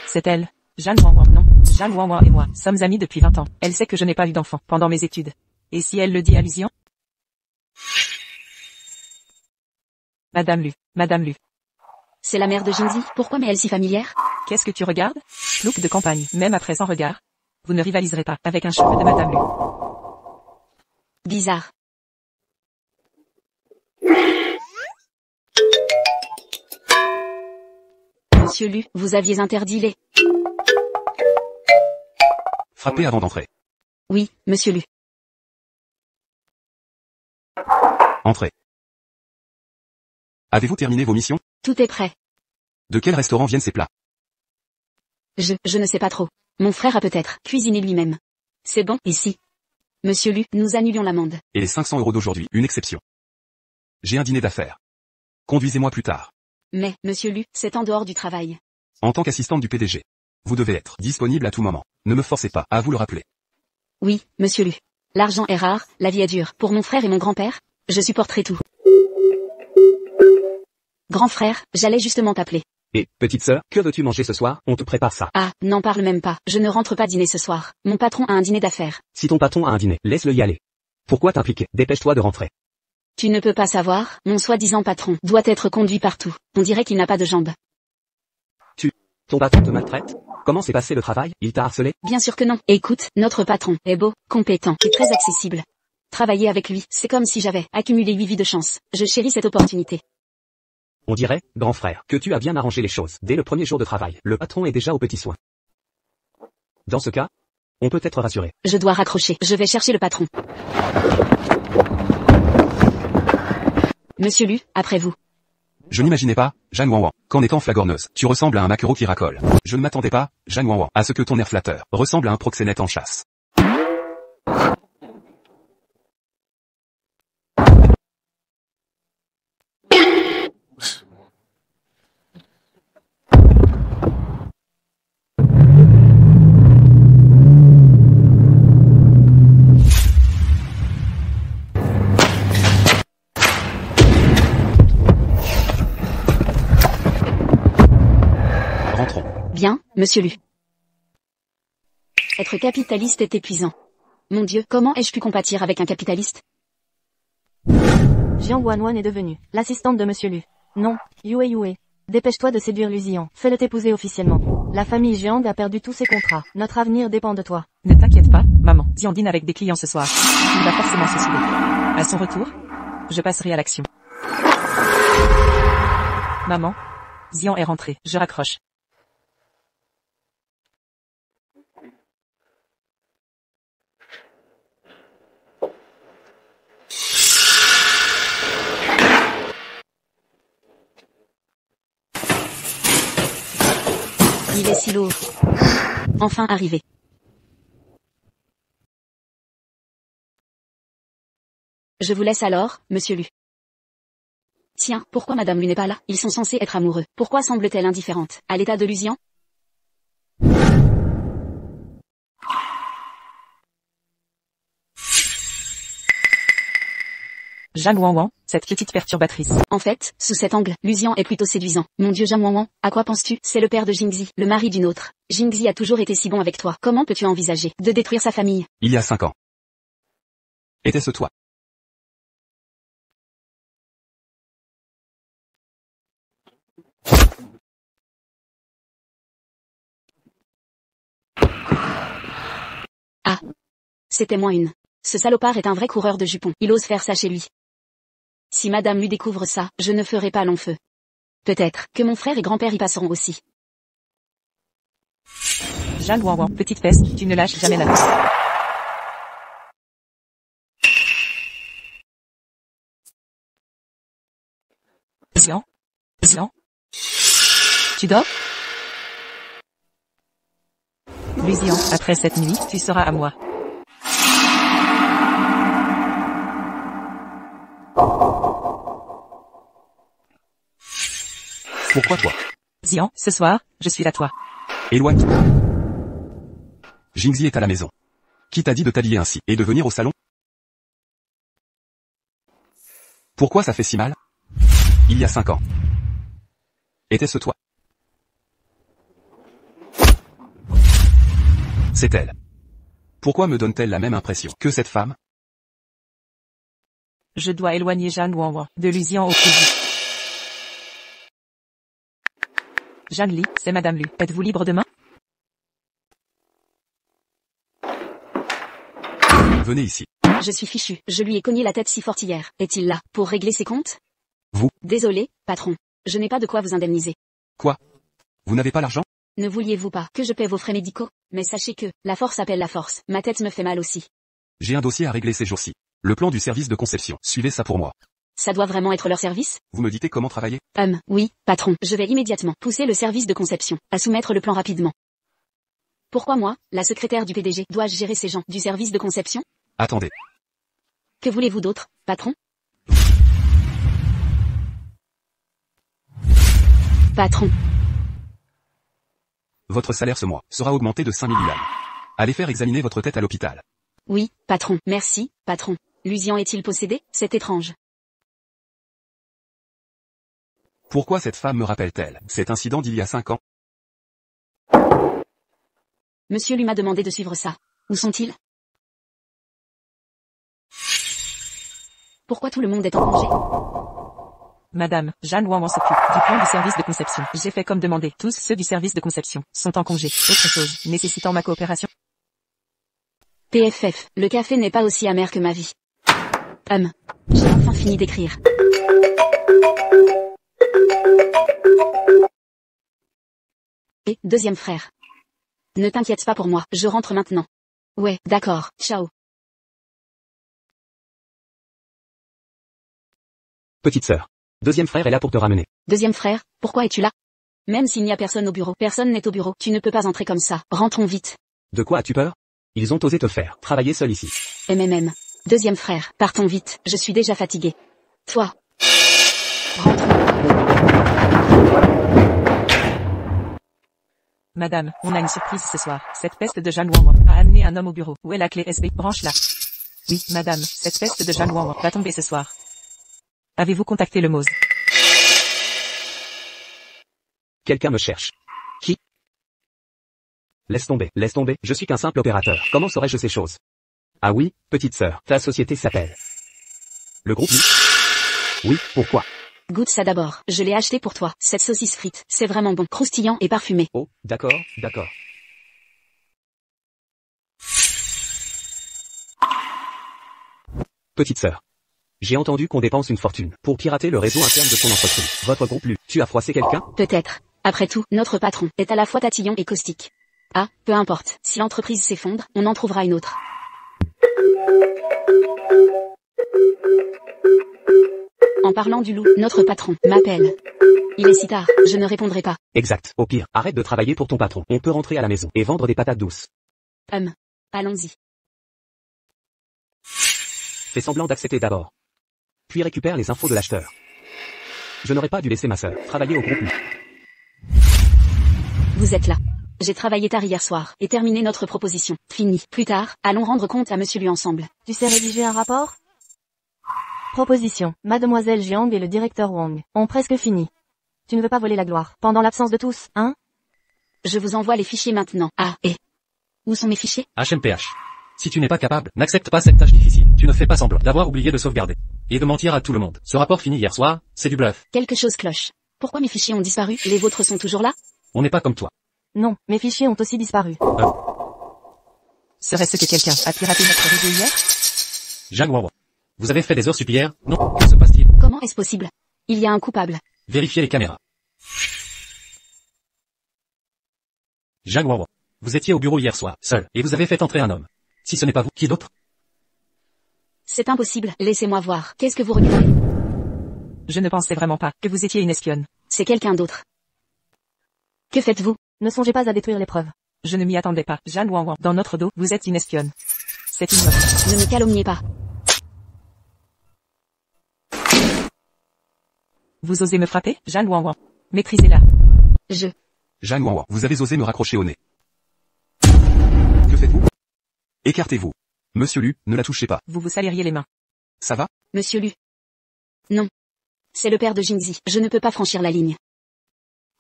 C'est elle. Zhan Wanwan, non. Zhan Wanwan et moi sommes amis depuis 20 ans. Elle sait que je n'ai pas eu d'enfant pendant mes études. Et si elle le dit à Lucian? Madame Lu, Madame Lu. C'est la mère de Jingzi, pourquoi m'est-elle si familière? Qu'est-ce que tu regardes? Look de campagne, même après 100 regards. Vous ne rivaliserez pas avec un cheveu de Madame Lu. Bizarre. Monsieur Lu, vous aviez interdit les... Frappez avant d'entrer. Oui, monsieur Lu. Entrez. Avez-vous terminé vos missions? Tout est prêt. De quel restaurant viennent ces plats? Je ne sais pas trop. Mon frère a peut-être cuisiné lui-même. C'est bon, ici. Monsieur Lu, nous annulions l'amende. Et les 500 € d'aujourd'hui, une exception. J'ai un dîner d'affaires. Conduisez-moi plus tard. Mais, monsieur Lu, c'est en dehors du travail. En tant qu'assistante du PDG, vous devez être disponible à tout moment. Ne me forcez pas à vous le rappeler. Oui, monsieur Lu. L'argent est rare, la vie est dure. Pour mon frère et mon grand-père, je supporterai tout. Grand frère, j'allais justement t'appeler. Et, petite sœur, que veux-tu manger ce soir? On te prépare ça. Ah, n'en parle même pas. Je ne rentre pas dîner ce soir. Mon patron a un dîner d'affaires. Si ton patron a un dîner, laisse-le y aller. Pourquoi t'impliquer? Dépêche-toi de rentrer. Tu ne peux pas savoir, mon soi-disant patron doit être conduit partout. On dirait qu'il n'a pas de jambes. Ton patron te maltraite? Comment s'est passé le travail? Il t'a harcelé? Bien sûr que non. Écoute, notre patron est beau, compétent et très accessible. Travailler avec lui, c'est comme si j'avais accumulé 8 vies de chance. Je chéris cette opportunité. On dirait, grand frère, que tu as bien arrangé les choses. Dès le premier jour de travail, le patron est déjà aux petits soins. Dans ce cas, on peut être rassuré. Je dois raccrocher. Je vais chercher le patron. Monsieur Lu, après vous. Je n'imaginais pas, Zhan Wanwan, qu'en étant flagorneuse, tu ressembles à un maquereau qui racole. Je ne m'attendais pas, Zhan Wanwan, à ce que ton air flatteur ressemble à un proxénète en chasse. Rentrons. Bien, monsieur Lu. Être capitaliste est épuisant. Mon Dieu, comment ai-je pu compatir avec un capitaliste? Jiang Wanwan est devenue l'assistante de Monsieur Lu. Non, Yue. Dépêche-toi de séduire Luzian. Fais-le t'épouser officiellement. La famille Jiang a perdu tous ses contrats. Notre avenir dépend de toi. Ne t'inquiète pas, maman. Xian dîne avec des clients ce soir. Il va forcément se souder. À son retour, je passerai à l'action. Maman, Xian est rentré. Je raccroche. Il est si lourd. Enfin arrivé. Je vous laisse alors, monsieur Lu. Tiens, pourquoi Madame Lu n'est pas là? Ils sont censés être amoureux. Pourquoi semble-t-elle indifférente à l'état de Luzian? Jeanne Wanwan, cette petite perturbatrice. En fait, sous cet angle, Lucian est plutôt séduisant. Mon Dieu Jam Wanwan, à quoi penses-tu? C'est le père de Jingzi, le mari d'une autre. Jingzi a toujours été si bon avec toi. Comment peux-tu envisager de détruire sa famille? Il y a 5 ans. Était-ce toi? Ah. C'était moins une. Ce salopard est un vrai coureur de jupons. Il ose faire ça chez lui. Si madame lui découvre ça, je ne ferai pas long feu. Peut-être que mon frère et grand-père y passeront aussi. Jeanne Wanwan, petite peste, tu ne lâches jamais la peste. Zian? Zian? Tu dors? Lucian, après cette nuit, tu seras à moi. Pourquoi toi? Zian, ce soir, je suis à toi. Éloigne-toi. Jingzi est à la maison. Qui t'a dit de t'habiller ainsi et de venir au salon? Pourquoi ça fait si mal? Il y a 5 ans. Était-ce toi? C'est elle. Pourquoi me donne-t-elle la même impression que cette femme? Je dois éloigner Jeanne Wanwan de Lucian au plus vite. Jeanne Li, c'est Madame Lu. Êtes-vous libre demain? Venez ici. Je suis fichu. Je lui ai cogné la tête si forte hier. Est-il là pour régler ses comptes? Vous? Désolé, patron. Je n'ai pas de quoi vous indemniser. Quoi? Vous n'avez pas l'argent? Ne vouliez-vous pas que je paie vos frais médicaux? Mais sachez que, la force appelle la force. Ma tête me fait mal aussi. J'ai un dossier à régler ces jours-ci. Le plan du service de conception. Suivez ça pour moi. Ça doit vraiment être leur service? Vous me dites comment travailler? Oui, patron. Je vais immédiatement pousser le service de conception à soumettre le plan rapidement. Pourquoi moi, la secrétaire du PDG, dois-je gérer ces gens du service de conception? Attendez. Que voulez-vous d'autre, patron? Patron. Votre salaire ce mois sera augmenté de 5 000 yuans. Allez faire examiner votre tête à l'hôpital. Oui, patron. Merci, patron. Lucian est-il possédé? C'est étrange. Pourquoi cette femme me rappelle-t-elle cet incident d'il y a 5 ans? Monsieur lui m'a demandé de suivre ça. Où sont-ils? Pourquoi tout le monde est en congé? Madame, Jeanne Wanwan s'occupe du plan du service de conception. J'ai fait comme demandé. Tous ceux du service de conception sont en congé. Autre chose, nécessitant ma coopération? PFF, le café n'est pas aussi amer que ma vie. J'ai enfin fini d'écrire. Et, deuxième frère. Ne t'inquiète pas pour moi, je rentre maintenant. Ouais, d'accord, ciao. Petite sœur. Deuxième frère est là pour te ramener. Deuxième frère, pourquoi es-tu là? Même s'il n'y a personne au bureau, personne n'est au bureau, tu ne peux pas entrer comme ça. Rentrons vite. De quoi as-tu peur? Ils ont osé te faire travailler seul ici. MMM. Deuxième frère, partons vite, je suis déjà fatigué. Toi. Rentrons. Madame, on a une surprise ce soir. Cette peste de Jeanne Wanwan a amené un homme au bureau. Où est la clé SB? Branche-la. Oui, madame, cette peste de Jeanne Wanwan va tomber ce soir. Avez-vous contacté le MOSE? Quelqu'un me cherche. Qui? Laisse tomber, je suis qu'un simple opérateur. Comment saurais-je ces choses? Ah oui, petite sœur, ta société s'appelle le groupe Li? Oui, pourquoi? Goûte ça d'abord, je l'ai acheté pour toi. Cette saucisse frite, c'est vraiment bon, croustillant et parfumé. Oh, d'accord. Petite sœur. J'ai entendu qu'on dépense une fortune pour pirater le réseau interne de ton entreprise. Votre groupe Lu, tu as froissé quelqu'un? Peut-être. Après tout, notre patron est à la fois tatillon et caustique. Ah, peu importe, si l'entreprise s'effondre, on en trouvera une autre. En parlant du loup, notre patron m'appelle. Il est si tard, je ne répondrai pas. Exact. Au pire, arrête de travailler pour ton patron. On peut rentrer à la maison et vendre des patates douces. Allons-y. Fais semblant d'accepter d'abord. Puis récupère les infos de l'acheteur. Je n'aurais pas dû laisser ma sœur travailler au groupe Lu. Vous êtes là. J'ai travaillé tard hier soir et terminé notre proposition. Fini. Plus tard, allons rendre compte à monsieur Lu ensemble. Tu sais rédiger un rapport? Proposition. Mademoiselle Jiang et le directeur Wang ont presque fini. Tu ne veux pas voler la gloire, pendant l'absence de tous, hein? Je vous envoie les fichiers maintenant. Ah, et où sont mes fichiers? HMPH. Si tu n'es pas capable, n'accepte pas cette tâche difficile. Tu ne fais pas semblant d'avoir oublié de sauvegarder. Et de mentir à tout le monde. Ce rapport fini hier soir, c'est du bluff. Quelque chose cloche. Pourquoi mes fichiers ont disparu? Les vôtres sont toujours là? On n'est pas comme toi. Non, mes fichiers ont aussi disparu. Serait-ce que quelqu'un a piraté notre réseau hier? Zhang Wanwan. Vous avez fait des heures sup hier? Non. Que se passe-t-il? Comment est-ce possible? Il y a un coupable. Vérifiez les caméras. Zhang Wanwan. Vous étiez au bureau hier soir, seul, et vous avez fait entrer un homme. Si ce n'est pas vous, qui d'autre? C'est impossible. Laissez-moi voir. Qu'est-ce que vous regardez? Je ne pensais vraiment pas que vous étiez une espionne. C'est quelqu'un d'autre. Que faites-vous? Ne songez pas à détruire les preuves. Je ne m'y attendais pas. Zhang Wanwan, dans notre dos, vous êtes une espionne. C'est une meuf. Ne me calomniez pas. Vous osez me frapper, Zhang Wanwan? Maîtrisez-la. Zhang Wanwan, vous avez osé me raccrocher au nez. Que faites-vous? Écartez-vous. Monsieur Lu, ne la touchez pas. Vous vous saliriez les mains. Ça va? Monsieur Lu. Non. C'est le père de Jingzi. Je ne peux pas franchir la ligne.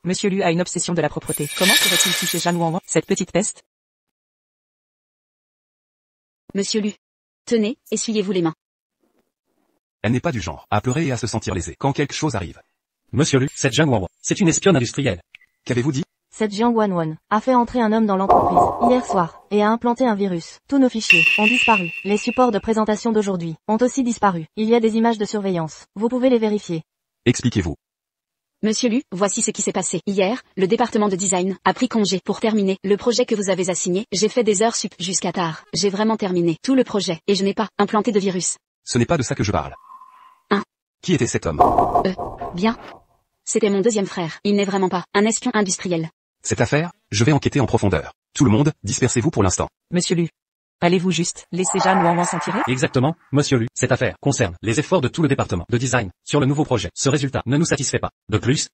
Monsieur Lu a une obsession de la propreté. Comment pourrait-il toucher Zhang Wanwan, cette petite peste? Monsieur Lu. Tenez, essuyez-vous les mains. Elle n'est pas du genre à pleurer et à se sentir lésée quand quelque chose arrive. Monsieur Lu, cette Zhang Wanwan, c'est une espionne industrielle. Qu'avez-vous dit? Cette Jiang Wanwan a fait entrer un homme dans l'entreprise hier soir et a implanté un virus. Tous nos fichiers ont disparu. Les supports de présentation d'aujourd'hui ont aussi disparu. Il y a des images de surveillance. Vous pouvez les vérifier. Expliquez-vous. Monsieur Lu, voici ce qui s'est passé. Hier, le département de design a pris congé pour terminer le projet que vous avez assigné. J'ai fait des heures sup jusqu'à tard. J'ai vraiment terminé tout le projet et je n'ai pas implanté de virus. Ce n'est pas de ça que je parle. Hein? Qui était cet homme? Bien. C'était mon deuxième frère. Il n'est vraiment pas un espion industriel. Cette affaire, je vais enquêter en profondeur. Tout le monde, dispersez-vous pour l'instant. Monsieur Lu. Allez-vous juste laisser Zhang Wanwan s'en tirer? Exactement, monsieur Lu. Cette affaire concerne les efforts de tout le département de design sur le nouveau projet. Ce résultat ne nous satisfait pas. De plus,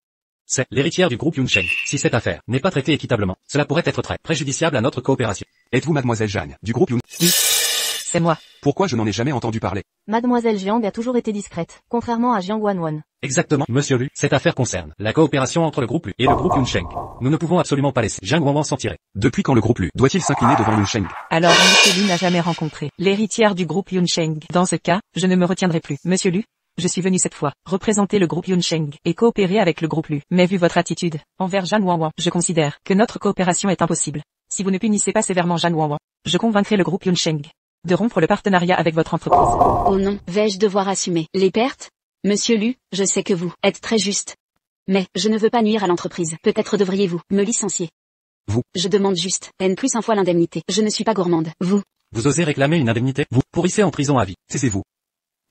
c'est l'héritière du groupe Yunsheng. Si cette affaire n'est pas traitée équitablement, cela pourrait être très préjudiciable à notre coopération. Êtes-vous mademoiselle Jeanne, du groupe Yun? Oui. C'est moi. Pourquoi je n'en ai jamais entendu parler? Mademoiselle Jiang a toujours été discrète, contrairement à Jiang Wanwan. Exactement, monsieur Lu. Cette affaire concerne la coopération entre le groupe Lu et le groupe Yunsheng. Nous ne pouvons absolument pas laisser Zhang Wanwan s'en tirer. Depuis quand le groupe Lu doit-il s'incliner devant Yunsheng? Alors, monsieur Lu n'a jamais rencontré l'héritière du groupe Yunsheng. Dans ce cas, je ne me retiendrai plus. Monsieur Lu, je suis venu cette fois représenter le groupe Yunsheng et coopérer avec le groupe Lu. Mais vu votre attitude envers Zhang Wanwan, je considère que notre coopération est impossible. Si vous ne punissez pas sévèrement Zhang Wanwan, je convaincrai le groupe Yunsheng de rompre le partenariat avec votre entreprise. Oh non, vais-je devoir assumer les pertes? Monsieur Lu, je sais que vous êtes très juste. Mais, je ne veux pas nuire à l'entreprise. Peut-être devriez-vous me licencier. Vous. Je demande juste, N plus un fois l'indemnité. Je ne suis pas gourmande. Vous. Vous osez réclamer une indemnité? Vous pourrissez en prison à vie. Taisez-vous.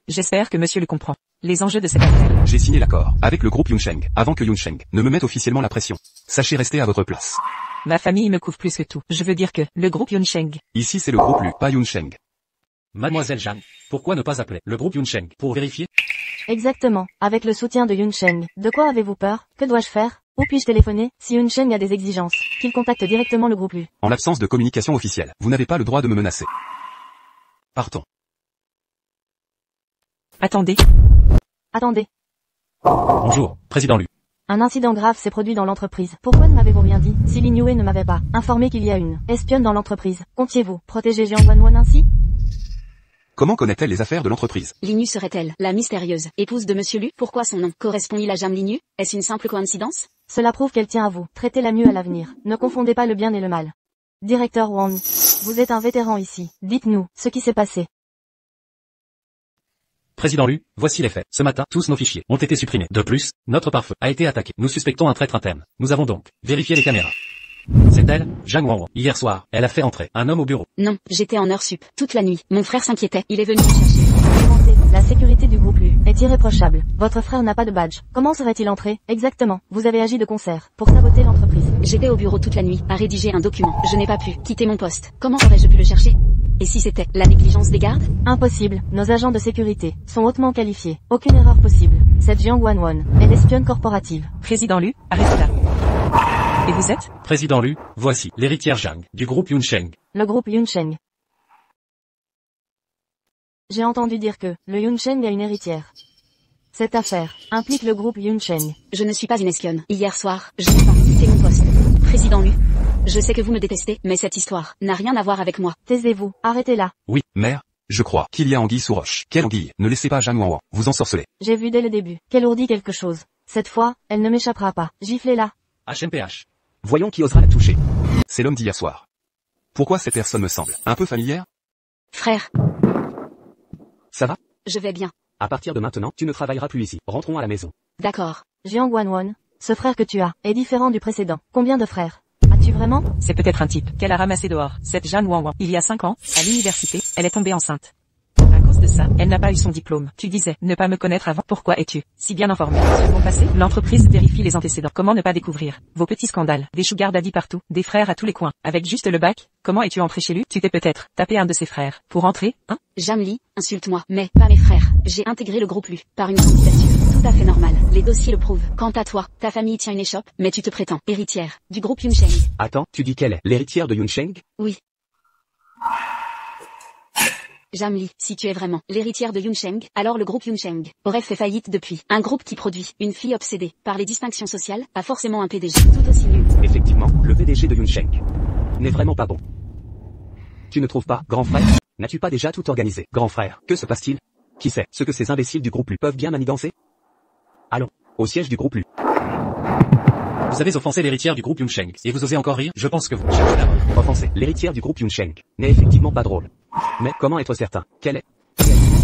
J'espère que monsieur le comprend. Les enjeux de cette affaire. J'ai signé l'accord avec le groupe Yunsheng avant que Yunsheng ne me mette officiellement la pression. Sachez rester à votre place. Ma famille me couvre plus que tout. Je veux dire que le groupe Yunsheng. Ici c'est le groupe Lu, pas Yunsheng. Mademoiselle Jeanne, pourquoi ne pas appeler le groupe Yunsheng pour vérifier? Exactement, avec le soutien de Yunsheng. De quoi avez-vous peur? Que dois-je faire? Où puis-je téléphoner? Si Yunsheng a des exigences, qu'il contacte directement le groupe Lu. En l'absence de communication officielle, vous n'avez pas le droit de me menacer. Partons. Attendez. Attendez. Bonjour, président Lu. Un incident grave s'est produit dans l'entreprise. Pourquoi ne m'avez-vous rien dit? Si Lin Yue ne m'avait pas informé qu'il y a une espionne dans l'entreprise, comptiez-vous protéger Jiang Wanwan ainsi? Comment connaît-elle les affaires de l'entreprise? Linu serait-elle la mystérieuse épouse de Monsieur Lu? Pourquoi son nom correspond-il à Jam Linu? Est-ce une simple coïncidence? Cela prouve qu'elle tient à vous. Traitez-la mieux à l'avenir. Ne confondez pas le bien et le mal. Directeur Wang, vous êtes un vétéran ici. Dites-nous ce qui s'est passé. Président Lu, voici les faits. Ce matin, tous nos fichiers ont été supprimés. De plus, notre pare-feu a été attaqué. Nous suspectons un traître interne. Nous avons donc vérifié les caméras. C'est elle, Zhang Wanwan. Hier soir, elle a fait entrer un homme au bureau. Non, j'étais en heure sup, toute la nuit. Mon frère s'inquiétait, il est venu me chercher. La sécurité du groupe Lu est irréprochable. Votre frère n'a pas de badge. Comment serait-il entré? Exactement. Vous avez agi de concert pour saboter l'entreprise. J'étais au bureau toute la nuit, à rédiger un document. Je n'ai pas pu quitter mon poste. Comment aurais-je pu le chercher? Et si c'était la négligence des gardes? Impossible. Nos agents de sécurité sont hautement qualifiés. Aucune erreur possible. Cette Jiang Wanwan est l'espionne corporative. Président Lu, arrêtez-la. Et vous êtes? Président Lu, voici l'héritière Zhang du groupe Yunsheng. Le groupe Yunsheng. J'ai entendu dire que le Yunsheng a une héritière. Cette affaire implique le groupe Yunsheng. Je ne suis pas une espionne. Hier soir, je n'ai pas quitté mon poste. Président Lu, je sais que vous me détestez, mais cette histoire n'a rien à voir avec moi. Taisez-vous, arrêtez-la. Oui, mère, je crois qu'il y a anguille sous roche. Quelle anguille? Ne laissez pas Zhang Wanwan vous ensorceler. J'ai vu dès le début qu'elle ourdit quelque chose. Cette fois, elle ne m'échappera pas. Giflez-la. HMPH. Voyons qui osera la toucher. C'est l'homme d'hier soir. Pourquoi cette personne me semble un peu familière? Frère, Ça va? je vais bien. À partir de maintenant, tu ne travailleras plus ici. Rentrons à la maison. D'accord. Jiang Wanwan, ce frère que tu as est différent du précédent. Combien de frères as-tu vraiment? C'est peut-être un type qu'elle a ramassé dehors. Cette Jeanne Wanwan. Il y a 5 ans, à l'université, elle est tombée enceinte. À cause de ça, elle n'a pas eu son diplôme. Tu disais, ne pas me connaître avant. Pourquoi es-tu si bien informé sur mon passé? L'entreprise vérifie les antécédents. Comment ne pas découvrir vos petits scandales? Des sugar daddy partout, des frères à tous les coins. Avec juste le bac, comment es-tu entré chez lui? Tu t'es peut-être tapé un de ses frères pour entrer, hein? Jamli, insulte-moi, mais pas mes frères. J'ai intégré le groupe Lu par une candidature tout à fait normale. Les dossiers le prouvent. Quant à toi, ta famille tient une échoppe, mais tu te prétends héritière du groupe Yunsheng. Attends, tu dis qu'elle est l'héritière de Yunsheng? Oui. Jamli, si tu es vraiment l'héritière de Yunsheng, alors le groupe Yunsheng aurait fait faillite depuis. Un groupe qui produit une fille obsédée par les distinctions sociales a forcément un PDG tout aussi nul. Effectivement, le PDG de Yunsheng n'est vraiment pas bon. Tu ne trouves pas, grand frère? N'as-tu pas déjà tout organisé? Grand frère, que se passe-t-il? Qui sait ce que ces imbéciles du groupe Lu peuvent bien manigancer? Allons, au siège du groupe Lu. Vous avez offensé l'héritière du groupe Yunsheng, et vous osez encore rire? Je pense que vous cherchez la mort. Offenser l'héritière du groupe Yunsheng n'est effectivement pas drôle. Mais comment être certain qu'elle est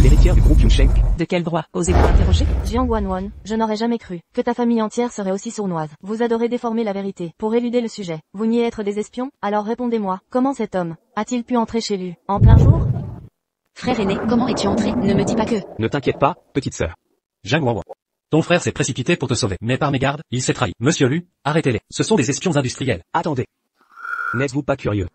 l'héritière du groupe Yunsheng? De quel droit osez-vous interroger? Jiang Wanwan, je n'aurais jamais cru que ta famille entière serait aussi sournoise. Vous adorez déformer la vérité pour éluder le sujet. Vous niez être des espions? Alors répondez-moi, comment cet homme a-t-il pu entrer chez lui en plein jour? Frère aîné, comment es-tu entré? Ne me dis pas que... Ne t'inquiète pas, petite sœur. Zhang Wanwan. Ton frère s'est précipité pour te sauver, mais par mégarde, il s'est trahi. Monsieur Lu, arrêtez-les. Ce sont des espions industriels. Attendez. N'êtes-vous pas curieux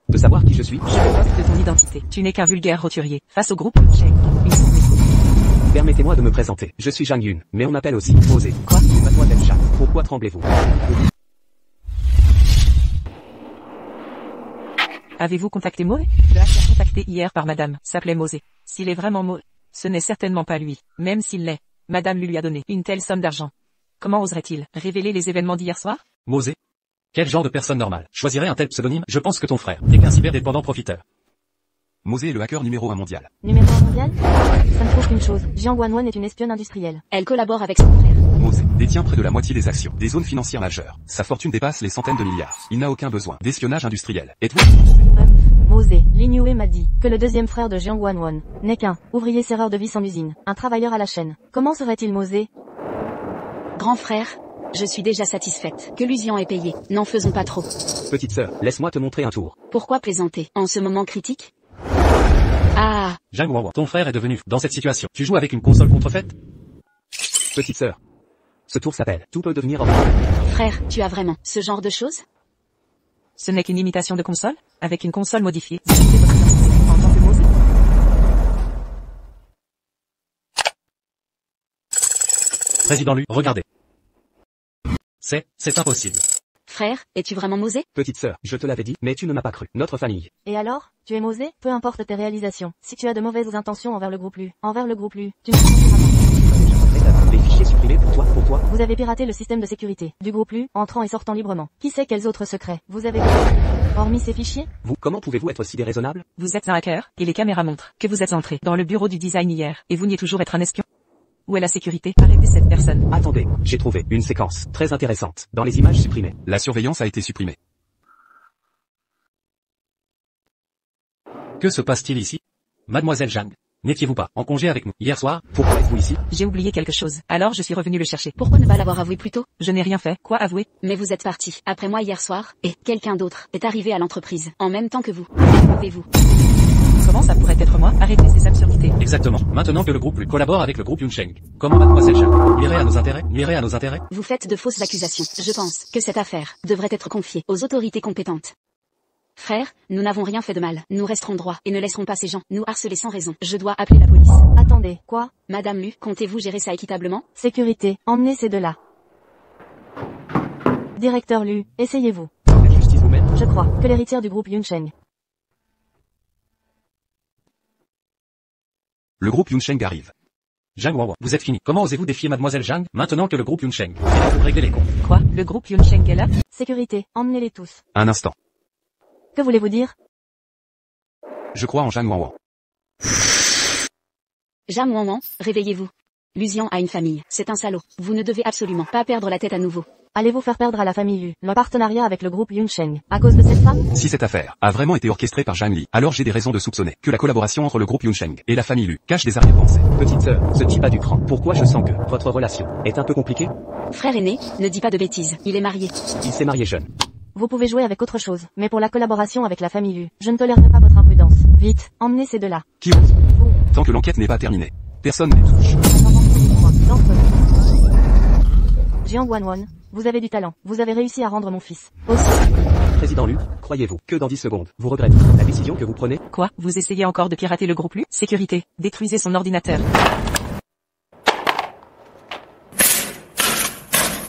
de savoir qui je suis? Je me moque de ton identité. Tu n'es qu'un vulgaire roturier face au groupe Yunsheng. Une sourde. Permettez-moi de me présenter. Je suis Zhang Yun, mais on m'appelle aussi Osé. Quoi? Mademoiselle Zhang. Pourquoi tremblez-vous? Avez-vous contacté Moe? Le hacker contacté hier par madame s'appelait Mosé. S'il est vraiment Moe, ce n'est certainement pas lui. Même s'il l'est, madame lui a donné une telle somme d'argent. Comment oserait-il révéler les événements d'hier soir? Mosé? Quel genre de personne normale choisirait un tel pseudonyme? Je pense que ton frère n'est qu'un cyberdépendant profiteur. Mosé est le hacker numéro 1 mondial. Numéro 1 mondial? Ça ne prouve qu'une chose. Jiang Wanwan est une espionne industrielle. Elle collabore avec son frère. Mosé détient près de la moitié des actions des zones financières majeures. Sa fortune dépasse les centaines de milliards. Il n'a aucun besoin d'espionnage industriel. Êtes-vous Mosé, Lin Yue m'a dit que le deuxième frère de Jiang Wanwan n'est qu'un ouvrier serreur de vis en usine, un travailleur à la chaîne. Comment serait-il Mosé? Grand frère, je suis déjà satisfaite que l'usion est payée. N'en faisons pas trop. Petite sœur, laisse-moi te montrer un tour. Pourquoi plaisanter en ce moment critique? Ah, Zhang Wanwan. Ton frère est devenu fou dans cette situation. Tu joues avec une console contrefaite? Petite sœur. Ce tour s'appelle « Tout peut devenir ordinaire ». frère, tu as vraiment ce genre de choses? Ce n'est qu'une imitation de console? Avec une console modifiée, vous mettez votre identité en tant que Mosé? Président Lu, regardez. C'est impossible. Frère, es-tu vraiment Mosé? Petite sœur, je te l'avais dit, mais tu ne m'as pas cru. Notre famille. Et alors? Tu es Mosé? Peu importe tes réalisations. Si tu as de mauvaises intentions envers le groupe Lu, tu ne Les fichiers supprimés pour toi. Vous avez piraté le système de sécurité du groupe Lu, entrant et sortant librement. Qui sait quels autres secrets vous avez hormis ces fichiers? Vous, comment pouvez-vous être si déraisonnable? Vous êtes un hacker, et les caméras montrent que vous êtes entré dans le bureau du design hier, et vous niez toujours être un espion. Où est la sécurité? Arrêtez cette personne. Attendez, j'ai trouvé une séquence très intéressante dans les images supprimées. La surveillance a été supprimée. Que se passe-t-il ici? Mademoiselle Zhang, n'étiez-vous pas en congé avec nous hier soir? Pourquoi êtes-vous ici? J'ai oublié quelque chose, alors je suis revenu le chercher. Pourquoi ne pas l'avoir avoué plus tôt? Je n'ai rien fait, quoi avouer? Mais vous êtes parti après moi hier soir, et quelqu'un d'autre est arrivé à l'entreprise en même temps que vous. Pouvez-vous? Comment ça pourrait être moi? Arrêtez ces absurdités. Exactement. Maintenant que le groupe Lu collabore avec le groupe Yunsheng, comment mademoiselle Zhang nuirait à nos intérêts? Nuirait à nos intérêts? Vous faites de fausses accusations. Je pense que cette affaire devrait être confiée aux autorités compétentes. Frère, nous n'avons rien fait de mal. Nous resterons droits et ne laisserons pas ces gens nous harceler sans raison. Je dois appeler la police. Attendez, quoi? Madame Lu, comptez-vous gérer ça équitablement? Sécurité, emmenez ces deux-là. Directeur Lu, essayez-vous. La justice vous-même? Je crois que l'héritière du groupe Yunsheng Le groupe Yunsheng arrive. Zhang Wanwan, vous êtes fini. Comment osez-vous défier mademoiselle Zhang, maintenant que le groupe Yunsheng est là pour régler les comptes? Quoi? Le groupe Yunsheng est là? Sécurité, emmenez-les tous. Un instant. Que voulez-vous dire? Je crois en Zhang Wanwan. Jam Wanwan, réveillez-vous. Lusian a une famille, c'est un salaud. Vous ne devez absolument pas perdre la tête à nouveau. Allez-vous faire perdre à la famille Lu le partenariat avec le groupe Yunsheng, à cause de cette femme? Si cette affaire a vraiment été orchestrée par Zhang Li, alors j'ai des raisons de soupçonner que la collaboration entre le groupe Yunsheng et la famille Lu cache des arrière-pensées. Petite sœur, ce type a du cran. Pourquoi je sens que votre relation est un peu compliquée? Frère aîné, ne dis pas de bêtises, il est marié. Il s'est marié jeune. Vous pouvez jouer avec autre chose, mais pour la collaboration avec la famille Lu, je ne tolérerai pas votre imprudence. Vite, emmenez ces deux-là. Qui ose? Vous. Tant que l'enquête n'est pas terminée, personne n'est touche. D'entre vous. Jiang Wanwan, vous avez du talent, vous avez réussi à rendre mon fils. Aussi. Président Lu, croyez-vous que dans 10 secondes, vous regrettez la décision que vous prenez? Quoi? Vous essayez encore de pirater le groupe Lu? Sécurité, détruisez son ordinateur.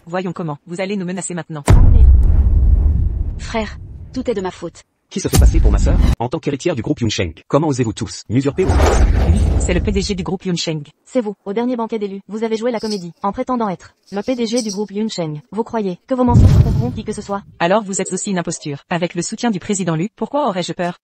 Voyons comment, vous allez nous menacer maintenant. Emmenez-le. Frère, tout est de ma faute. Qui se fait passer pour ma sœur? En tant qu'héritière du groupe Yunsheng, comment osez-vous tous m'usurper? Lui, c'est le PDG du groupe Yunsheng. C'est vous, au dernier banquet d'élus, vous avez joué la comédie, en prétendant être le PDG du groupe Yunsheng. Vous croyez que vos mensonges tromperont qui que ce soit? Alors vous êtes aussi une imposture. Avec le soutien du président Lu, pourquoi aurais-je peur?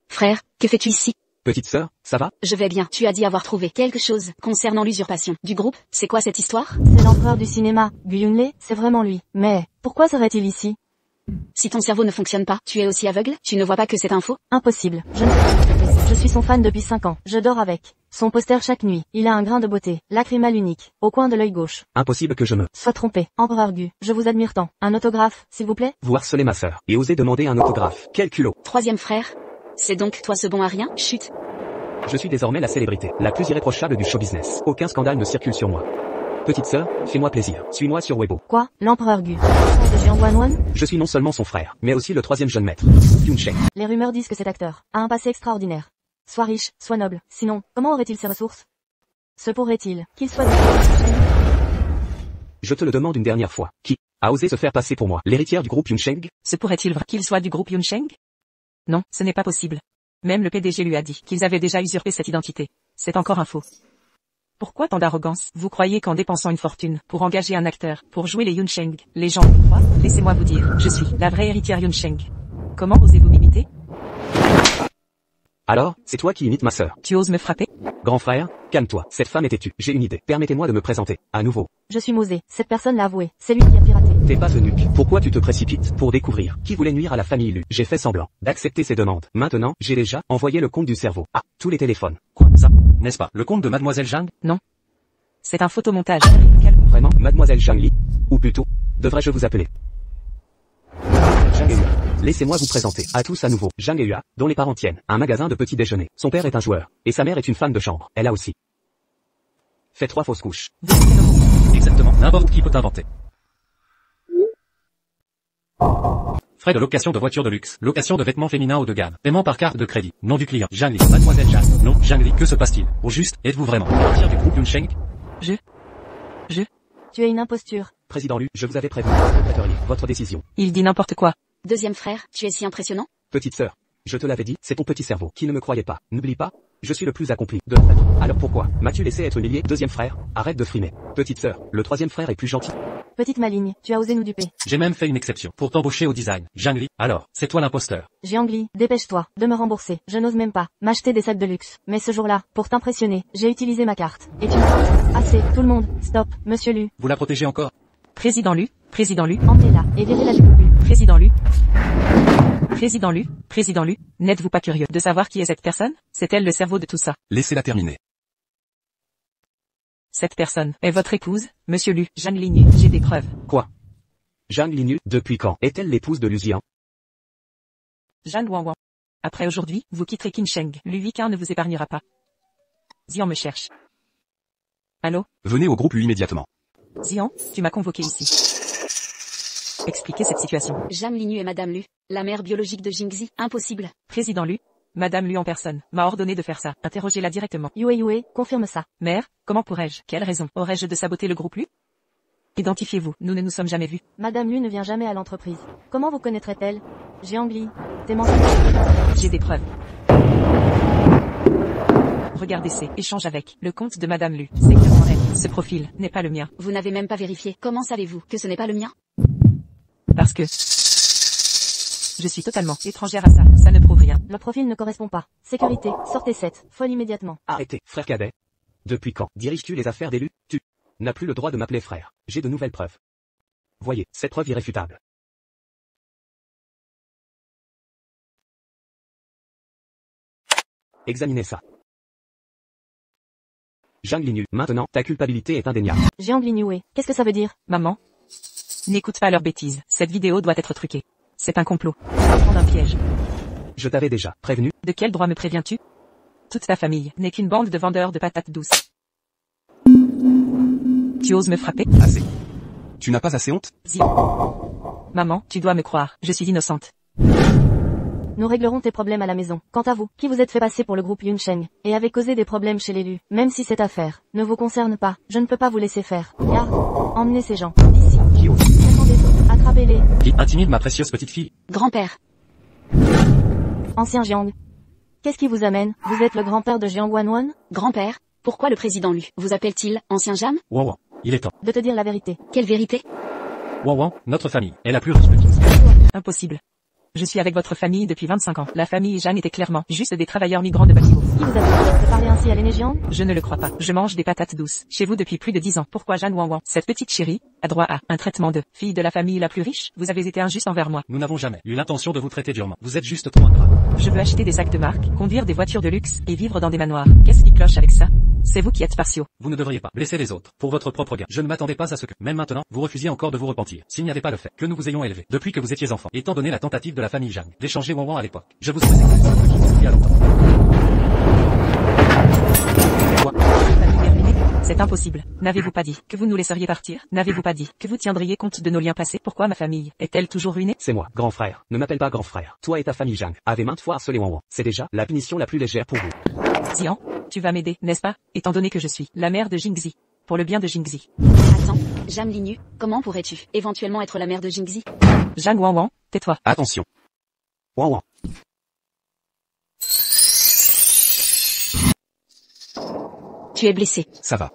Frère, que fais-tu ici? Petite sœur, ça va? Je vais bien, tu as dit avoir trouvé quelque chose concernant l'usurpation du groupe, c'est quoi cette histoire? C'est l'empereur du cinéma, Gu Yunle, c'est vraiment lui. Mais, pourquoi serait-il ici? Si ton cerveau ne fonctionne pas, tu es aussi aveugle? Tu ne vois pas que c'est un faux? Impossible, je ne sais pas. Je suis son fan depuis 5 ans, je dors avec son poster chaque nuit. Il a un grain de beauté, lacrymal unique, au coin de l'œil gauche. Impossible que je me... Sois trompé, Empereur Gu, je vous admire tant. Un autographe, s'il vous plaît? Vous harcelez ma sœur, et osez demander un autographe. Quel culot! Troisième frère? C'est donc toi ce bon à rien? Chut! Je suis désormais la célébrité, la plus irréprochable du show business. Aucun scandale ne circule sur moi. Petite sœur, fais-moi plaisir. Suis-moi sur Weibo. Quoi? L'empereur Gu. De Jiang Wanwan? Je suis non seulement son frère, mais aussi le troisième jeune maître, Yunsheng. Les rumeurs disent que cet acteur a un passé extraordinaire. Soit riche, soit noble. Sinon, comment aurait-il ses ressources? Se pourrait-il qu'il soit Je te le demande une dernière fois. Qui a osé se faire passer pour moi, l'héritière du groupe Yunsheng? Se pourrait-il qu'il soit du groupe Yunsheng? Non, ce n'est pas possible. Même le PDG lui a dit qu'ils avaient déjà usurpé cette identité. C'est encore un faux. Pourquoi tant d'arrogance? Vous croyez qu'en dépensant une fortune pour engager un acteur, pour jouer les Yunsheng, les gens vous croient? Laissez-moi vous dire, je suis la vraie héritière Yunsheng. Comment osez-vous m'imiter? Alors, c'est toi qui imites ma sœur. Tu oses me frapper? Grand frère, calme-toi. Cette femme est têtue. J'ai une idée. Permettez-moi de me présenter. À nouveau. Je suis Mosé, cette personne l'a avoué, c'est lui qui a piraté. T'es pas eunuque. Pourquoi tu te précipites pour découvrir qui voulait nuire à la famille Lu? J'ai fait semblant d'accepter ses demandes. Maintenant, j'ai déjà envoyé le compte du cerveau. Ah, tous les téléphones. Quoi, ça? N'est-ce pas le compte de mademoiselle Zhang? Non. C'est un photomontage. Vraiment, mademoiselle Zhang Li? Ou plutôt, devrais-je vous appeler Zhang Eua. Laissez-moi vous présenter à tous à nouveau Zhang Eua, dont les parents tiennent un magasin de petit déjeuner. Son père est un joueur, et sa mère est une femme de chambre. Elle a aussi fait 3 fausses couches. Exactement, n'importe qui peut inventer. Frais de location de voitures de luxe, location de vêtements féminins haut de gamme, paiement par carte de crédit, nom du client, Zhang Li, mademoiselle Zhang, non, Zhang Li, que se passe-t-il? Au juste, êtes-vous vraiment héritière du groupe Yunsheng? Tu es une imposture. Président Lu, je vous avais prévenu, vous regretteriez votre décision. Il dit n'importe quoi. Deuxième frère, tu es si impressionnant? Petite sœur, je te l'avais dit, c'est ton petit cerveau qui ne me croyait pas. N'oublie pas, je suis le plus accompli de la famille. Alors pourquoi m'as-tu laissé être humilié? Deuxième frère, arrête de frimer. Petite sœur, le troisième frère est plus gentil. Petite maligne, tu as osé nous duper. J'ai même fait une exception pour t'embaucher au design. Zhang Li, alors, c'est toi l'imposteur. Jiang Li, dépêche-toi de me rembourser. Je n'ose même pas m'acheter des sacs de luxe. Mais ce jour-là, pour t'impressionner, j'ai utilisé ma carte. Et tu me... Assez, tout le monde, stop, monsieur Lu. Vous la protégez encore? Président Lu, Emmenez-la, et virez-la du groupe Lu. Président Lu, n'êtes-vous pas curieux de savoir qui est cette personne? C'est elle le cerveau de tout ça. Laissez-la terminer. Cette personne est votre épouse, monsieur Lu, Zhang Linyu, j'ai des preuves. Quoi? Zhang Linyu, depuis quand est-elle l'épouse de Lusian? Zhang Wanwan. Après aujourd'hui, vous quitterez Qinsheng. Lui qu'un ne vous épargnera pas. Xian me cherche. Allô? Venez au groupe Lu immédiatement. Xian, tu m'as convoqué ici. Expliquez cette situation. Zhang Linyu et Madame Lu, la mère biologique de Jingzi, impossible. Président Lu, Madame Lu en personne, m'a ordonné de faire ça. Interrogez-la directement. Yue, confirme ça. Mère, comment pourrais-je? Quelle raison aurais-je de saboter le groupe Lu? Identifiez-vous, nous ne nous sommes jamais vus. Madame Lu ne vient jamais à l'entreprise. Comment vous connaîtrait-elle? Jiang Li, t'es menti. J'ai des preuves. Regardez ces échanges avec le compte de Madame Lu. C'est clairement elle. Ce profil n'est pas le mien. Vous n'avez même pas vérifié. Comment savez-vous que ce n'est pas le mien? Parce que je suis totalement étrangère à ça. Ça ne prouve rien. Le profil ne correspond pas. Sécurité, sortez 7. Folle immédiatement. Arrêtez, frère cadet. Depuis quand diriges-tu les affaires d'élus? Tu n'as plus le droit de m'appeler frère. J'ai de nouvelles preuves. Voyez, cette preuve irréfutable. Examinez ça. Zhang Linyu, maintenant, ta culpabilité est indéniable. Jiang Linue, qu'est-ce que ça veut dire? Maman, n'écoute pas leurs bêtises. Cette vidéo doit être truquée. C'est un complot. Prendre un piège. Je t'avais déjà prévenu. De quel droit me préviens-tu? Toute ta famille n'est qu'une bande de vendeurs de patates douces. Tu oses me frapper? Assez. Tu n'as pas assez honte? Zion. Maman, tu dois me croire. Je suis innocente. Nous réglerons tes problèmes à la maison. Quant à vous, qui vous êtes fait passer pour le groupe Yunsheng, et avez causé des problèmes chez l'élu, même si cette affaire ne vous concerne pas, je ne peux pas vous laisser faire. Car, emmenez ces gens d'ici. Qui ose? Attendez, attrapez-les. Qui intimide ma précieuse petite fille? Grand-père. Ancien Jiang. Qu'est-ce qui vous amène? Vous êtes le grand-père de Jiang Wanwan? Grand-père. Pourquoi le président Lu vous appelle-t-il ancien Jam? Waouh, il est temps. De te dire la vérité. Quelle vérité? Waouh, notre famille est la plus riche petite. Impossible. Je suis avec votre famille depuis 25 ans. La famille Jeanne était clairement juste des travailleurs migrants de bâtiment. Qui vous a dit de parler ainsi à l'aîné Jiang? Je ne le crois pas. Je mange des patates douces chez vous depuis plus de 10 ans. Pourquoi Jeanne Wanwan, cette petite chérie, a droit à un traitement de fille de la famille la plus riche? Vous avez été injuste envers moi. Nous n'avons jamais eu l'intention de vous traiter durement. Vous êtes juste trop ingrat. Je veux acheter des sacs de marque, conduire des voitures de luxe et vivre dans des manoirs. Qu'est-ce qui cloche avec ça? C'est vous qui êtes partiaux. Vous ne devriez pas blesser les autres pour votre propre gain. Je ne m'attendais pas à ce que, même maintenant, vous refusiez encore de vous repentir. S'il n'y avait pas le fait que nous vous ayons élevé depuis que vous étiez enfant, étant donné la tentative de la famille Zhang d'échanger Wanwan à l'époque, je vous aurais séquestré il y a longtemps. C'est impossible. N'avez-vous pas dit que vous nous laisseriez partir? N'avez-vous pas dit que vous tiendriez compte de nos liens passés? Pourquoi ma famille est-elle toujours ruinée? C'est moi, grand frère. Ne m'appelle pas grand frère. Toi et ta famille Zhang avez maintes fois harcelé Wanwan. C'est déjà la punition la plus légère pour vous. Zian, tu vas m'aider, n'est-ce pas? Étant donné que je suis la mère de Jingzi. Pour le bien de Jingzi. Attends, Jam Linyu, comment pourrais-tu éventuellement être la mère de Jingzi? Zhang Wanwan, tais-toi. Attention. Wanwan. Tu es blessé. Ça va.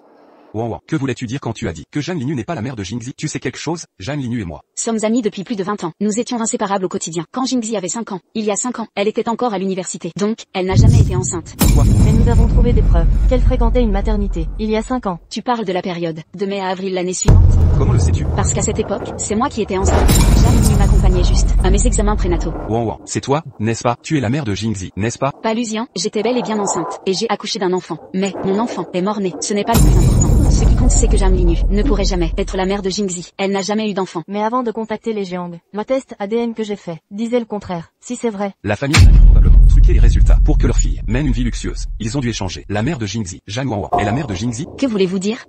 Wanwan, que voulais-tu dire quand tu as dit que Zhang Linyu n'est pas la mère de Jingzi? Tu sais quelque chose? Zhang Linyu et moi Sommes amis depuis plus de 20 ans. Nous étions inséparables au quotidien. Quand Jingzi avait 5 ans, il y a 5 ans, elle était encore à l'université. Donc, elle n'a jamais été enceinte. Quoi? Mais nous avons trouvé des preuves qu'elle fréquentait une maternité, il y a 5 ans. Tu parles de la période de mai à avril l'année suivante. Comment le sais-tu? Parce qu'à cette époque, c'est moi qui étais enceinte. Jam Linyu m'accompagnait juste à mes examens prénataux. Wanwan, c'est toi, n'est-ce pas? Tu es la mère de Jingzi, n'est-ce pas? Pas Lusian, j'étais bel et bien enceinte, et j'ai accouché d'un enfant. Mais, mon enfant est mort-né, ce n'est pas le plus important. Ce qui compte c'est que Jam Linyu ne pourrait jamais être la mère de Jingzi. Elle n'a jamais eu d'enfant. Mais avant de contacter les Jiang, le test ADN que j'ai fait disait le contraire. Si c'est vrai. La famille a probablement truqué les résultats pour que leur fille mène une vie luxueuse. Ils ont dû échanger. La mère de Jingzi, Zhang Wanwan, est la mère de Jingzi? Que voulez-vous dire?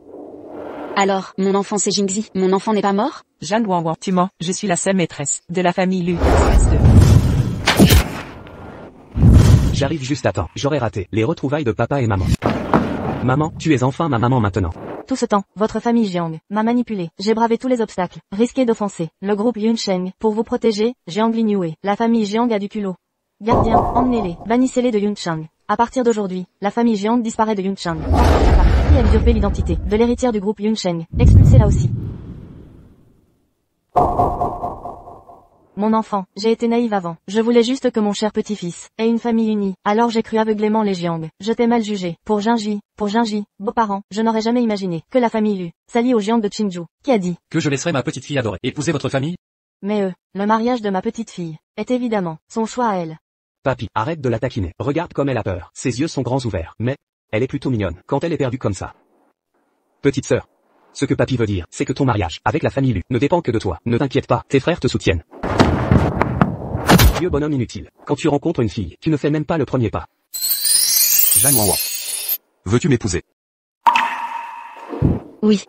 Alors, mon enfant c'est Jingzi, mon enfant n'est pas mort? Zhang Wanwan, tu mens. Je suis la seule maîtresse de la famille Lu. Espèce de... J'arrive juste à temps. J'aurais raté les retrouvailles de papa et maman. Maman, tu es enfin ma maman maintenant. Tout ce temps, votre famille Jiang m'a manipulé. J'ai bravé tous les obstacles, risqué d'offenser le groupe Yunsheng. Pour vous protéger, Jiang Linyu. La famille Jiang a du culot. Gardiens, emmenez-les, bannissez-les de Yuncheng. À partir d'aujourd'hui, la famille Jiang disparaît de Yuncheng. Qui a usurpé l'identité de l'héritière du groupe Yunsheng? Expulsez-la aussi. Mon enfant, j'ai été naïve avant. Je voulais juste que mon cher petit-fils ait une famille unie. Alors j'ai cru aveuglément les Jiang. Je t'ai mal jugé. Pour Jingji, beaux-parents, je n'aurais jamais imaginé que la famille Lu s'allie aux Jiang de Qinzhou. Qui a dit Que je laisserai ma petite fille adorée épouser votre famille? Mais le mariage de ma petite fille est évidemment son choix à elle. Papi, arrête de la taquiner. Regarde comme elle a peur. Ses yeux sont grands ouverts. Mais, elle est plutôt mignonne quand elle est perdue comme ça. Petite sœur. Ce que papi veut dire, c'est que ton mariage avec la famille Lu ne dépend que de toi. Ne t'inquiète pas, tes frères te soutiennent. Vieux bonhomme inutile. Quand tu rencontres une fille, tu ne fais même pas le premier pas. Zhang Wanwan. Veux-tu m'épouser? Oui.